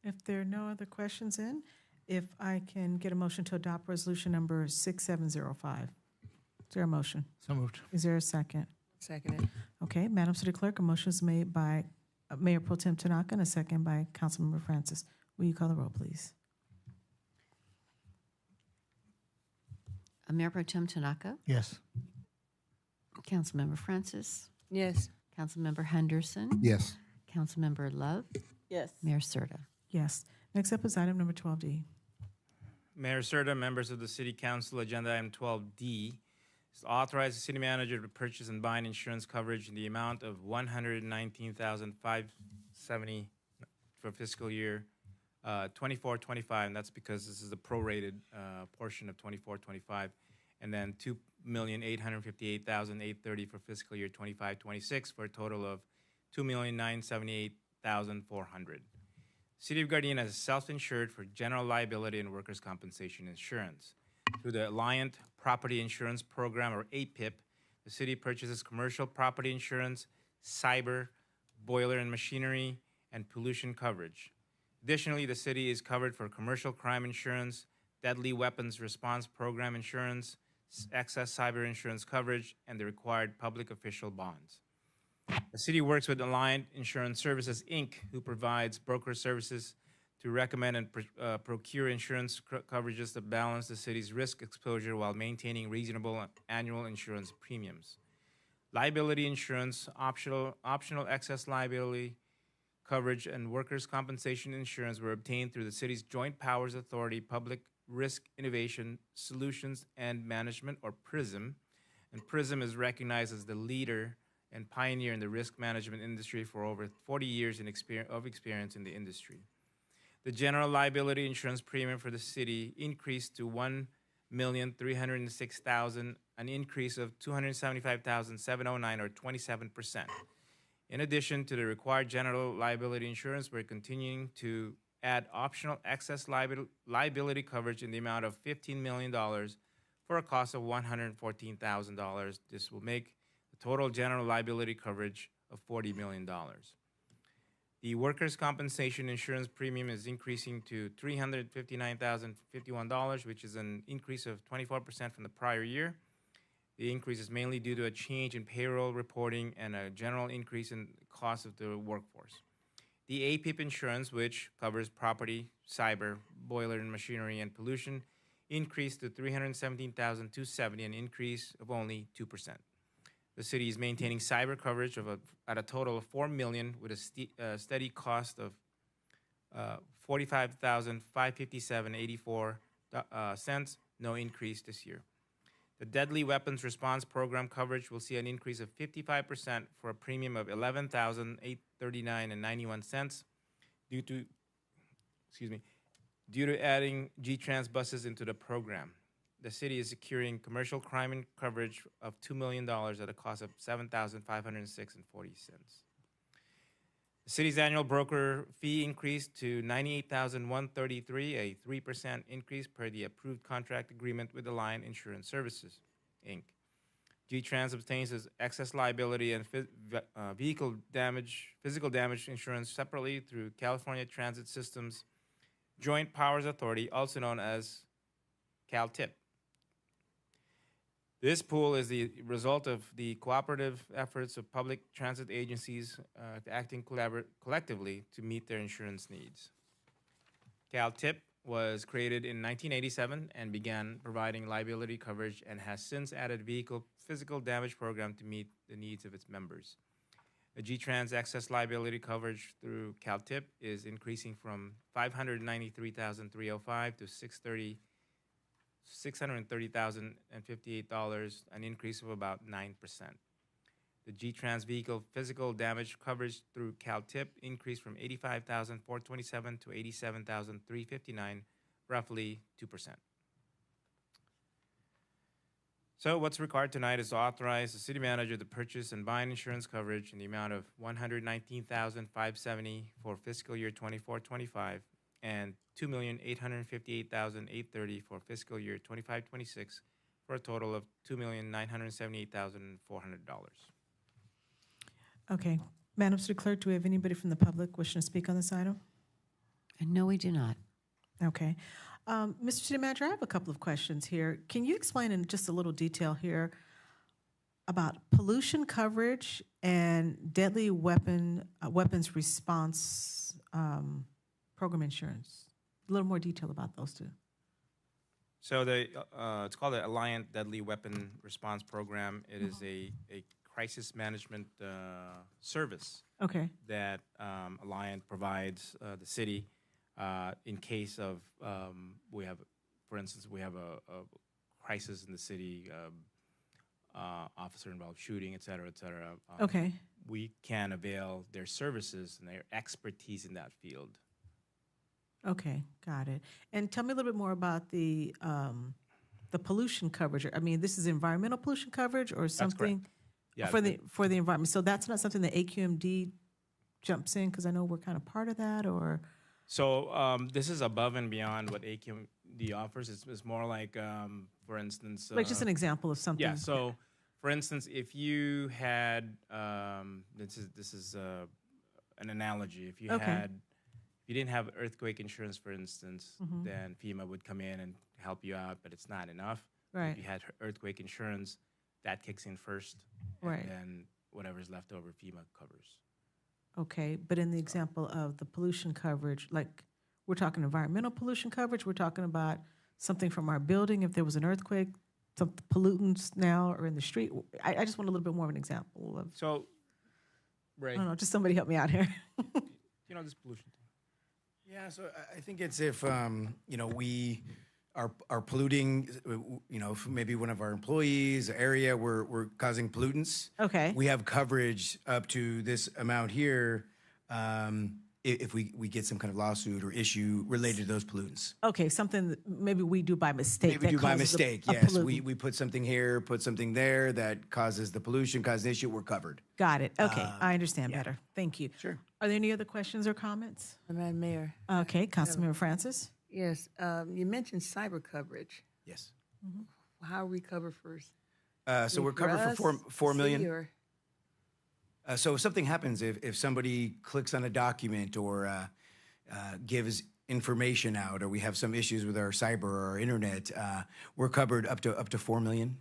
If there are no other questions if I can get a motion to adopt resolution number 6705. Is there a motion? So moved. Is there a second? Seconded. Okay, Madam City Clerk, a motion is made by Mayor Pro Tem Tanaka and a second by Councilmember Francis. Will you call the roll, please? Mayor Pro Tem Tanaka, Yes. Councilmember Francis, Yes. Councilmember Henderson, Yes. Councilmember Love, Yes. Mayor Serta. Yes. Next up is item number 12D. Mayor Serta, members of the City Council, agenda item 12D is to authorize the city manager to purchase and bind insurance coverage in the amount of $119,570 for fiscal year 24-25, and that's because this is the prorated portion of 24-25, and then $2,858,830 for fiscal year 25-26 for a total of $2,978,400. City of Gardena is self-insured for general liability and workers' compensation insurance. Through the Alliant Property Insurance Program, or APIP, the city purchases commercial property insurance, cyber, boiler and machinery, and pollution coverage. Additionally, the city is covered for commercial crime insurance, deadly weapons response program insurance, excess cyber insurance coverage, and the required public official bonds. The city works with Alliant Insurance Services, Inc., who provides broker services to recommend and procure insurance coverages that balance the city's risk exposure while maintaining reasonable annual insurance premiums. Liability insurance, optional excess liability coverage, and workers' compensation insurance were obtained through the city's Joint Powers Authority Public Risk Innovation Solutions and Management, or PRISM. And PRISM is recognized as the leader and pioneer in the risk management industry for over 40 years of experience in the industry. The general liability insurance premium for the city increased to $1,306,000, an increase of $275,709, or 27%. In addition to the required general liability insurance, we're continuing to add optional excess liability coverage in the amount of $15 million for a cost of $114,000. This will make the total general liability coverage of $40 million. The workers' compensation insurance premium is increasing to $359,051, which is an increase of 24% from the prior year. The increase is mainly due to a change in payroll reporting and a general increase in cost of the workforce. The APIP insurance, which covers property, cyber, boiler and machinery, and pollution, increased to $317,270, an increase of only 2%. The city is maintaining cyber coverage at a total of $4 million with a steady cost of $45,557.84, no increase this year. The Deadly Weapons Response Program coverage will see an increase of 55% for a premium of $11,839.91 due to adding G-Trans buses into the program. The city is securing commercial crime coverage of $2 million at a cost of $7,506.40. The city's annual broker fee increased to $98,133, a 3% increase per the approved contract agreement with Alliant Insurance Services, Inc. G-Trans obtains its excess liability and physical damage insurance separately through California Transit Systems Joint Powers Authority, also known as CalTIP. This pool is the result of the cooperative efforts of public transit agencies acting collectively to meet their insurance needs. CalTIP was created in 1987 and began providing liability coverage and has since added vehicle physical damage program to meet the needs of its members. The G-Trans excess liability coverage through CalTIP is increasing from $593,305 to $630,058, an increase of about 9%. The G-Trans vehicle physical damage coverage through CalTIP increased from $85,427 to $87,359, roughly 2%. So what's required tonight is to authorize the city manager to purchase and bind insurance coverage in the amount of $119,570 for fiscal year 24-25 and $2,858,830 for fiscal year 25-26 for a total of $2,978,400. Okay. Madam City Clerk, do we have anybody from the public wishing to speak on this item? No, we do not. Okay. Mr. City Manager, I have a couple of questions here. Can you explain in just a little detail here about pollution coverage and deadly weapons response program insurance? A little more detail about those two. So it's called the Alliant Deadly Weapon Response Program. It is a crisis management service Okay. that Alliant provides the city in case of we have, for instance, we have a crisis in the city, officer involved shooting, et cetera, et cetera. Okay. We can avail their services and their expertise in that field. Okay, got it. And tell me a little bit more about the pollution coverage. I mean, this is environmental pollution coverage or something Yeah, for the environment. So that's not something that AQMD jumps in, because I know we're kind of part of that, or So this is above and beyond what AQMD offers. It's more like, for instance, like just an example of something. yeah. So, for instance, if you had this is an analogy. If you Okay. if you didn't have earthquake insurance, for instance, Mhm. then FEMA would come in and help you out, but it's not enough. Right. If you had earthquake insurance, that kicks in first, Right. and then whatever's left over, FEMA covers. Okay, but in the example of the pollution coverage, like we're talking environmental pollution coverage, we're talking about something from our building, if there was an earthquake, some pollutants now are in the street. I just want a little bit more of an example of, So, I Ray, don't know, just somebody help me out here. this pollution thing. Yeah, so I think it's if, we are polluting, if maybe one of our employees, area, we're causing pollutants. Okay. We have coverage up to this amount here, if we get some kind of lawsuit or issue related to those pollutants. Okay, something that maybe we do by mistake. Maybe that do by causes a- mistake, a yes. pollutant. We put something here, put something there that causes the pollution, causes the issue, we're covered. Got it. Okay, I understand yeah. better. Thank you. Sure. Are there any other questions or comments? Madam Mayor. Okay, Councilmember Francis? Yes, you mentioned cyber coverage. Yes. How are we covered first? So we're covered for us, $4 million. city, or- So if something happens, if somebody clicks on a document or gives information out, or we have some issues with our cyber or our internet, we're covered up to $4 million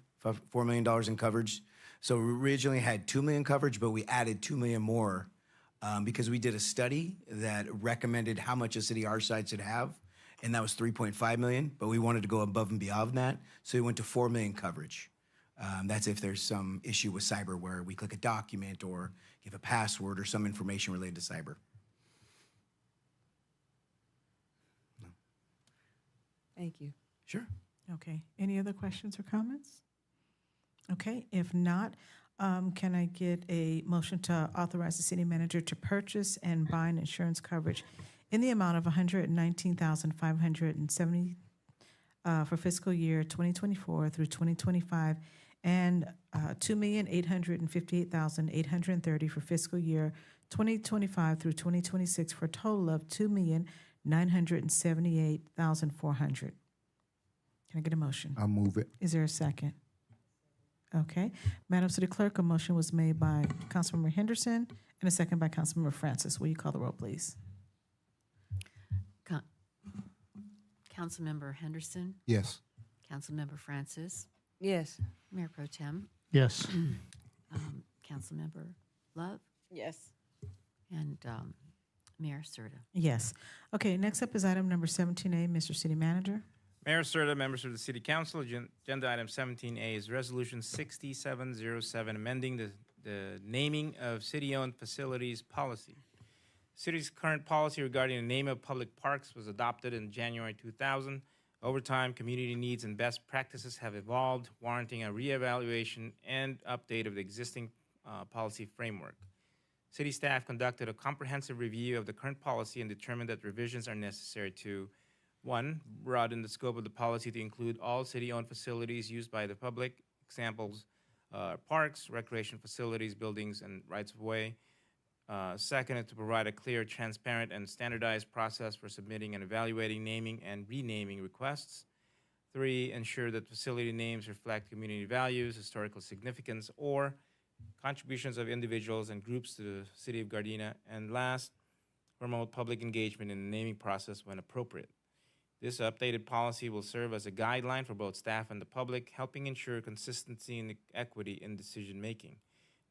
in coverage. So we originally had $2 million coverage, but we added $2 million more because we did a study that recommended how much a city our size should have, and that was $3.5 million. But we wanted to go above and beyond that, so we went to $4 million coverage. That's if there's some issue with cyber where we click a document or give a password or some information related to cyber. Thank you. Sure. Okay, any other questions or comments? Okay, if not, can I get a motion to authorize the city manager to purchase and bind insurance coverage in the amount of $119,570 for fiscal year 2024 through 2025, and $2,858,830 for fiscal year 2025 through 2026, for a total of $2,978,400. Can I get a motion? I'll move it. Is there a second? Okay. Madam City Clerk, a motion was made by Councilmember Henderson and a second by Councilmember Francis. Will you call the roll, please? Councilmember Henderson, Yes. Councilmember Francis, Yes. Mayor Pro Tem, Yes. Councilmember Love, Yes. and Mayor Serta. Yes. Okay, next up is item number 17A, Mr. City Manager. Mayor Serta, members of the City Council, agenda item 17A is Resolution 6707, amending the naming of city-owned facilities policy. City's current policy regarding the name of public parks was adopted in January 2000. Over time, community needs and best practices have evolved, warranting a reevaluation and update of the existing policy framework. City staff conducted a comprehensive review of the current policy and determined that revisions are necessary to, one, broaden the scope of the policy to include all city-owned facilities used by the public, examples, parks, recreation facilities, buildings, and rights-of-way. Second, is to provide a clear, transparent, and standardized process for submitting and evaluating naming and renaming requests. Three, ensure that facility names reflect community values, historical significance, or contributions of individuals and groups to the city of Gardena. And last, promote public engagement in the naming process when appropriate. This updated policy will serve as a guideline for both staff and the public, helping ensure consistency and equity in decision-making.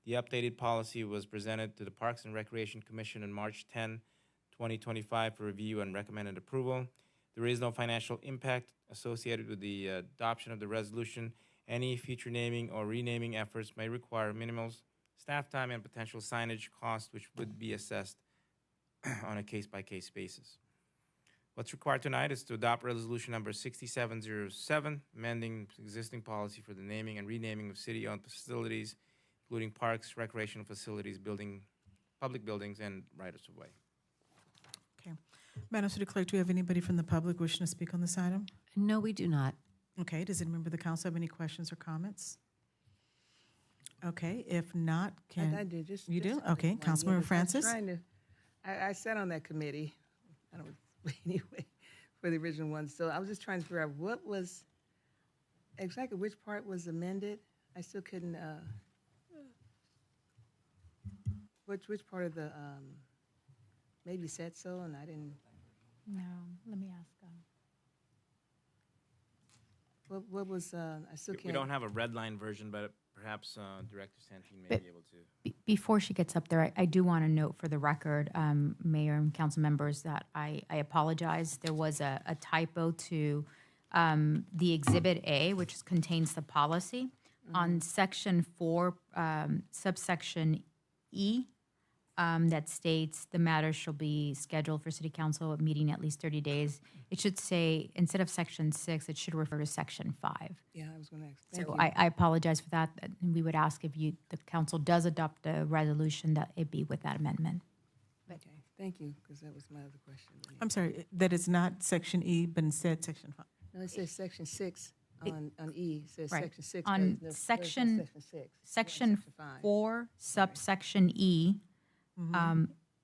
The updated policy was presented to the Parks and Recreation Commission on March 10, 2025 for review and recommended approval. There is no financial impact associated with the adoption of the resolution. Any future naming or renaming efforts may require minimal staff time and potential signage costs, which would be assessed on a case-by-case basis. What's required tonight is to adopt resolution number 6707, amending existing policy for the naming and renaming of city-owned facilities, including parks, recreational facilities, public buildings, and rights-of-way. Okay. Madam City Clerk, do you have anybody from the public wishing to speak on this item? No, we do not. Okay, does any member of the council have any questions or comments? Okay, if not, I did. You do? something. Okay, One, Councilmember because Francis? I sat on that committee, I don't anyway, for the original one. So I was just trying to figure out what was, exactly which part was amended. I still couldn't, which part of the, maybe said so, and I didn't, No, let me ask. what was, I still We can't. don't have a red line version, but perhaps Director Santine may be able to. Before she gets up there, I do want to note for the record, Mayor and council members, that I apologize. There was a typo to the Exhibit A, which contains the policy. On Section 4, subsection E, that states the matter shall be scheduled for city council meeting at least 30 days. It should say, instead of Section 6, it should refer to Section 5. Yeah, I was going to ask. Thank So you. I apologize for that. And we would ask if the council does adopt the resolution, that it be with that amendment. Okay, thank you, because that was my other question. I'm sorry, that is not Section E, but instead Section 5. No, it says Section 6 on E. It says Right. Section 6. but On there's Section 6. Section 5. 4, subsection E,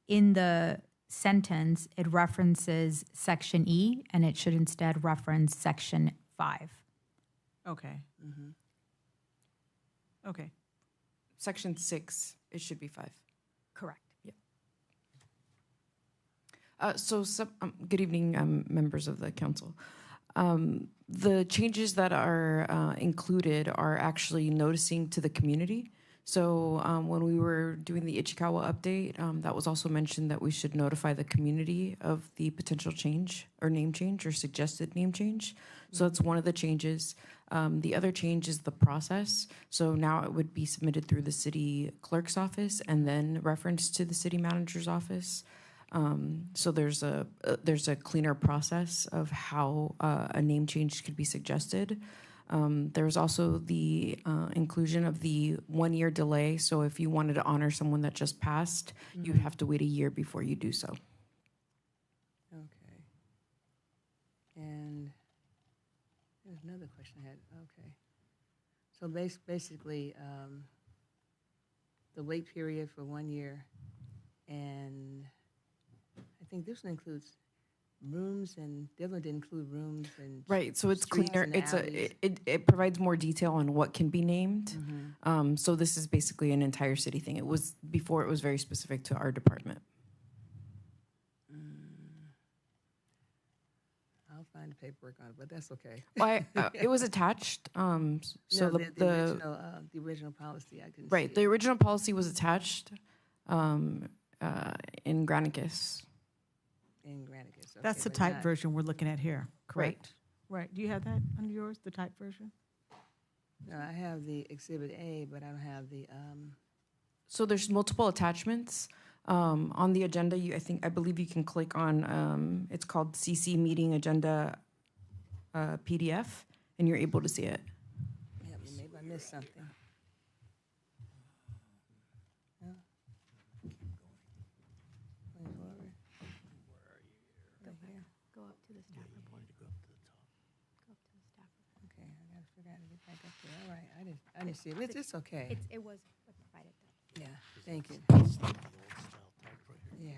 in the sentence, it references Section E, and it should instead reference Section 5. Okay. Okay. Section 6, it should be 5. Correct. Good evening, members of the council. The changes that are included are actually noticing to the community. So when we were doing the Ichikawa update, that was also mentioned that we should notify the community of the potential change or name change or suggested name change. So that's one of the changes. The other change is the process. So now it would be submitted through the city clerk's office and then referenced to the city manager's office. So there's a cleaner process of how a name change could be suggested. There's also the inclusion of the 1-year delay. So if you wanted to honor someone that just passed, you'd have to wait a year before you do so. Okay. And there's another question I had. Okay. So basically, the wait period for 1 year, and I think this one includes rooms, and the other one didn't include rooms and Right, so it's streets cleaner. and It's alleys. it provides more detail on what can be named. So this is basically an entire city thing. It was before, it was very specific to our department. I'll find the paperwork on it, but that's okay. Well, it was attached. So No, the original policy, I couldn't right, see the it. original policy was attached in Granicus. In Granicus. Okay, That's the but type not- version we're looking at here, correct? Right. Do you have that under yours, the type version? No, I have the Exhibit A, but I don't have the, So there's multiple attachments. On the agenda, I believe you can click on, it's called CC Meeting Agenda PDF, and you're able to see it. yeah, maybe I missed something. Go up to the staff report. Go up to the staff report. Okay, I gotta figure out how to get back up there. All right, I didn't see it. It's okay. It was provided. Yeah, thank you. Yeah.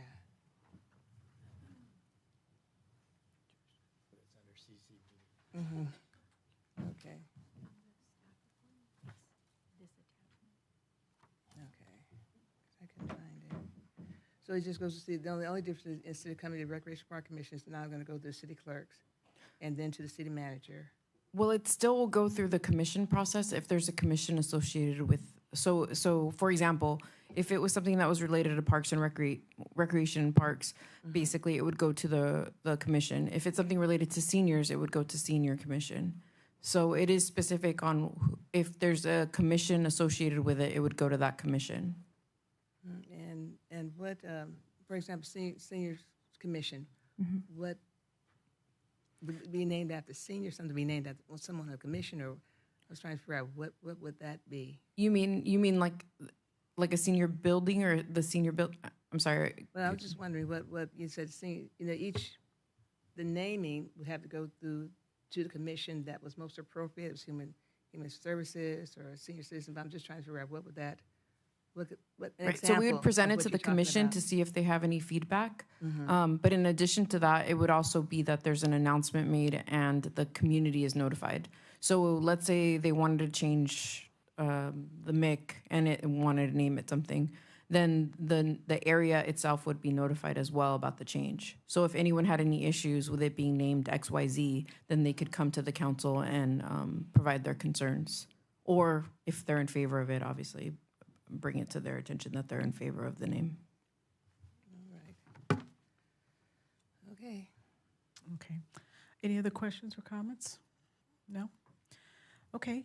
Mm-hmm. Okay. Okay. I can find it. So it just goes to see, the only difference is instead of coming to the Recreation Park Commission, it's now gonna go to the city clerks and then to the city manager. Well, it still will go through the commission process if there's a commission associated with, so for example, if it was something that was related to parks and recreation parks, basically it would go to the commission. If it's something related to seniors, it would go to senior commission. So it is specific on if there's a commission associated with it, it would go to that commission. And what, for example, seniors commission, what would be named after senior, something to be named after someone a commissioner? I was trying to figure out what would that be? You mean like a senior building or the senior build? I'm sorry. Well, I was just wondering what you said. The naming would have to go through to the commission that was most appropriate. It was human services or senior citizen. But I'm just trying to figure out what an Right, so we would present it to the commission to see if they have any feedback. But in addition to that, it would also be that there's an announcement made and the community is notified. So let's say they wanted to change the MIC and it wanted to name it something, then the area itself would be notified as well about the change. So if anyone had any issues with it being named XYZ, then they could come to the council and provide their concerns. Or if they're in favor of it, obviously, bring it to their attention that they're in favor of the name. All right. Okay. Okay. Any other questions or comments? No? Okay.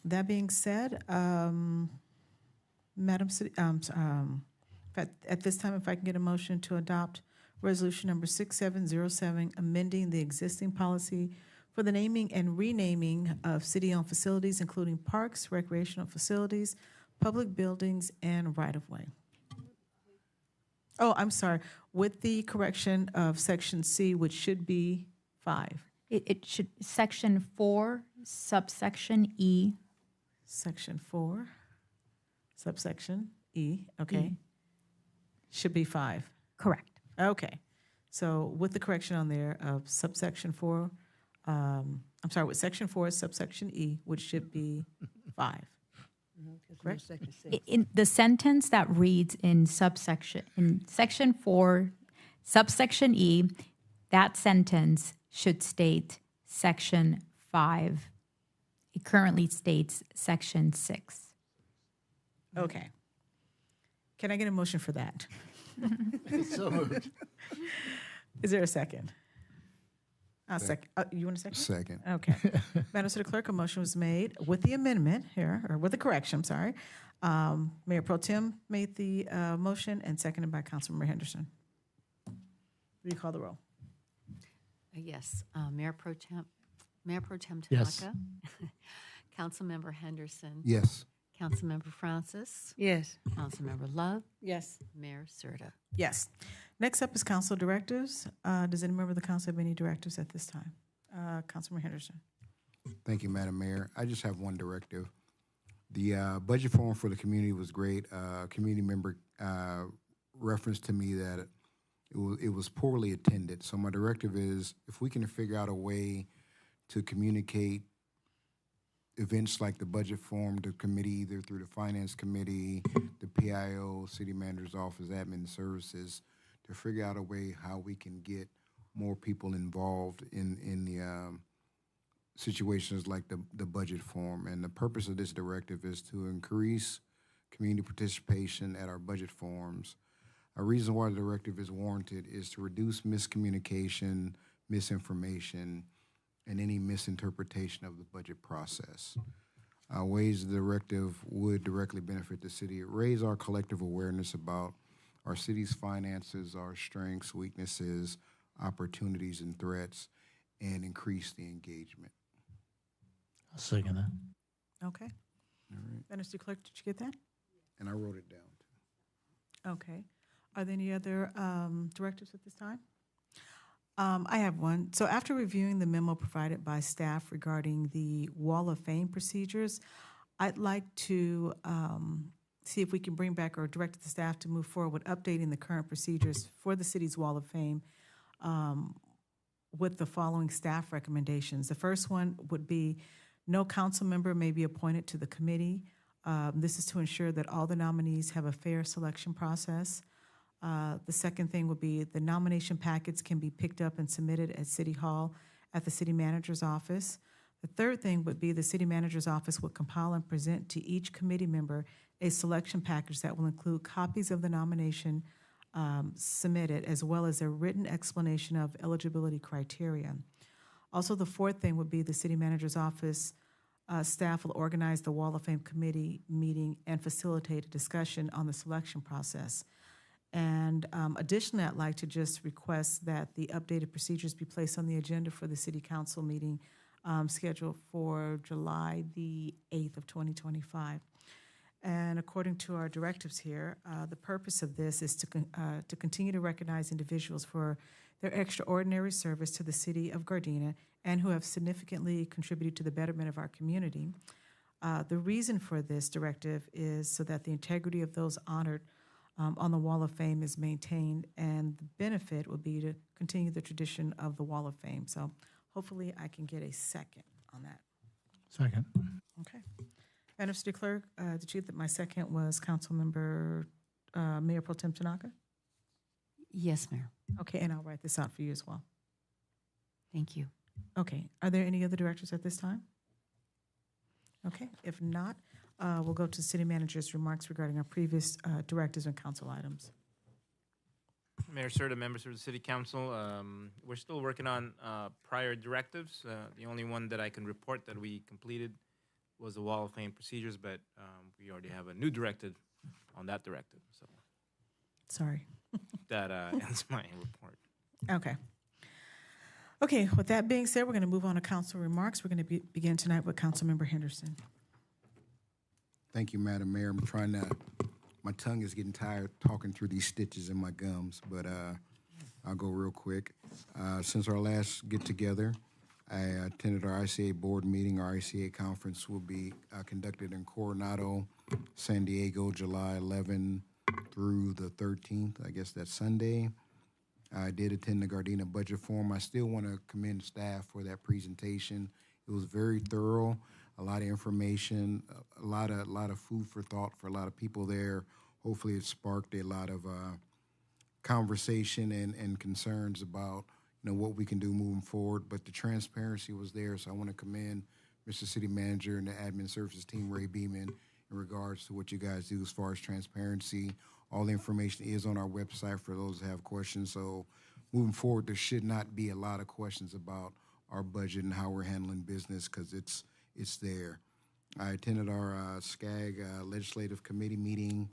That being said, Madam City, at this time, if I can get a motion to adopt resolution number 6707, amending the existing policy for the naming and renaming of city-owned facilities, including parks, recreational facilities, public buildings, and right-of-way. Oh, I'm sorry, with the correction of section C, which should be 5. It should, section 4, subsection E. Section 4, subsection E, okay. Should be 5. Correct. Okay. So with the correction on there of subsection 4, I'm sorry, with section 4, subsection E, which should be 5. Correct? In the sentence that reads in section 4, subsection E, that sentence should state section 5. It currently states section 6. Okay. Can I get a motion for that? So moved. Is there a second? Second. You want a second? Second. Okay. Madam City Clerk, a motion was made with the amendment here, or with the correction, I'm sorry. Mayor Pro Tem made the motion and seconded by Councilmember Henderson. Will you call the roll? Yes, Mayor Pro Tem Tanaka. Yes. Councilmember Henderson. Yes. Councilmember Francis. Yes. Councilmember Love. Yes. Mayor Serta. Yes. Next up is council directives. Does any member of the council have any directives at this time? Councilmember Henderson. Thank you, Madam Mayor. I just have one directive. The budget forum for the community was great. Community member referenced to me that it was poorly attended. So my directive is if we can figure out a way to communicate events like the budget forum, the committee, either through the finance committee, the PIO, city manager's office, admin services, to figure out a way how we can get more people involved in the situations like the budget forum. And the purpose of this directive is to increase community participation at our budget forums. A reason why the directive is warranted is to reduce miscommunication, misinformation, and any misinterpretation of the budget process. Ways the directive would directly benefit the city: raise our collective awareness about our city's finances, our strengths, weaknesses, opportunities, and threats, and increase the engagement. I'll second that. Okay. All right. Madam City Clerk, did you get that? And I wrote it down, too. Okay. Are there any other directives at this time? I have one. So after reviewing the memo provided by staff regarding the Wall of Fame procedures, I'd like to see if we can bring back or direct the staff to move forward with updating the current procedures for the city's Wall of Fame with the following staff recommendations. The first one would be no council member may be appointed to the committee. This is to ensure that all the nominees have a fair selection process. The second thing would be the nomination packets can be picked up and submitted at City Hall at the city manager's office. The third thing would be the city manager's office would compile and present to each committee member a selection package that will include copies of the nomination submitted, as well as a written explanation of eligibility criteria. Also, the fourth thing would be the city manager's office staff will organize the Wall of Fame committee meeting and facilitate a discussion on the selection process. And additionally, I'd like to just request that the updated procedures be placed on the agenda for the city council meeting scheduled for July the 8th of 2025. And according to our directives here, the purpose of this is to continue to recognize individuals for their extraordinary service to the city of Gardena and who have significantly contributed to the betterment of our community. The reason for this directive is so that the integrity of those honored on the Wall of Fame is maintained, and the benefit would be to continue the tradition of the Wall of Fame. So hopefully I can get a second on that. Second. Okay. Madam City Clerk, did you get that my second was Councilmember Mayor Pro Tem Tanaka? Yes, Mayor. Okay, and I'll write this out for you as well. Thank you. Okay, are there any other directors at this time? Okay, if not, we'll go to the city manager's remarks regarding our previous directives and council items. Mayor Serta, members of the City Council, we're still working on prior directives. The only one that I can report that we completed was the Wall of Fame procedures, but we already have a new directive on that directive. So Sorry. that ends my report. Okay. Okay, with that being said, we're going to move on to council remarks. We're going to begin tonight with Councilmember Henderson. Thank you, Madam Mayor. I'm trying to, my tongue is getting tired talking through these stitches in my gums, but I'll go real quick. Since our last get-together, I attended our ICA board meeting. Our ICA conference will be conducted in Coronado, San Diego, July 11 through the 13th. I guess that's Sunday. I did attend the Gardena Budget Forum. I still want to commend staff for that presentation. It was very thorough, a lot of information, a lot of food for thought for a lot of people there. Hopefully it sparked a lot of conversation and concerns about what we can do moving forward. But the transparency was there, so I want to commend Mr. City Manager and the Admin Services team, Ray Beeman, in regards to what you guys do as far as transparency. All the information is on our website for those that have questions. So moving forward, there should not be a lot of questions about our budget and how we're handling business because it's there. I attended our SCAG Legislative Committee meeting.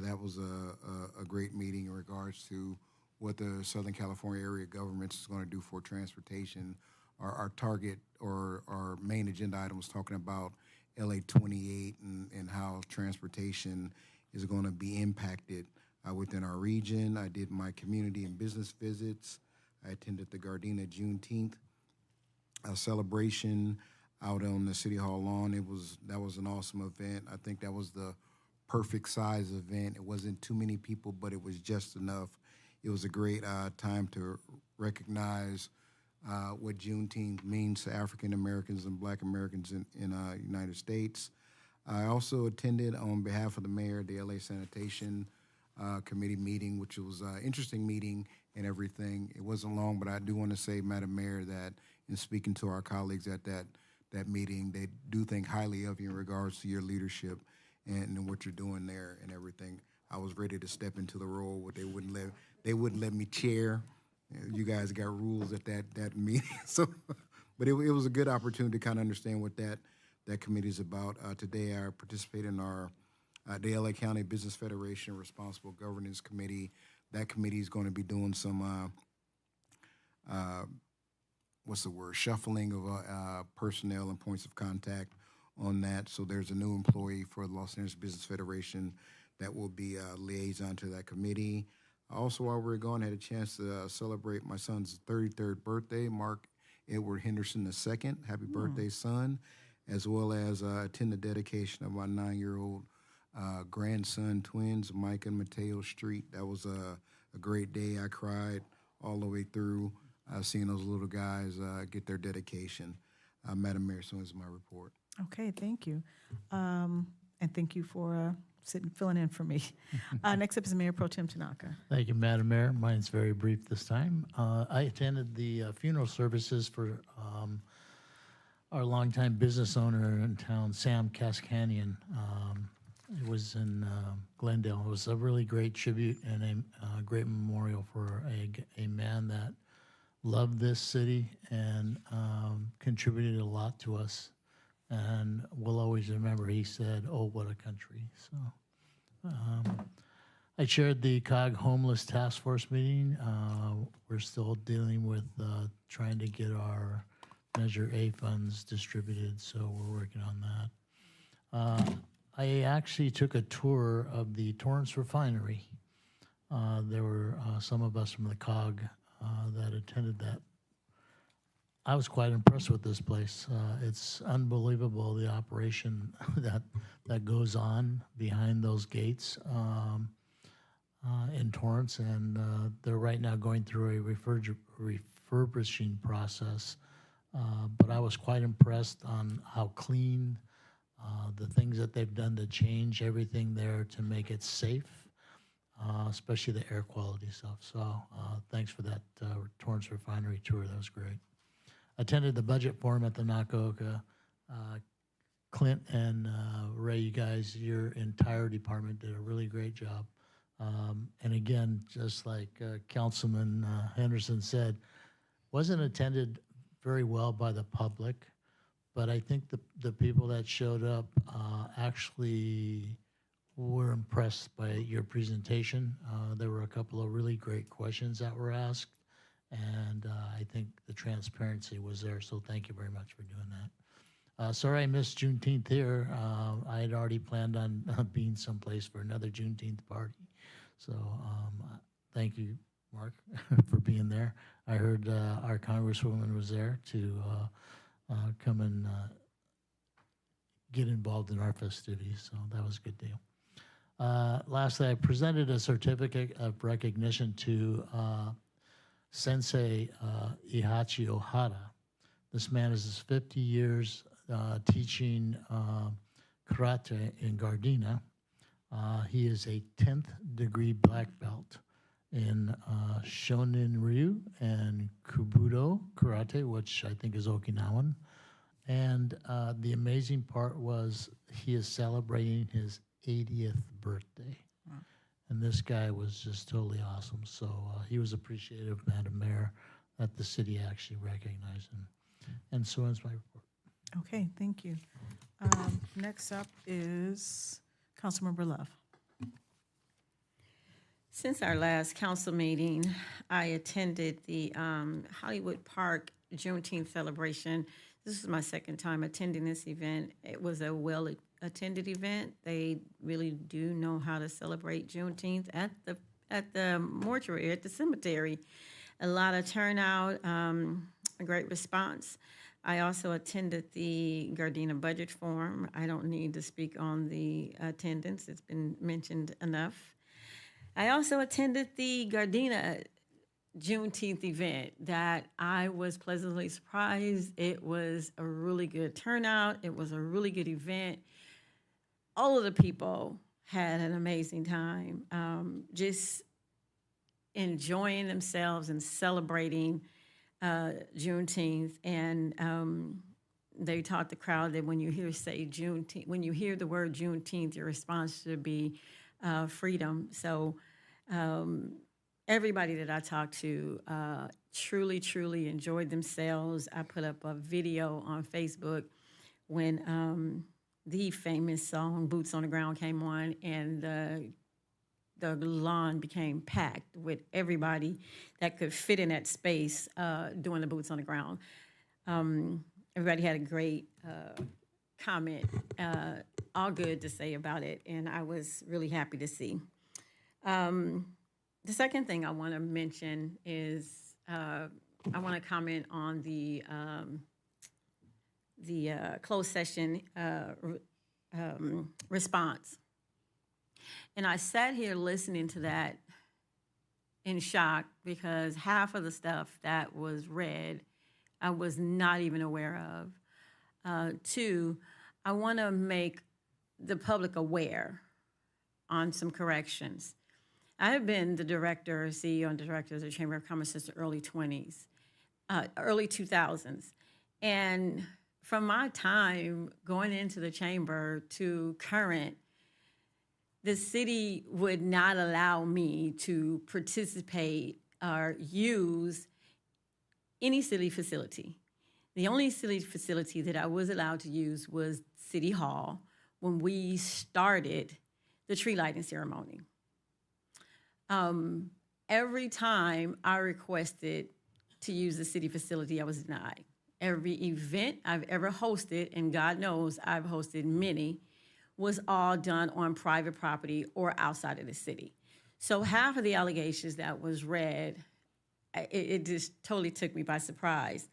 That was a great meeting in regards to what the Southern California area governments is going to do for transportation. Our target or our main agenda item was talking about LA 28 and how transportation is going to be impacted within our region. I did my community and business visits. I attended the Gardena Juneteenth celebration out on the City Hall lawn. That was an awesome event. I think that was the perfect size event. It wasn't too many people, but it was just enough. It was a great time to recognize what Juneteenth means to African Americans and Black Americans in the United States. I also attended on behalf of the mayor the LA Sanitation Committee meeting, which was an interesting meeting and everything. It wasn't long, but I do want to say, Madam Mayor, that in speaking to our colleagues at that meeting, they do think highly of you in regards to your leadership and what you're doing there and everything. I was ready to step into the role, but they wouldn't let me chair. You guys got rules at that meeting, so but it was a good opportunity to kind of understand what that committee is about. Today, I participated in our the LA County Business Federation Responsible Governance Committee. That committee is going to be doing some shuffling of personnel and points of contact on that. So there's a new employee for the Los Angeles Business Federation that will be a liaison to that committee. Also, while we were gone, I had a chance to celebrate my son's 33rd birthday, Mark Edward Henderson II. Happy birthday, son, as well as attend the dedication of my 9-year-old grandson, twins, Mike and Mateo Street. That was a great day. I cried all the way through seeing those little guys get their dedication. Madam Mayor, so is my report. Okay, thank you. And thank you for filling in for me. Next up is Mayor Pro Tem Tanaka. Thank you, Madam Mayor. Mine's very brief this time. I attended the funeral services for our longtime business owner in town, Sam Cascanian. It was in Glendale. It was a really great tribute and a great memorial for a man that loved this city and contributed a lot to us. And we'll always remember, he said, "Oh, what a country." So I chaired the COG Homeless Task Force meeting. We're still dealing with trying to get our Measure A funds distributed, so we're working on that. I actually took a tour of the Torrance Refinery. There were some of us from the COG that attended that. I was quite impressed with this place. It's unbelievable, the operation that goes on behind those gates in Torrance, and they're right now going through a refurbishing process. But I was quite impressed on how clean, the things that they've done to change everything there to make it safe, especially the air quality stuff. So thanks for that Torrance Refinery tour. That was great. Attended the budget forum at the Nakaoka. Clint and Ray, you guys, your entire department did a really great job. And again, just like Councilman Henderson said, wasn't attended very well by the public, but I think the people that showed up actually were impressed by your presentation. There were a couple of really great questions that were asked. And I think the transparency was there, so thank you very much for doing that. Sorry I missed Juneteenth here. I had already planned on being someplace for another Juneteenth party. So thank you, Mark, for being there. I heard our Congresswoman was there to come and get involved in our festivities, so that was a good deal. Lastly, I presented a certificate of recognition to Sensei Ihachi Ohara. This man is 50 years teaching karate in Gardena. He is a 10th degree black belt in Shonin Ryu and Kubudo karate, which I think is Okinawan. And the amazing part was he is celebrating his 80th birthday. And this guy was just totally awesome. So he was appreciative, Madam Mayor, that the city actually recognized him. And so ends my report. Okay, thank you. Next up is Councilmember Love. Since our last council meeting, I attended the Hollywood Park Juneteenth celebration. This is my second time attending this event. It was a well-attended event. They really do know how to celebrate Juneteenth at the mortuary, at the cemetery. A lot of turnout, a great response. I also attended the Gardena Budget Forum. I don't need to speak on the attendance. It's been mentioned enough. I also attended the Gardena Juneteenth event that I was pleasantly surprised. It was a really good turnout. It was a really good event. All of the people had an amazing time, just enjoying themselves and celebrating Juneteenth. And they taught the crowd that when you hear say Juneteenth, when you hear the word Juneteenth, your response should be freedom. So everybody that I talked to truly, truly enjoyed themselves. I put up a video on Facebook when the famous song Boots on the Ground came on, and the lawn became packed with everybody that could fit in that space doing the Boots on the Ground. Everybody had a great comment, all good to say about it, and I was really happy to see. The second thing I want to mention is I want to comment on the closed session response. And I sat here listening to that in shock because half of the stuff that was read I was not even aware of. Two, I want to make the public aware on some corrections. I have been the director, CEO and director of the Chamber of Commerce since the early 2000s. And from my time going into the chamber to current, the city would not allow me to participate or use any city facility. The only city facility that I was allowed to use was City Hall when we started the tree lighting ceremony. Every time I requested to use the city facility, I was denied. Every event I've ever hosted, and God knows I've hosted many, was all done on private property or outside of the city. So half of the allegations that was read, it just totally took me by surprise.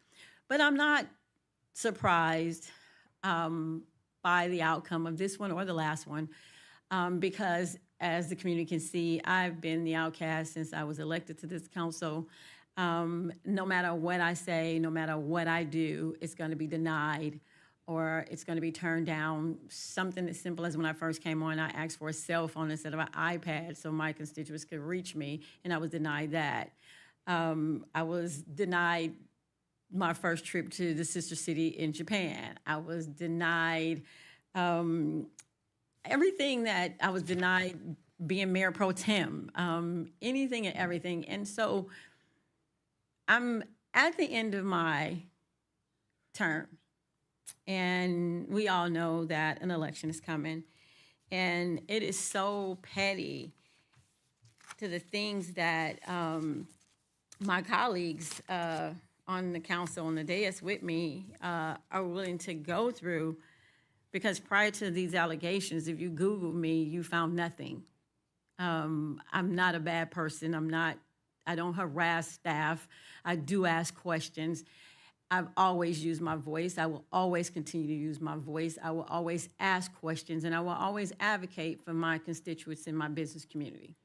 But I'm not surprised by the outcome of this one or the last one because as the community can see, I've been the outcast since I was elected to this council. No matter what I say, no matter what I do, it's going to be denied or it's going to be turned down. Something as simple as when I first came on, I asked for a cell phone instead of an iPad so my constituents could reach me, and I was denied that. I was denied my first trip to the sister city in Japan. I was denied everything that I was denied being mayor pro tem, anything and everything. And so I'm at the end of my term, and we all know that an election is coming. And it is so petty to the things that my colleagues on the council on the dais with me are willing to go through, because prior to these allegations, if you Google me, you found nothing. I'm not a bad person. I don't harass staff. I do ask questions. I've always used my voice. I will always continue to use my voice. I will always ask questions, and I will always advocate for my constituents in my business community.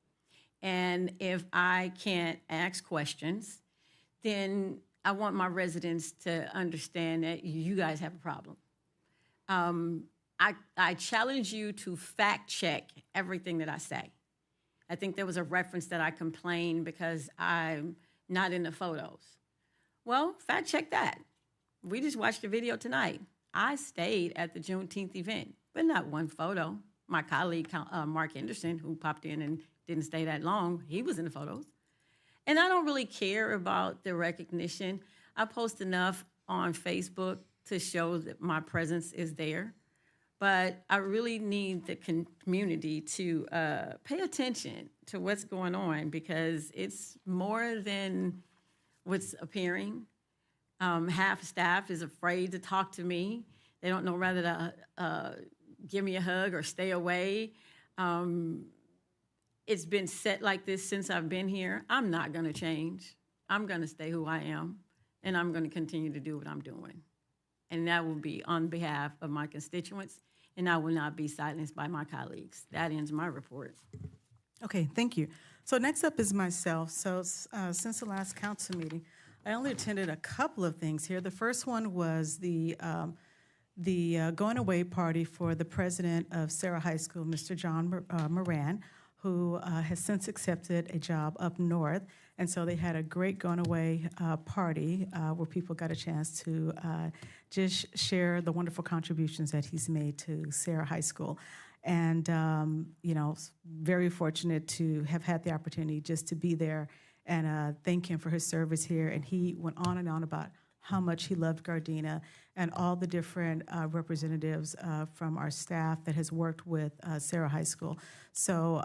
And if I can't ask questions, then I want my residents to understand that you guys have a problem. I challenge you to fact check everything that I say. I think there was a reference that I complained because I'm not in the photos. Well, fact check that. We just watched the video tonight. I stayed at the Juneteenth event, but not one photo. My colleague, Mark Henderson, who popped in and didn't stay that long, he was in the photos. And I don't really care about the recognition. I post enough on Facebook to show that my presence is there. But I really need the community to pay attention to what's going on, because it's more than what's appearing. Half staff is afraid to talk to me. They don't know whether to give me a hug or stay away. It's been set like this since I've been here. I'm not going to change. I'm going to stay who I am, and I'm going to continue to do what I'm doing. And that will be on behalf of my constituents, and I will not be silenced by my colleagues. That ends my report. Okay, thank you. So next up is myself. So since the last council meeting, I only attended a couple of things here. The first one was the going away party for the president of Sarah High School, Mr. John Moran, who has since accepted a job up north. And so they had a great going away party where people got a chance to just share the wonderful contributions that he's made to Sarah High School. And, very fortunate to have had the opportunity just to be there and thank him for his service here. And he went on and on about how much he loved Gardena and all the different representatives from our staff that has worked with Sarah High School. So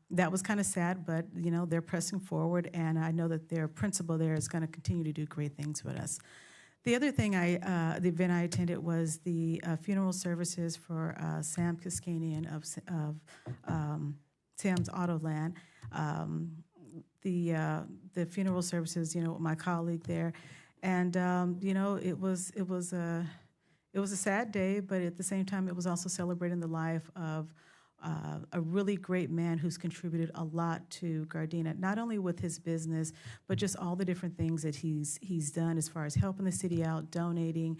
that was kind of sad, but they're pressing forward, and I know that their principal there is going to continue to do great things with us. The other thing the event I attended was the funeral services for Sam Kiskanian of Sam's Autoland. the funeral services, with my colleague there. And, it was a sad day, but at the same time, it was also celebrating the life of a really great man who's contributed a lot to Gardena, not only with his business, but just all the different things that he's done as far as helping the city out, donating,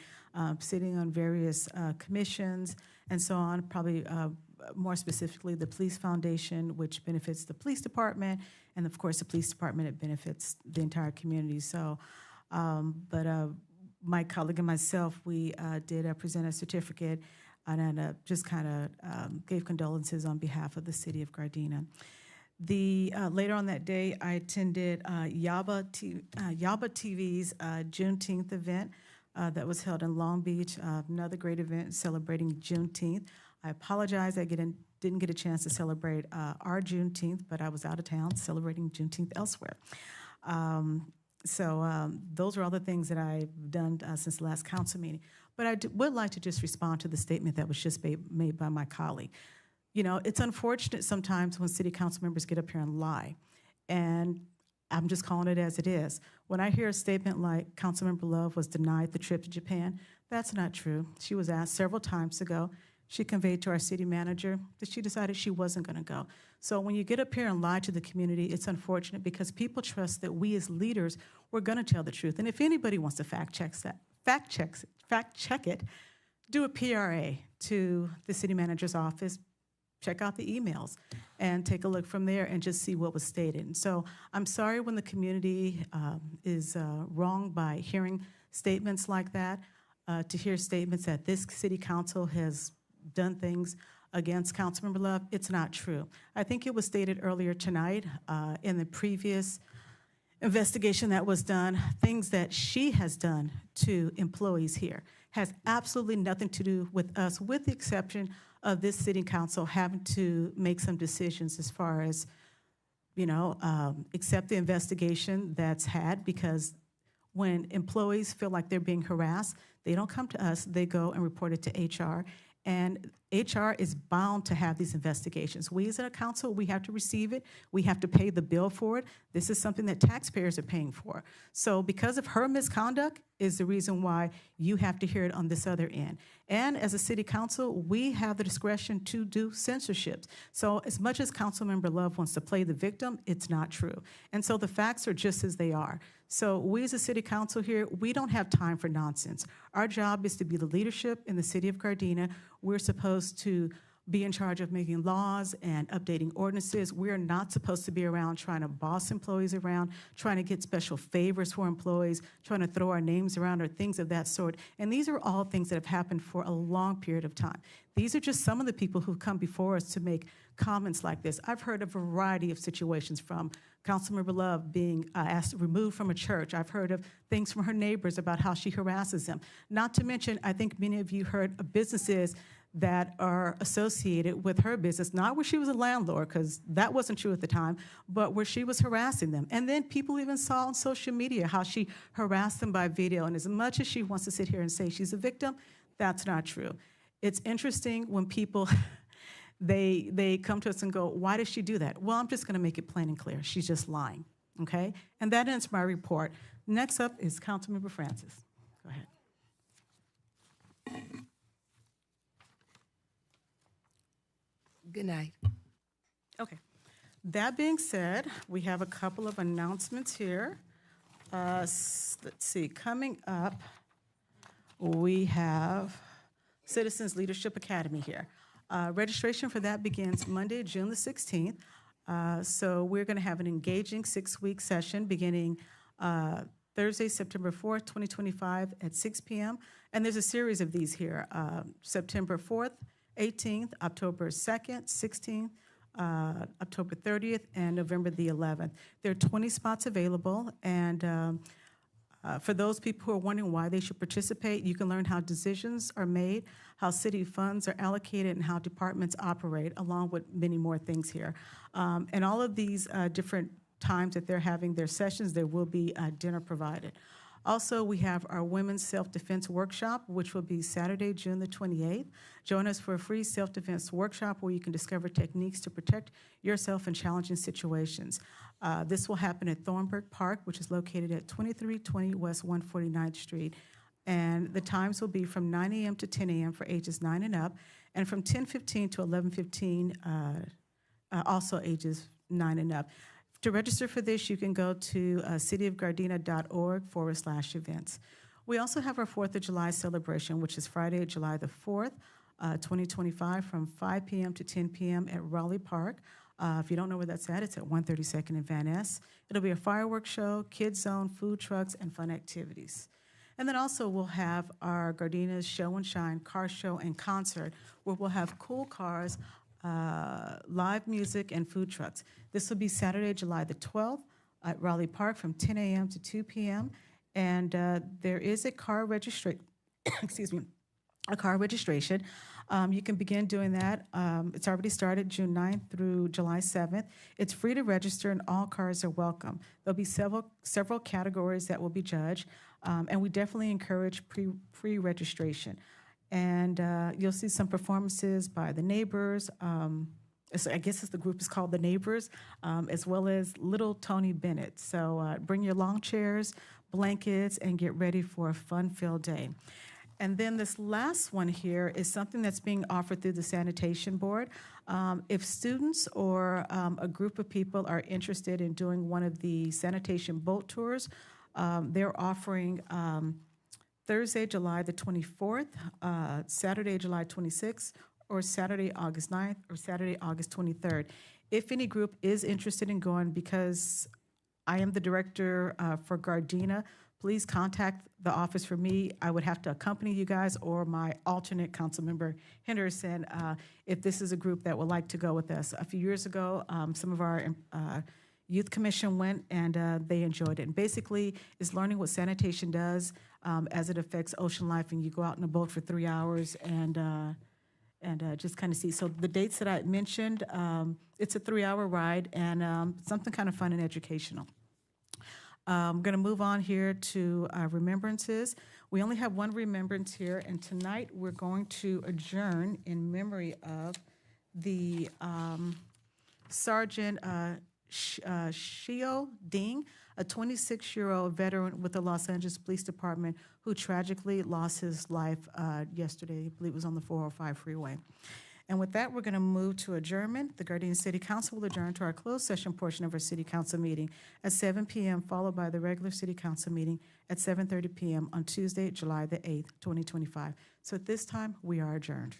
sitting on various commissions, and so on. Probably more specifically, the Police Foundation, which benefits the police department, and of course, the police department, it benefits the entire community. So, my colleague and myself, we did present a certificate and just kind of gave condolences on behalf of the city of Gardena. Later on that day, I attended Yaba TV's Juneteenth event that was held in Long Beach, another great event celebrating Juneteenth. I apologize, I didn't get a chance to celebrate our Juneteenth, but I was out of town celebrating Juneteenth elsewhere. So those are all the things that I've done since the last council meeting. But I would like to just respond to the statement that was just made by my colleague. It's unfortunate sometimes when city council members get up here and lie. And I'm just calling it as it is. When I hear a statement like Councilmember Love was denied the trip to Japan, that's not true. She was asked several times to go. She conveyed to our city manager that she decided she wasn't going to go. So when you get up here and lie to the community, it's unfortunate because people trust that we as leaders, we're going to tell the truth. And if anybody wants to fact check it, do a PRA to the city manager's office, check out the emails, and take a look from there and just see what was stated. And so I'm sorry when the community is wronged by hearing statements like that, to hear statements that this city council has done things against Councilmember Love. It's not true. I think it was stated earlier tonight in the previous investigation that was done, things that she has done to employees here has absolutely nothing to do with us, with the exception of this city council having to make some decisions as far as, accept the investigation that's had, because when employees feel like they're being harassed, they don't come to us, they go and report it to HR. And HR is bound to have these investigations. We as a council, we have to receive it. We have to pay the bill for it. This is something that taxpayers are paying for. So because of her misconduct is the reason why you have to hear it on this other end. And as a city council, we have the discretion to do censorships. So as much as Councilmember Love wants to play the victim, it's not true. And so the facts are just as they are. So we as a city council here, we don't have time for nonsense. Our job is to be the leadership in the city of Gardena. We're supposed to be in charge of making laws and updating ordinances. We're not supposed to be around trying to boss employees around, trying to get special favors for employees, trying to throw our names around or things of that sort. And these are all things that have happened for a long period of time. These are just some of the people who've come before us to make comments like this. I've heard a variety of situations, from Councilmember Love being removed from a church. I've heard of things from her neighbors about how she harasses them. Not to mention, I think many of you heard of businesses that are associated with her business, not where she was a landlord, because that wasn't true at the time, but where she was harassing them. And then people even saw on social media how she harassed them by video. And as much as she wants to sit here and say she's a victim, that's not true. It's interesting when people they come to us and go, why does she do that? Well, I'm just going to make it plain and clear. She's just lying, okay? And that ends my report. Next up is Councilmember Francis. Go ahead. Good night. Okay. That being said, we have a couple of announcements here. Let's see, coming up, we have Citizens Leadership Academy here. Registration for that begins Monday, June the 16th. So we're going to have an engaging 6-week session beginning Thursday, September 4th, 2025 at 6 p.m. And there's a series of these here, September 4th, 18th, October 2nd, 16th, October 30th, and November the 11th. There are 20 spots available, and for those people who are wondering why they should participate, you can learn how decisions are made, how city funds are allocated, and how departments operate, along with many more things here. And all of these different times that they're having their sessions, there will be dinner provided. Also, we have our Women's Self-Defense Workshop, which will be Saturday, June the 28th. Join us for a free self-defense workshop where you can discover techniques to protect yourself in challenging situations. This will happen at Thornburg Park, which is located at 2320 West 149th Street. And the times will be from 9 a.m. to 10 a.m. for ages 9 and up, and from 10:15 to 11:15, also ages 9 and up. To register for this, you can go to cityofgardena.org/events. We also have our 4th of July celebration, which is Friday, July the 4th, 2025, from 5 p.m. to 10 p.m. at Raleigh Park. If you don't know where that's at, it's at 132nd and Van Ness. It'll be a fireworks show, kids zone, food trucks, and fun activities. And then also we'll have our Gardena's Show and Shine car show and concert, where we'll have cool cars, live music, and food trucks. This will be Saturday, July the 12th at Raleigh Park from 10 a.m. to 2 p.m. And there is a car registration, excuse me, a car registration. You can begin doing that. It's already started June 9th through July 7th. It's free to register, and all cars are welcome. There'll be several categories that will be judged, and we definitely encourage pre-registration. And you'll see some performances by the Neighbors. I guess the group is called the Neighbors, as well as Little Tony Bennett. So bring your lawn chairs, blankets, and get ready for a fun-filled day. And then this last one here is something that's being offered through the Sanitation Board. If students or a group of people are interested in doing one of the sanitation boat tours, they're offering Thursday, July the 24th, Saturday, July 26th, or Saturday, August 9th, or Saturday, August 23rd. If any group is interested in going, because I am the director for Gardena, please contact the office for me. I would have to accompany you guys or my alternate Councilmember Henderson if this is a group that would like to go with us. A few years ago, some of our youth commission went and they enjoyed it. And basically, it's learning what sanitation does as it affects ocean life, and you go out in a boat for 3 hours and just kind of see. So the dates that I mentioned, it's a 3-hour ride and something kind of fun and educational. I'm going to move on here to remembrances. We only have one remembrance here, and tonight we're going to adjourn in memory of the Sergeant Shio Ding, a 26-year-old veteran with the Los Angeles Police Department who tragically lost his life yesterday. I believe it was on the 405 freeway. And with that, we're going to move to adjournment. The Gardena City Council will adjourn to our closed session portion of our City Council meeting at 7 p.m., followed by the regular City Council meeting at 7:30 p.m. on Tuesday, July the 8th, 2025. So at this time, we are adjourned.